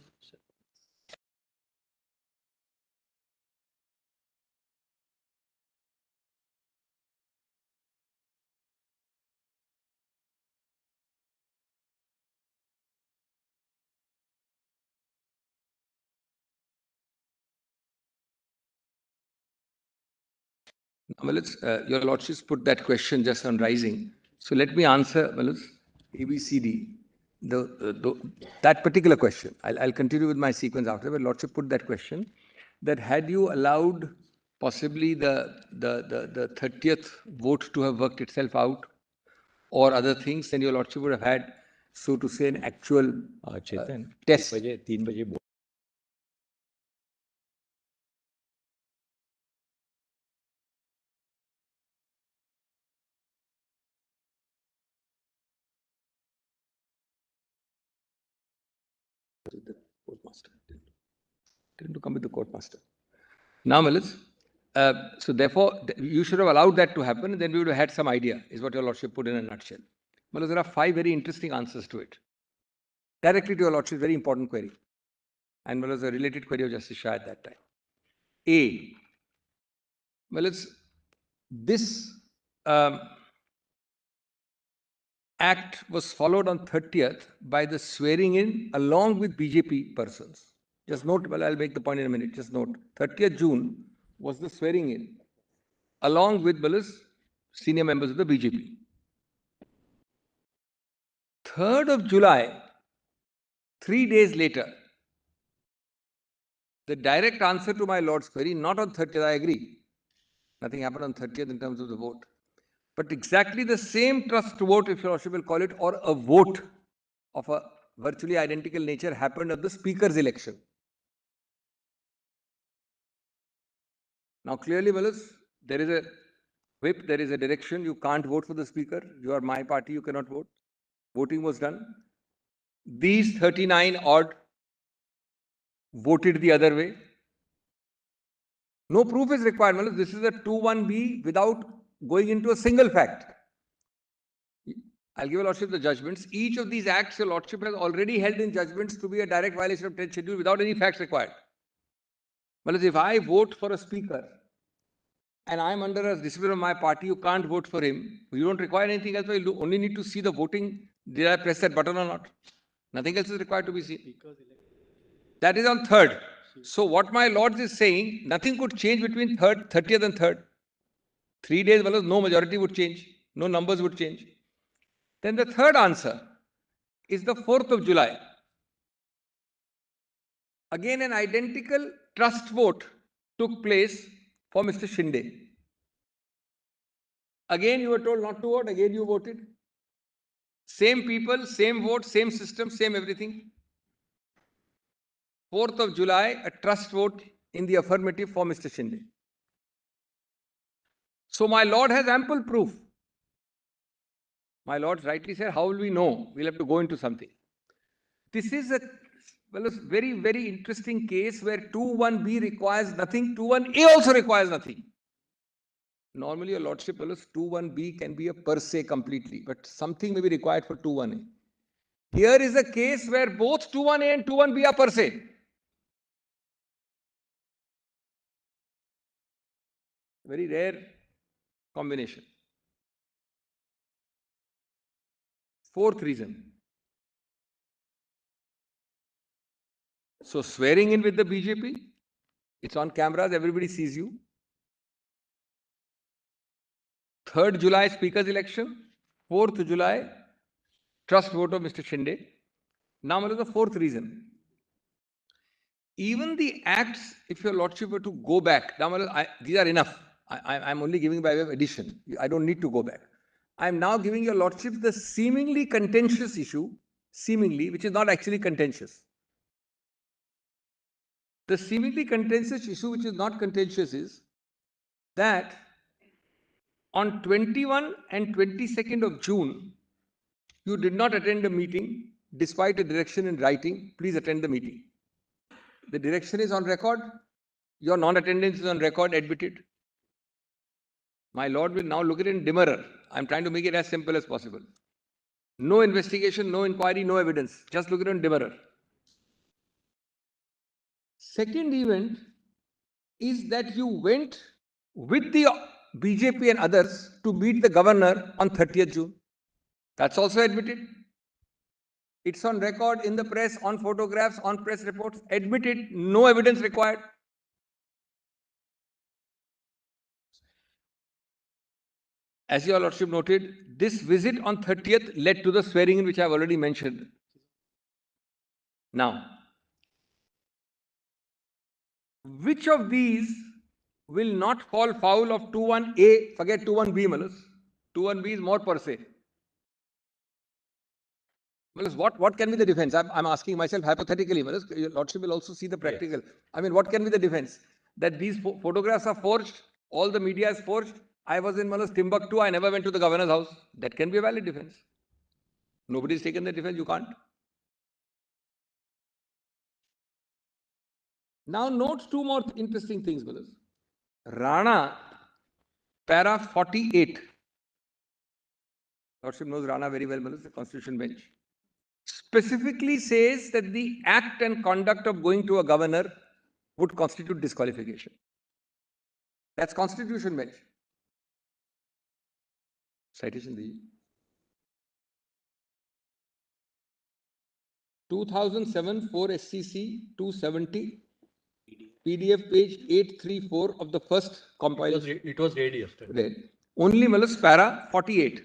Your lordships put that question just on rising. So let me answer, ABCD, that particular question. I'll continue with my sequence after, but lordship put that question, that had you allowed possibly the 30th vote to have worked itself out or other things, then your lordship would have had, so to say, an actual Chetan, test. 3 baje board. The courtmaster. Tell him to come with the courtmaster. Now, Milind, so therefore, you should have allowed that to happen, and then we would have had some idea, is what your lordship put in a nutshell. Milind, there are 5 very interesting answers to it. Directly to your lordship, very important query. And Milind, a related query of Justice Shah at that time. A, Milind, this act was followed on 30th by the swearing in along with BJP persons. Just note, well, I'll make the point in a minute. Just note, 30th June was the swearing in along with senior members of the BJP. 3rd of July, 3 days later, the direct answer to my lord's query, not on 30th, I agree. Nothing happened on 30th in terms of the vote. But exactly the same trust vote, if your lordship will call it, or a vote of a virtually identical nature happened at the speaker's election. Now, clearly, there is a whip, there is a direction. You can't vote for the speaker. You are my party, you cannot vote. Voting was done. These 39 odd voted the other way. No proof is required. This is a 2-1B without going into a single fact. I'll give your lordship the judgments. Each of these acts your lordship has already held in judgments to be a direct violation of 10th schedule without any facts required. If I vote for a speaker and I'm under a discipline of my party, you can't vote for him. You don't require anything else. You only need to see the voting. Did I press that button or not? Nothing else is required to be seen. That is on 3rd. So what my lords is saying, nothing could change between 30th and 3rd. 3 days, well, no majority would change. No numbers would change. Then the third answer is the 4th of July. Again, an identical trust vote took place for Mr. Shinde. Again, you were told not to vote. Again, you voted. Same people, same vote, same system, same everything. 4th of July, a trust vote in the affirmative for Mr. Shinde. So my lord has ample proof. My lord rightly said, how will we know? We'll have to go into something. This is a very, very interesting case where 2(1)B requires nothing, 2(1)A also requires nothing. Normally, your lordship, 2(1)B can be a per se completely, but something may be required for 2(1)A. Here is a case where both 2(1)A and 2(1)B are per se. Very rare combination. Fourth reason. So swearing in with the BJP, it's on cameras, everybody sees you. 3rd July Speaker's election, 4th July trust vote of Mr. Shinde. Now, what is the fourth reason? Even the acts, if your lordship were to go back, now these are enough. I'm only giving by way of addition. I don't need to go back. I'm now giving your lordship the seemingly contentious issue, which is not actually contentious. The seemingly contentious issue, which is not contentious, is that on 21 and 22nd of June, you did not attend a meeting despite a direction in writing, please attend the meeting. The direction is on record. Your non-attendance is on record, admitted. My lord will now look at it in demurrer. I'm trying to make it as simple as possible. No investigation, no inquiry, no evidence. Just look at it in demurrer. Second event is that you went with the BJP and others to meet the governor on 30th June. That's also admitted. It's on record, in the press, on photographs, on press reports. Admitted, no evidence required. As your lordship noted, this visit on 30th led to the swearing in which I have already mentioned. Now, which of these will not fall foul of 2(1)A, forget 2(1)B, Malus. 2(1)B is more per se. Malus, what can be the defense? I'm asking myself hypothetically, Malus. Your lordship will also see the practical. Yes. I mean, what can be the defense? That these photographs are forged, all the media is forged. I was in Malus, Timbuktu, I never went to the governor's house. That can be a valid defense. Nobody's taken the defense, you can't. Now note two more interesting things, Malus. Rana, para 48. Lordship knows Rana very well, Malus, the Constitution bench. Specifically says that the act and conduct of going to a governor would constitute disqualification. That's Constitution bench. Citation the 2007 4 SCC 270 PDF page 834 of the first compilation. It was read yesterday. Read. Only Malus para 48.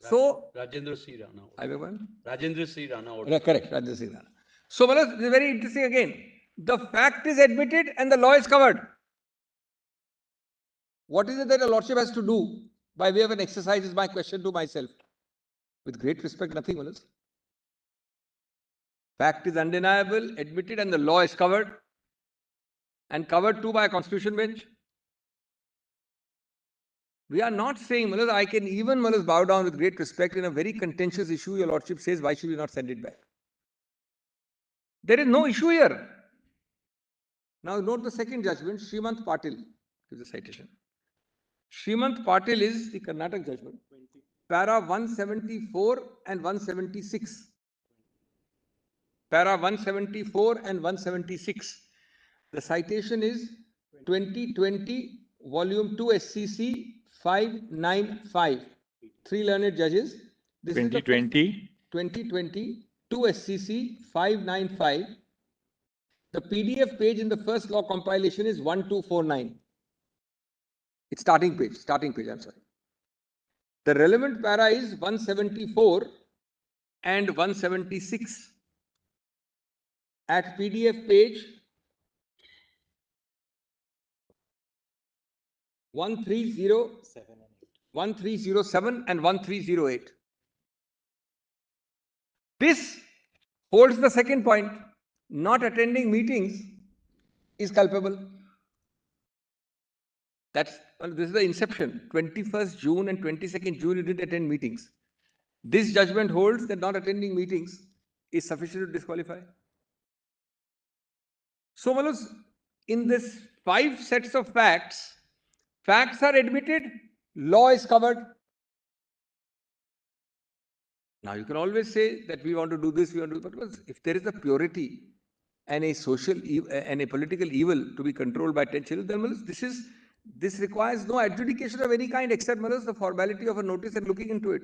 So Rajendra C. Rana. I beg one? Rajendra C. Rana. Correct, Rajendra C. Rana. So Malus, this is very interesting again. The fact is admitted and the law is covered. What is it that a lordship has to do by way of an exercise is my question to myself. With great respect, nothing, Malus. Fact is undeniable, admitted, and the law is covered. And covered too by a Constitution bench. We are not saying, Malus, I can even, Malus, bow down with great respect in a very contentious issue. Your lordship says, why should we not send it back? There is no issue here. Now note the second judgment, Srimant Patil gives a citation. Srimant Patil is the Karnataka judgment. Para 174 and 176. Para 174 and 176. The citation is 2020, volume 2 SCC 595. 3 learned judges. This is the 2020. 2020, 2 SCC 595. The PDF page in the first law compilation is 1249. It's starting page, I'm sorry. The relevant para is 174 and 176. At PDF page 1307 and 1308. This holds the second point. Not attending meetings is culpable. This is the inception. 21st June and 22nd June, you didn't attend meetings. This judgment holds that not attending meetings is sufficient to disqualify. So, Malus, in this 5 sets of facts, facts are admitted, law is covered. Now, you can always say that we want to do this, we want to do that, but if there is a purity and a social and a political evil to be controlled by 10 children, then Malus, this requires no adjudication of any kind except Malus, the formality of a notice and looking into it.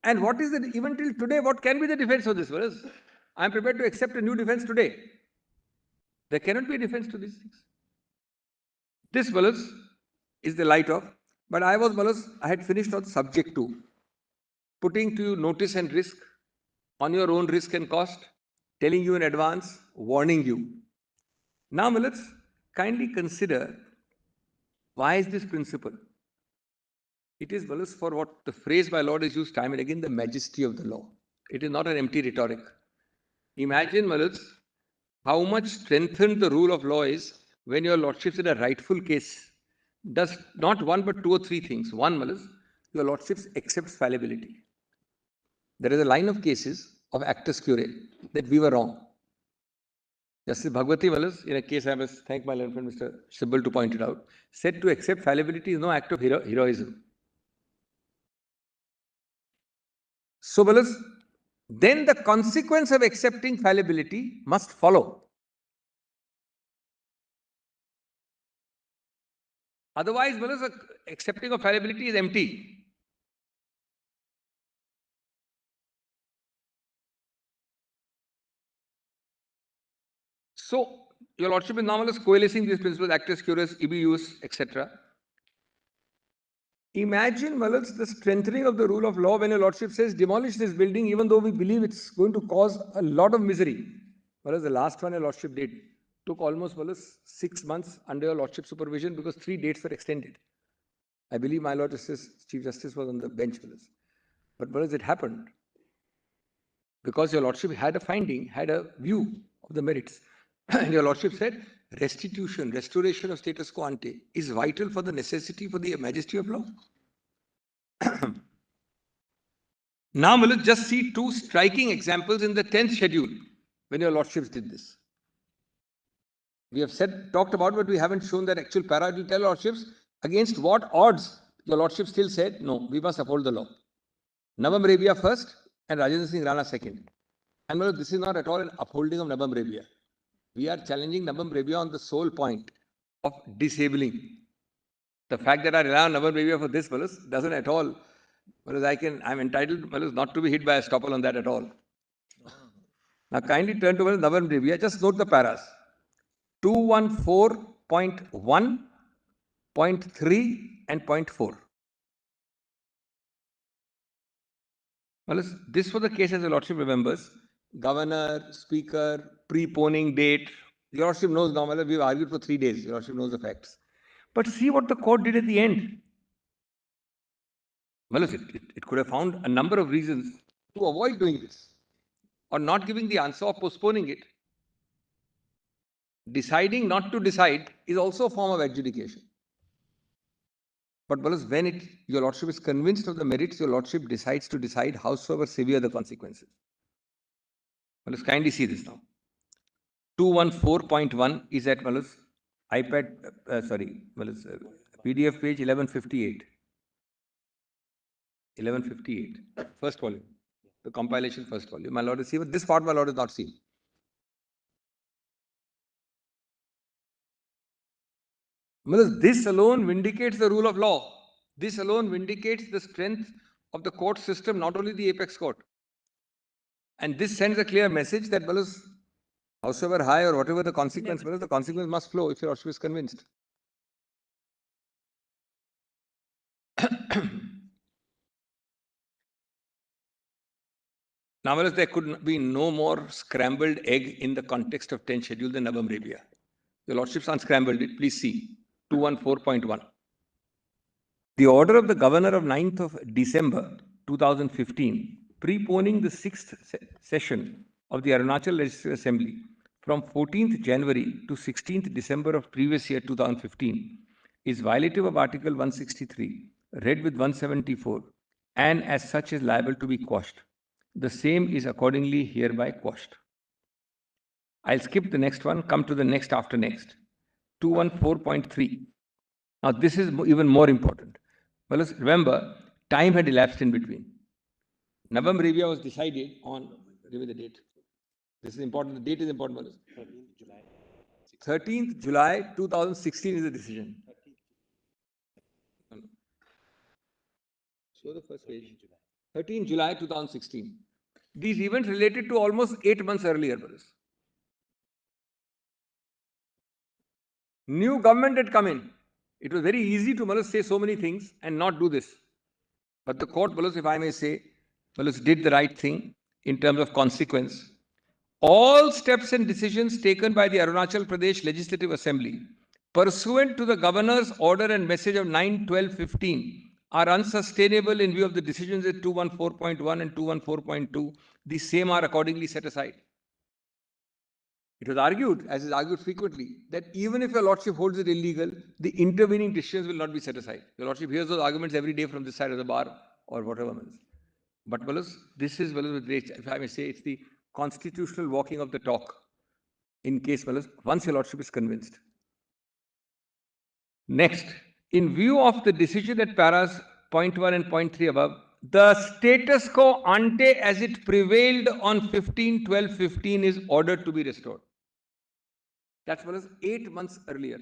And what is the, even till today, what can be the defense of this? Malus, I am prepared to accept a new defense today. There cannot be a defense to these things. This, Malus, is the light of, but I had finished on subject 2, putting to you notice and risk, on your own risk and cost, telling you in advance, warning you. Now, Malus, kindly consider, why is this principle? It is, Malus, for what the phrase my Lord is used time and again, the majesty of the law. It is not an empty rhetoric. Imagine, Malus, how much strengthened the rule of law is when your lordships in a rightful case does not one but 2 or 3 things. One, Malus, your lordships accepts fallibility. There is a line of cases of actus curiae that we were wrong. Justice Bhagwati, Malus, in a case I must thank my learned friend Mr. Sibbal to point it out, said to accept fallibility is no act of heroism. So, Malus, then the consequence of accepting fallibility must follow. Otherwise, Malus, accepting of fallibility is empty. So, your lordship is now coalescing these principles, actus curiae, ibi ius, etc. Imagine, Malus, the strengthening of the rule of law when your lordship says demolish this building even though we believe it's going to cause a lot of misery. Malus, the last one your lordship did took almost, Malus, 6 months under your lordship supervision because 3 dates were extended. I believe my Lord Justice, Chief Justice was on the bench, Malus. But Malus, it happened because your lordship had a finding, had a view of the merits. And your lordship said, restitution, restoration of status quo ante is vital for the necessity for the majesty of law. Now, Malus, just see 2 striking examples in the 10th schedule when your lordships did this. We have talked about, but we haven't shown that actual para. It will tell lordships against what odds your lordship still said, no, we must uphold the law. Nabam Rebia first and Rajendra Singh Rana second. And Malus, this is not at all an upholding of Nabam Rebia. We are challenging Nabam Rebia on the sole point of disabling. The fact that I rely on Nabam Rebia for this, Malus, doesn't at all. Malus, I'm entitled, Malus, not to be hit by a stopple on that at all. Now, kindly turn to Nabam Rebia. Just note the paras. 214.1, 0.3 and 0.4. Malus, this was the case, as the lordship remembers. Governor, speaker, preponing date. Your lordship knows now, Malus, we've argued for 3 days. Your lordship knows the facts. But see what the court did at the end. Malus, it could have found a number of reasons to avoid doing this or not giving the answer or postponing it. Deciding not to decide is also a form of adjudication. But Malus, when your lordship is convinced of the merits, your lordship decides to decide howsoever severe the consequences. Malus, kindly see this now. 214.1 is at Malus, PDF page 1158. 1158, first volume. The compilation first volume. My Lord is seen, but this part my Lord is not seen. Well, this alone vindicates the rule of law. This alone vindicates the strength of the court system, not only the apex court. And this sends a clear message that, well, howsoever high or whatever the consequence, well, the consequence must flow if your Lordship is convinced. Now, well, there could be no more scrambled egg in the context of 10th schedule than Navam Rebia. Your Lordship's unscrambled it. Please see 214.1. The order of the Governor of 9th of December 2015, preponing the 6th session of the Arunachal Legislative Assembly from 14th January to 16th December of previous year 2015, is violative of Article 163, read with 174, and as such is liable to be quashed. The same is accordingly hereby quashed. I'll skip the next one, come to the next after next. 214.3. Now, this is even more important. Well, remember, time had elapsed in between. Navam Rebia was decided on, give me the date. This is important, the date is important. 13th July 2016 is the decision. Show the first page. 13th July 2016. These events related to almost 8 months earlier, brothers. New government had come in. It was very easy to say so many things and not do this. But the court, if I may say, did the right thing in terms of consequence. All steps and decisions taken by the Arunachal Pradesh Legislative Assembly pursuant to the Governor's order and message of 9/12/15 are unsustainable in view of the decisions at 214.1 and 214.2. The same are accordingly set aside. It was argued, as is argued frequently, that even if your Lordship holds it illegal, the intervening decisions will not be set aside. Your Lordship hears those arguments every day from this side of the bar or whatever. But this is, if I may say, it's the constitutional walking of the talk in case, once your Lordship is convinced. Next, in view of the decision at paras point 1 and point 3 above, the status quo ante as it prevailed on 15/12/15 is ordered to be restored. That's 8 months earlier.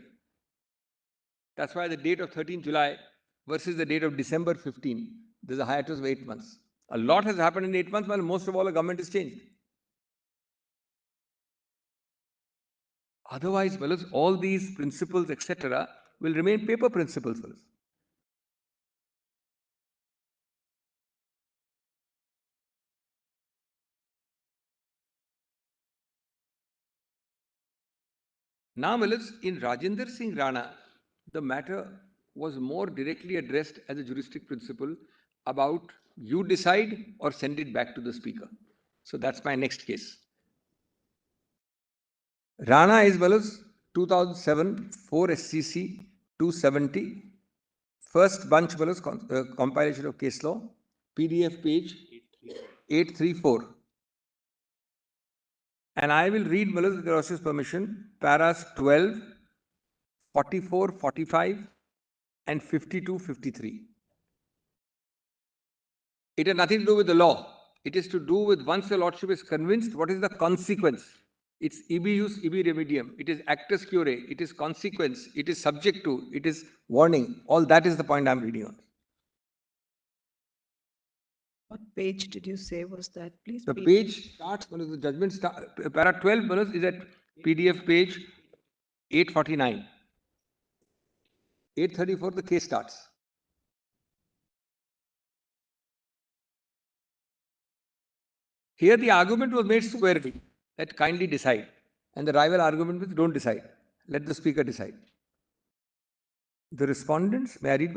That's why the date of 13th July versus the date of December 15, there's a hiatus of 8 months. A lot has happened in 8 months, but most of all, the government is changed. Otherwise, all these principles, etc., will remain paper principles. Now, in Rajendra Singh Rana, the matter was more directly addressed as a juristic principle about you decide or send it back to the Speaker. So that's my next case. Rana is 2007 4 SCC 270. First bunch compilation of case law, PDF page 834. And I will read, with the Lordship's permission, paras 12, 44, 45, and 52, 53. It has nothing to do with the law. It is to do with once the Lordship is convinced, what is the consequence? It's ibi jus, ibi remedium. It is actus cure. It is consequence. It is subject to. It is warning. All that is the point I'm reading on. What page did you say was that? Please. The page starts, the judgment starts, para 12 is at PDF page 849. 834, the case starts. Here the argument was made squarely that kindly decide. And the rival argument was don't decide. Let the Speaker decide. The respondents, may I read,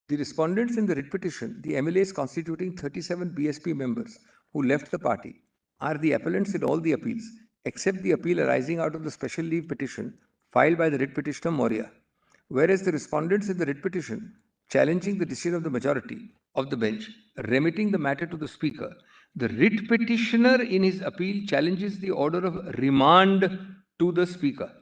the respondents in the writ petition, the MLAs constituting 37 BSP members who left the party, are the appellants in all the appeals, except the appeal arising out of the special leave petition filed by the writ petitioner Moria. Whereas the respondents in the writ petition, challenging the decision of the majority of the bench, remitting the matter to the Speaker, the writ petitioner in his appeal challenges the order of remand to the Speaker.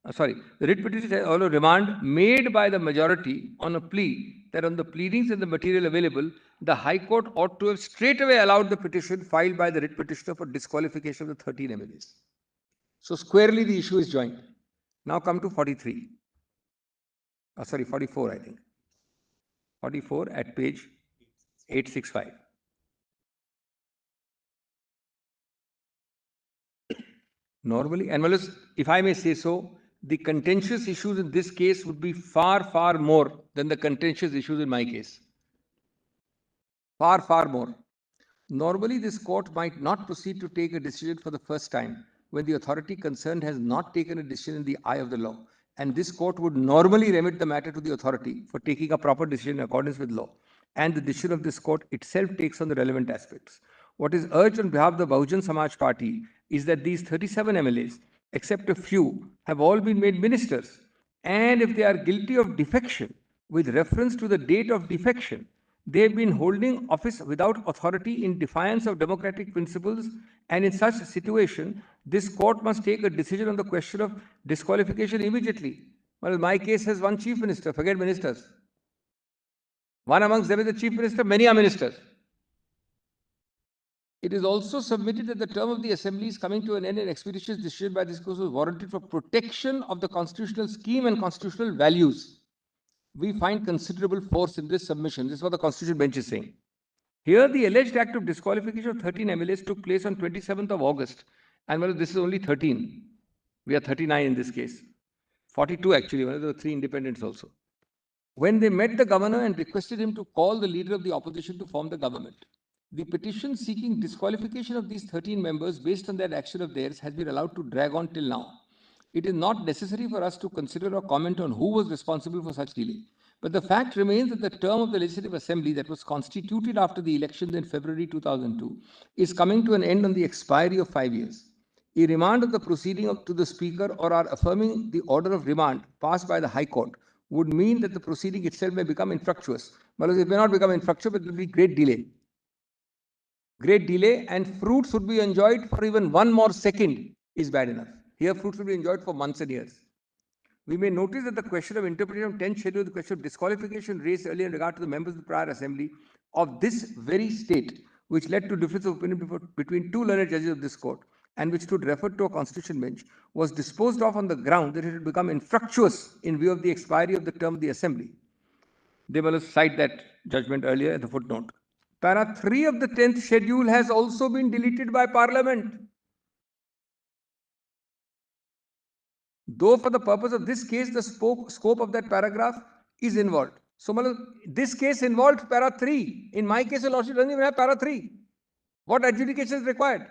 The writ petition says order of remand made by the majority on a plea that on the pleadings and the material available, the High Court ought to have straightaway allowed the petition filed by the writ petitioner for disqualification of the 13 MLAs. So squarely the issue is joined. Now come to 43. Sorry, 44, I think. 44 at page 865. Normally, and well, if I may say so, the contentious issues in this case would be far, far more than the contentious issues in my case. Far, far more. Normally, this court might not proceed to take a decision for the first time when the authority concerned has not taken a decision in the eye of the law. And this court would normally remit the matter to the authority for taking a proper decision in accordance with law. And the decision of this court itself takes on the relevant aspects. What is urged on behalf of the Bahujan Samaj Party is that these 37 MLAs, except a few, have all been made ministers. And if they are guilty of defection, with reference to the date of defection, they have been holding office without authority in defiance of democratic principles, and in such a situation, this court must take a decision on the question of disqualification immediately. Well, my case has one chief minister, forget ministers. One amongst them is the chief minister, many are ministers. It is also submitted that the term of the assembly is coming to an end, and expeditious decision by this court was warranted for protection of the constitutional scheme and constitutional values. We find considerable force in this submission. This is what the Constitutional Bench is saying. Here, the alleged act of disqualification of 13 MLAs took place on 27th of August. And well, this is only 13. We are 39 in this case. 42 actually, there were 3 independents also. When they met the governor and requested him to call the leader of the opposition to form the government. The petition seeking disqualification of these 13 members based on that action of theirs has been allowed to drag on till now. It is not necessary for us to consider or comment on who was responsible for such delay. But the fact remains that the term of the Legislative Assembly that was constituted after the elections in February 2002 is coming to an end on the expiry of 5 years. A remand of the proceeding to the Speaker or our affirming the order of remand passed by the High Court would mean that the proceeding itself may become infructuous. But it may not become infructuous, but it will be great delay. Great delay, and fruits would be enjoyed for even 1 more second is bad enough. Here, fruits will be enjoyed for months and years. We may notice that the question of interpretation of 10th schedule, the question of disqualification raised earlier in regard to the members of the prior assembly of this very state, which led to difference of opinion between 2 learned judges of this court, and which stood referred to a constitution bench, was disposed of on the ground that it had become infructuous in view of the expiry of the term of the assembly. They will cite that judgment earlier in the footnote. Para 3 of the 10th schedule has also been deleted by Parliament. Though for the purpose of this case, the scope of that paragraph is involved. So, this case involved para 3. In my case, the Lordship doesn't even have para 3. What adjudication is required?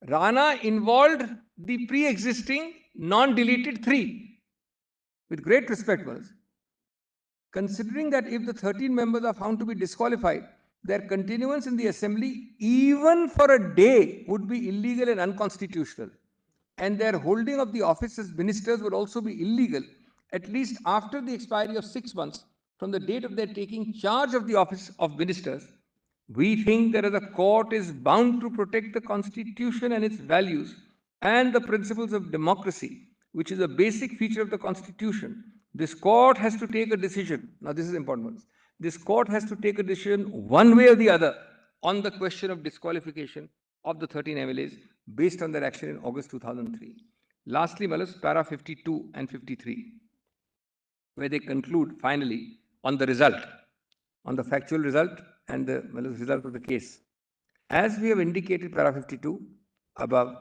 Rana involved the pre-existing non-deleted 3. With great respect, considering that if the 13 members are found to be disqualified, their continuance in the assembly, even for a day, would be illegal and unconstitutional. And their holding of the office as ministers would also be illegal, at least after the expiry of 6 months from the date of their taking charge of the office of ministers. We think that the court is bound to protect the Constitution and its values and the principles of democracy, which is a basic feature of the Constitution. This court has to take a decision. Now, this is important. This court has to take a decision one way or the other on the question of disqualification of the 13 MLAs based on their action in August 2003. Lastly, para 52 and 53, where they conclude finally on the result, on the factual result and the result of the case. As we have indicated, para 52 above,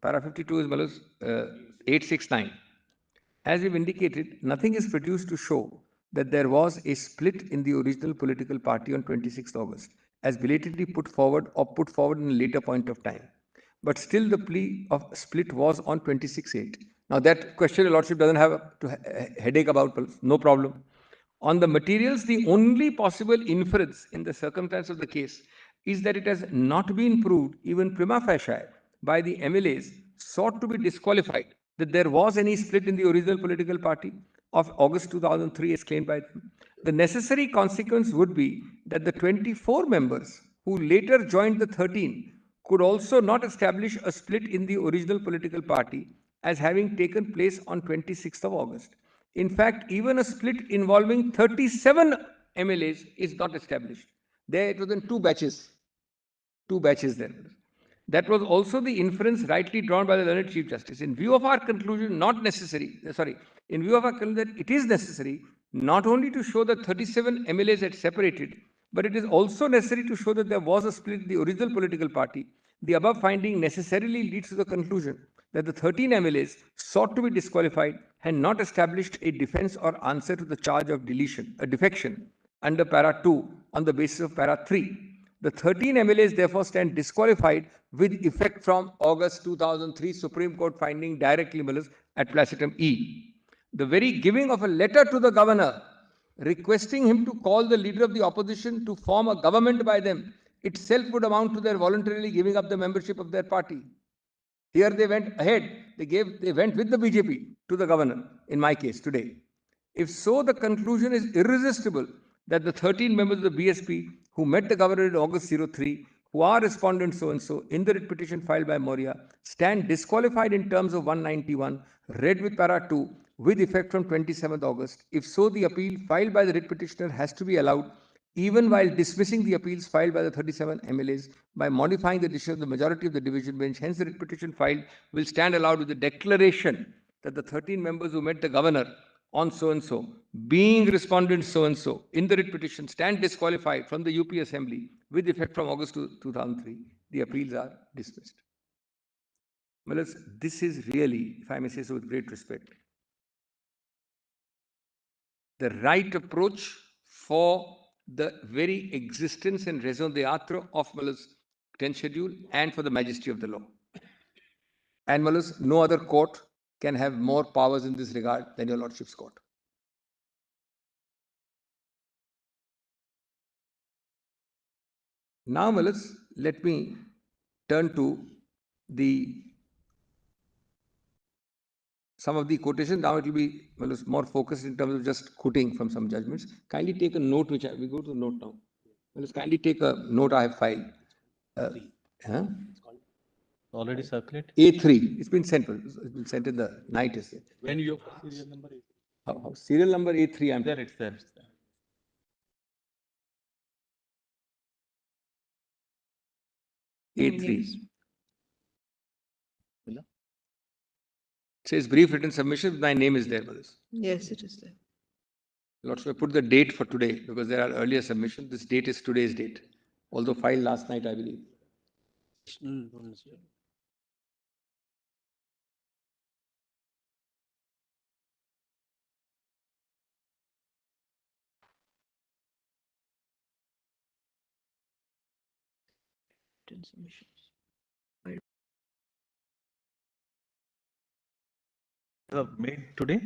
para 52 is 869. As we've indicated, nothing is produced to show that there was a split in the original political party on 26th August, as belatedly put forward in a later point of time. But still the plea of split was on 26/8. Now that question, Your Lordship doesn't have a headache about, no problem. On the materials, the only possible inference in the circumstance of the case is that it has not been proved, even prima facie, by the MLAs sought to be disqualified, that there was any split in the original political party of August 2003 as claimed by them. The necessary consequence would be that the 24 members who later joined the 13 could also not establish a split in the original political party as having taken place on 26th of August. In fact, even a split involving 37 MLAs is not established. There it was in 2 batches. 2 batches then. That was also the inference rightly drawn by the learned Chief Justice. In view of our conclusion, in view of our conclusion that it is necessary not only to show that 37 MLAs had separated, but it is also necessary to show that there was a split in the original political party. The above finding necessarily leads to the conclusion that the 13 MLAs sought to be disqualified had not established a defense or answer to the charge of defection under para 2 on the basis of para 3. The 13 MLAs therefore stand disqualified with effect from August 2003 Supreme Court finding directly at Placetum E. The very giving of a letter to the governor requesting him to call the leader of the opposition to form a government by them itself would amount to their voluntarily giving up the membership of their party. Here they went ahead, they went with the BJP to the governor, in my case today. If so, the conclusion is irresistible that the 13 members of the BSP who met the governor in August 03, who are respondents so-and-so in the writ petition filed by Moria, stand disqualified in terms of 191, read with para 2, with effect from 27th August. If so, the appeal filed by the writ petitioner has to be allowed, even while dismissing the appeals filed by the 37 MLAs by modifying the decision of the majority of the division bench. Hence, the writ petition filed will stand allowed with the declaration that the 13 members who met the governor on so-and-so, being respondents so-and-so, in the writ petition stand disqualified from the UP Assembly with effect from August 2003. The appeals are dismissed. Well, this is really, if I may say so with great respect, the right approach for the very existence and raison d'etre of Mullah's 10th schedule and for the majesty of the law. And Mullah's, no other court can have more powers in this regard than your Lordship's court. Now, Mullah's, let me turn to some of the quotations. Now it will be more focused in terms of just quoting from some judgments. Kindly take a note, we go to the note now. Kindly take a note I have filed. Already circulated? A3. It's been sent. It's been sent in the night. When you Serial number is serial number A3. I'm there. It's there. A3. It says brief written submission. My name is there. Yes, it is there. Lordship, I put the date for today because there are earlier submissions. This date is today's date, although filed last night, I believe. Made today?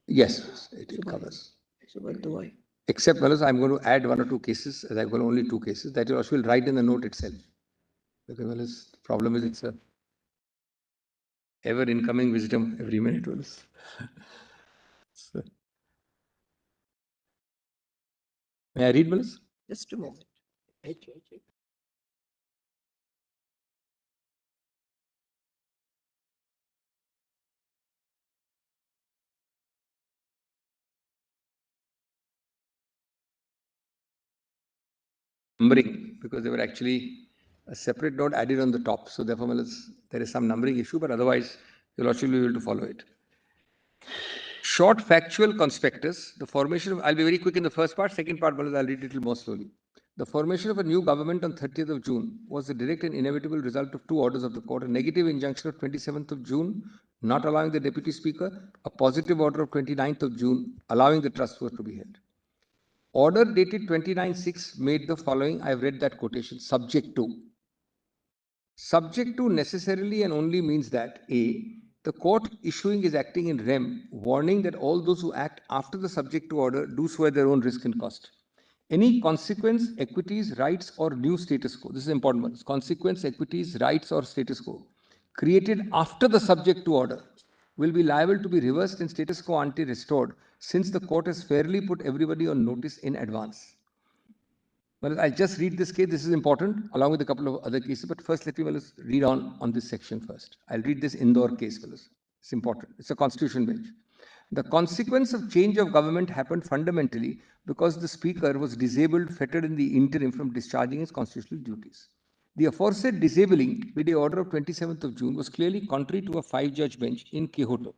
Yes, it covers. So what do I? Except, Malas, I'm going to add one or two cases, as I've got only 2 cases, that you also will write in the note itself. Because, Malas, the problem is it's a ever incoming wisdom every minute, Malas. So, may I read, Malas? Just a moment. Numbering, because they were actually a separate note added on the top. So therefore, there is some numbering issue, but otherwise, you'll also be able to follow it. Short factual conspectus, the formation of, I'll be very quick in the first part, second part, I'll read it a little more slowly. The formation of a new government on 30th of June was the direct and inevitable result of 2 orders of the court, a negative injunction of 27th of June, not allowing the deputy speaker, a positive order of 29th of June, allowing the trust vote to be held. Order dated 29/6 made the following, I have read that quotation, subject to. Subject to necessarily and only means that A, the court issuing is acting in rem, warning that all those who act after the subject to order do so at their own risk and cost. Any consequence, equities, rights or new status quo, this is important one, consequence, equities, rights or status quo created after the subject to order will be liable to be reversed and status quo ante restored since the court has fairly put everybody on notice in advance. Well, I'll just read this case. This is important, along with a couple of other cases. But first, let me read on this section first. I'll read this Indore case, fellows. It's important. It's a constitution bench. The consequence of change of government happened fundamentally because the speaker was disabled, fettered in the interim from discharging his constitutional duties. The aforesaid disabling with the order of 27th of June was clearly contrary to a 5-judge bench in Quixoto.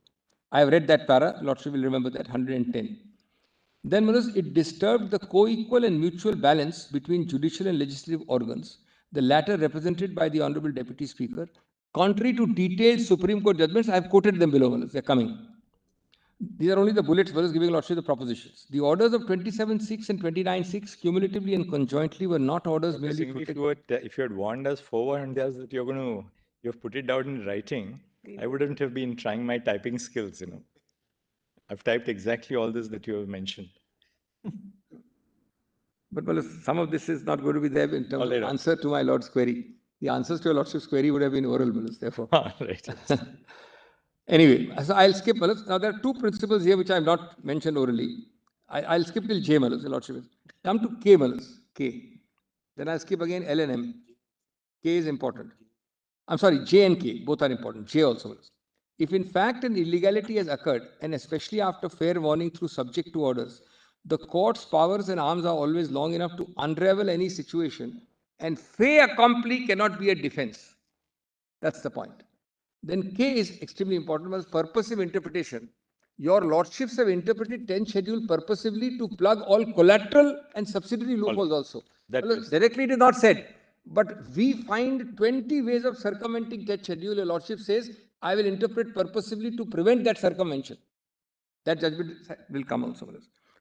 I have read that para, Lordship will remember that, 110. Then, my lords, it disturbed the co-equal and mutual balance between judicial and legislative organs, the latter represented by the Honorable Deputy Speaker. Contrary to detailed Supreme Court judgments, I have quoted them below, my lords, they are coming. These are only the bullets, my lords, giving Lordship the propositions. The orders of 27.6 and 29.6 cumulatively and conjointly were not orders merely If protected. if you had warned us forewarned us that you've put it down in writing, I wouldn't have been trying my typing skills, I've typed exactly all this that you have mentioned. But well, some of this is not going to be there in terms of later. answer to my Lord's query. The answers to your Lordship's query would have been oral, Malas, therefore. Right. Anyway, so I'll skip Malas. Now, there are two principles here which I have not mentioned orally. I'll skip till J, Malas, your Lordship. Come to K, Malas, K. Then I'll skip again L and M. K is important. I'm sorry, J and K, both are important. J also, Malas. If in fact an illegality has occurred, and especially after fair warning through subject to orders, the court's powers and arms are always long enough to unravel any situation, and fait accompli cannot be a defense. That's the point. Then K is extremely important, was purposive interpretation. Your lordships have interpreted 10th schedule purposively to plug all collateral and subsidiary loopholes also. That Well, is- directly it is not said, but we find 20 ways of circumventing 10th schedule. Your lordship says, I will interpret purposively to prevent that circumvention. That judgment will come also.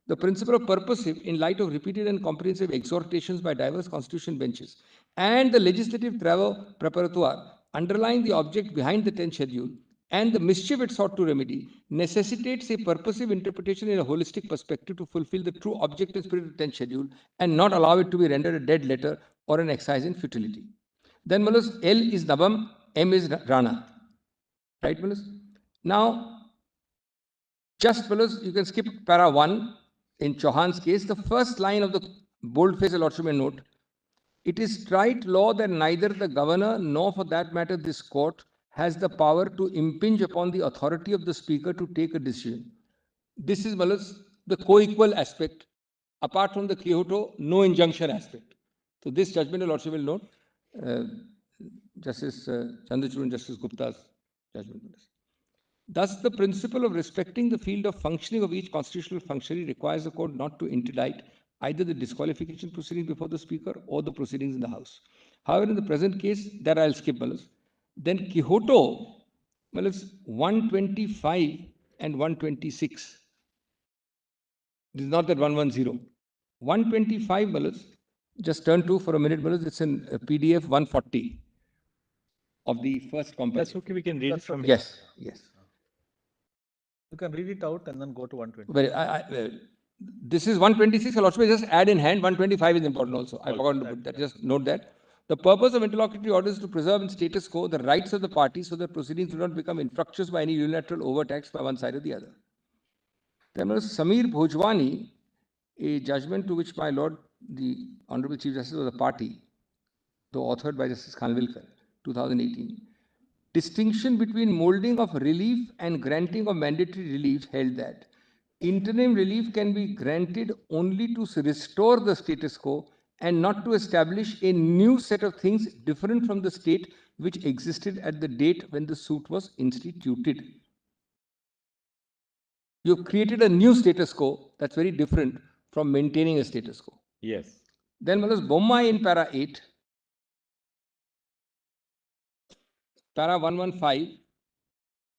The principle of purposive, in light of repeated and comprehensive exhortations by diverse constitution benches and the legislative travaux preparatoire underlying the object behind the 10th schedule and the mischief it sought to remedy, necessitates a purposive interpretation in a holistic perspective to fulfill the true object and spirit of the 10th schedule and not allow it to be rendered a dead letter or an exercise in futility. Then, Malas, L is Nabam, M is Rana. Right, Malas? Now, just Malas, you can skip para 1 in Chauhan's case. The first line of the boldface Lordship may note, it is trite law that neither the governor nor for that matter this court has the power to impinge upon the authority of the speaker to take a decision. This is, Malas, the co-equal aspect. Apart from the Quixoto, no injunction aspect. So this judgment, Your Lordship will note, Justice Chandrachud and Justice Gupta's judgment. Thus, the principle of respecting the field of functioning of each constitutional functionary requires the court not to interdict either the disqualification proceedings before the speaker or the proceedings in the House. However, in the present case, that I'll skip, Malas. Then Quixoto, Malas, 125 and 126. This is not that 110. 125, Malas, just turn to for a minute, Malas, it's in PDF 140 of the first comparative. That's okay, we can read it from here. Yes, yes. You can read it out and then go to 120. Well, this is 126, Your Lordship, just add in hand, 125 is important also. I forgot to put that, just note that. The purpose of interlocutory orders is to preserve in status quo the rights of the parties so that proceedings do not become infructuous by any unilateral overtax by one side or the other. Then was Samir Bhojwani, a judgment to which my Lord, the Honorable Chief Justice was a party, though authored by Justice Khanvilkar, 2018. Distinction between molding of relief and granting of mandatory relief held that interim relief can be granted only to restore the status quo and not to establish a new set of things different from the state which existed at the date when the suit was instituted. You've created a new status quo that's very different from maintaining a status quo. Yes. Then Malas Bommai in para 8, para 115,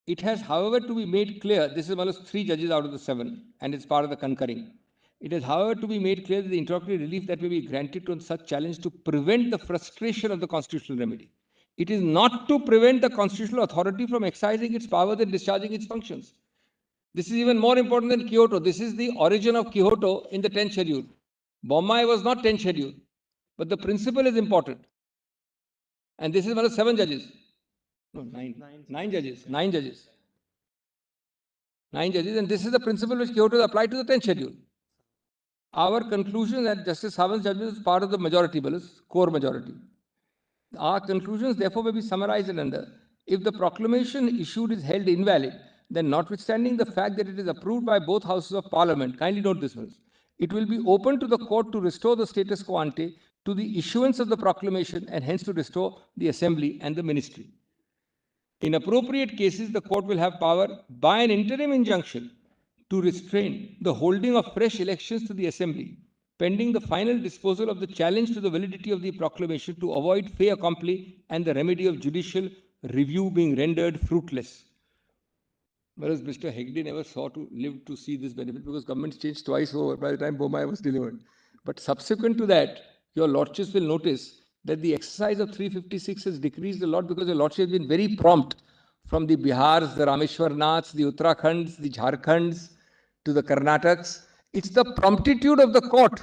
it has, however, to be made clear, this is Malas 3 judges out of the 7, and it's part of the concurring. It is, however, to be made clear that the interlocutory relief that may be granted to such challenge to prevent the frustration of the constitutional remedy. It is not to prevent the constitutional authority from exercising its powers and discharging its functions. This is even more important than Quixoto. This is the origin of Quixoto in the 10th schedule. Bommai was not 10th schedule, but the principle is important. And this is one of 7 judges. No, 9 judges. 9 judges. 9 judges. And this is the principle which Quixoto is applied to the 10th schedule. Our conclusion that Justice Sawant's judgment is part of the majority, core majority. Our conclusions, therefore, may be summarized under: if the proclamation issued is held invalid, then notwithstanding the fact that it is approved by both houses of parliament, kindly note this, it will be open to the court to restore the status quo ante to the issuance of the proclamation and hence to restore the assembly and the ministry. In appropriate cases, the court will have power by an interim injunction to restrain the holding of fresh elections to the assembly, pending the final disposal of the challenge to the validity of the proclamation to avoid fait accompli and the remedy of judicial review being rendered fruitless. Whereas Mr. Hegde never lived to see this benefit because governments changed twice over by the time Bomai was delivered. But subsequent to that, your lordships will notice that the exercise of 356 has decreased a lot because your lordship has been very prompt from the Bihars, the Rameshwarnaths, the Uttarakhonds, the Jharkhands to the Karnataks. It's the promptitude of the court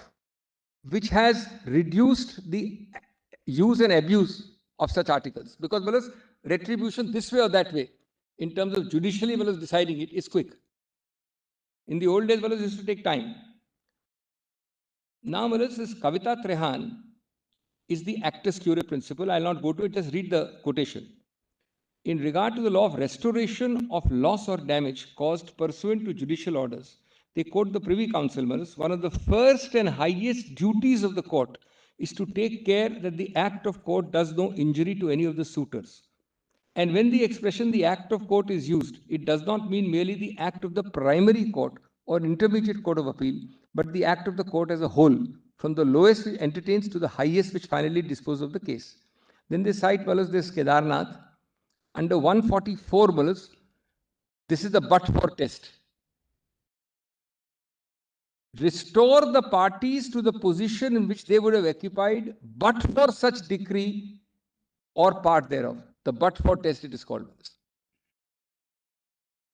which has reduced the use and abuse of such articles. Because well as retribution this way or that way, in terms of judicially well as deciding it, is quick. In the old days, well as used to take time. Now, well as this Kavita Trehan is the actus curiae principle. I'll not go to it, just read the quotation. In regard to the law of restoration of loss or damage caused pursuant to judicial orders, they quote the Privy Council, one of the first and highest duties of the court is to take care that the act of court does no injury to any of the suitors. And when the expression the act of court is used, it does not mean merely the act of the primary court or intermediate court of appeal, but the act of the court as a whole, from the lowest which entertains to the highest which finally disposes of the case. Then they cite this Kedarnath. Under 144 Malas, this is the but-for test. Restore the parties to the position in which they would have occupied but for such decree or part thereof. The but-for test it is called.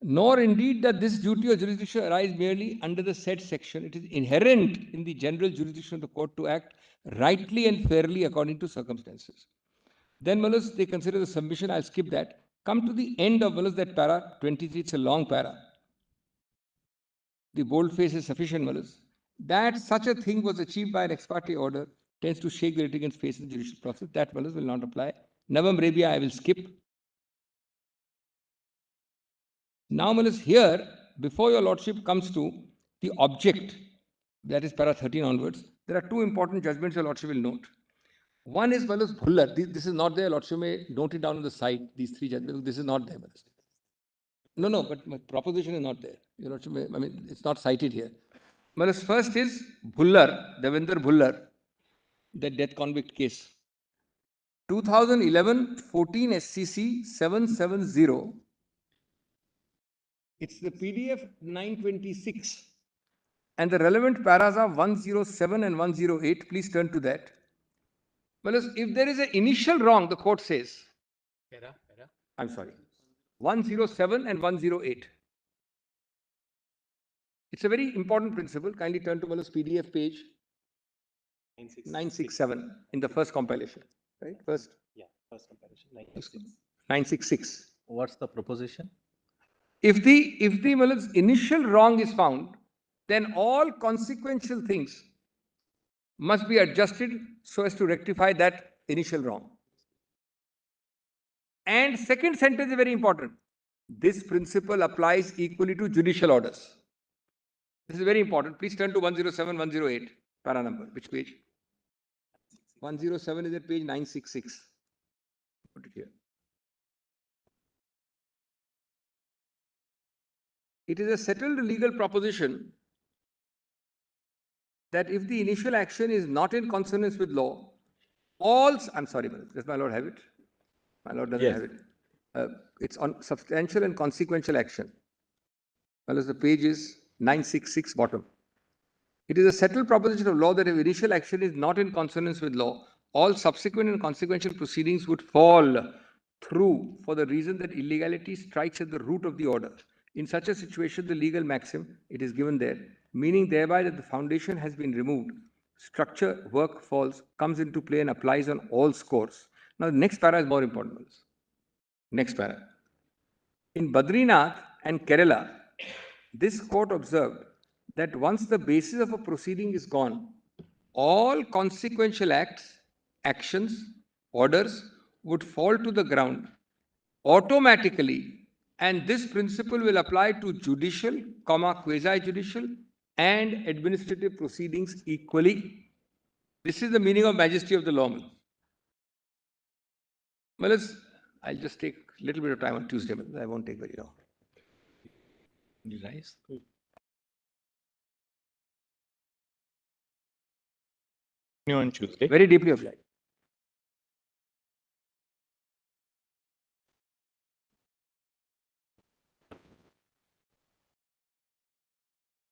Nor indeed that this duty or jurisdiction arise merely under the said section. It is inherent in the general jurisdiction of the court to act rightly and fairly according to circumstances. Then, Malas, they consider the submission. I'll skip that. Come to the end of Malas, that para 23. It's a long para. The boldface is sufficient, Malas. That such a thing was achieved by an ex parte order tends to shake the litigant's face in the judicial process. That, Malas, will not apply. Navam Rebia, I will skip. Now, Malas, here, before your lordship comes to the object, that is para 13 onwards, there are two important judgments your lordship will note. One is Malas Bhullar. This is not there. Lordship may note it down on the side. These three judgments. This is not there, Malas. No, but my proposition is not there. Your lordship may, it's not cited here. Malas, first is Bhullar, Devendra Bhullar, the death convict case. 2011-14 SCC 770. It's the PDF 926. And the relevant paras are 107 and 108. Please turn to that. Well, if there is an initial wrong, the court says, I'm sorry, 107 and 108. It's a very important principle. Kindly turn to Malas PDF page 967 in the first compilation. Right? First compilation. 966. What's the proposition? If the Malas initial wrong is found, then all consequential things must be adjusted so as to rectify that initial wrong. And second sentence is very important. This principle applies equally to judicial orders. This is very important. Please turn to 107, 108, para number. Which page? 107 is at page 966. Put it here. It is a settled legal proposition that if the initial action is not in consonance with law, I'm sorry, does my lord have it? My lord doesn't have it. It's on substantial and consequential action. Well, as the page is 966 bottom. It is a settled proposition of law that if initial action is not in consonance with law, all subsequent and consequential proceedings would fall through for the reason that illegality strikes at the root of the order. In such a situation, the legal maxim, it is given there, meaning thereby that the foundation has been removed, structure, work falls, comes into play and applies on all scores. Now, the next para is more important. Next para. In Badrinath and Kerala, this court observed that once the basis of a proceeding is gone, all consequential acts, actions, orders would fall to the ground automatically, and this principle will apply to judicial, quasi-judicial and administrative proceedings equally. This is the meaning of majesty of the lawman. Well, I'll just take a little bit of time on Tuesday, but I won't take very long. Nice. On Tuesday. Very deeply obliged.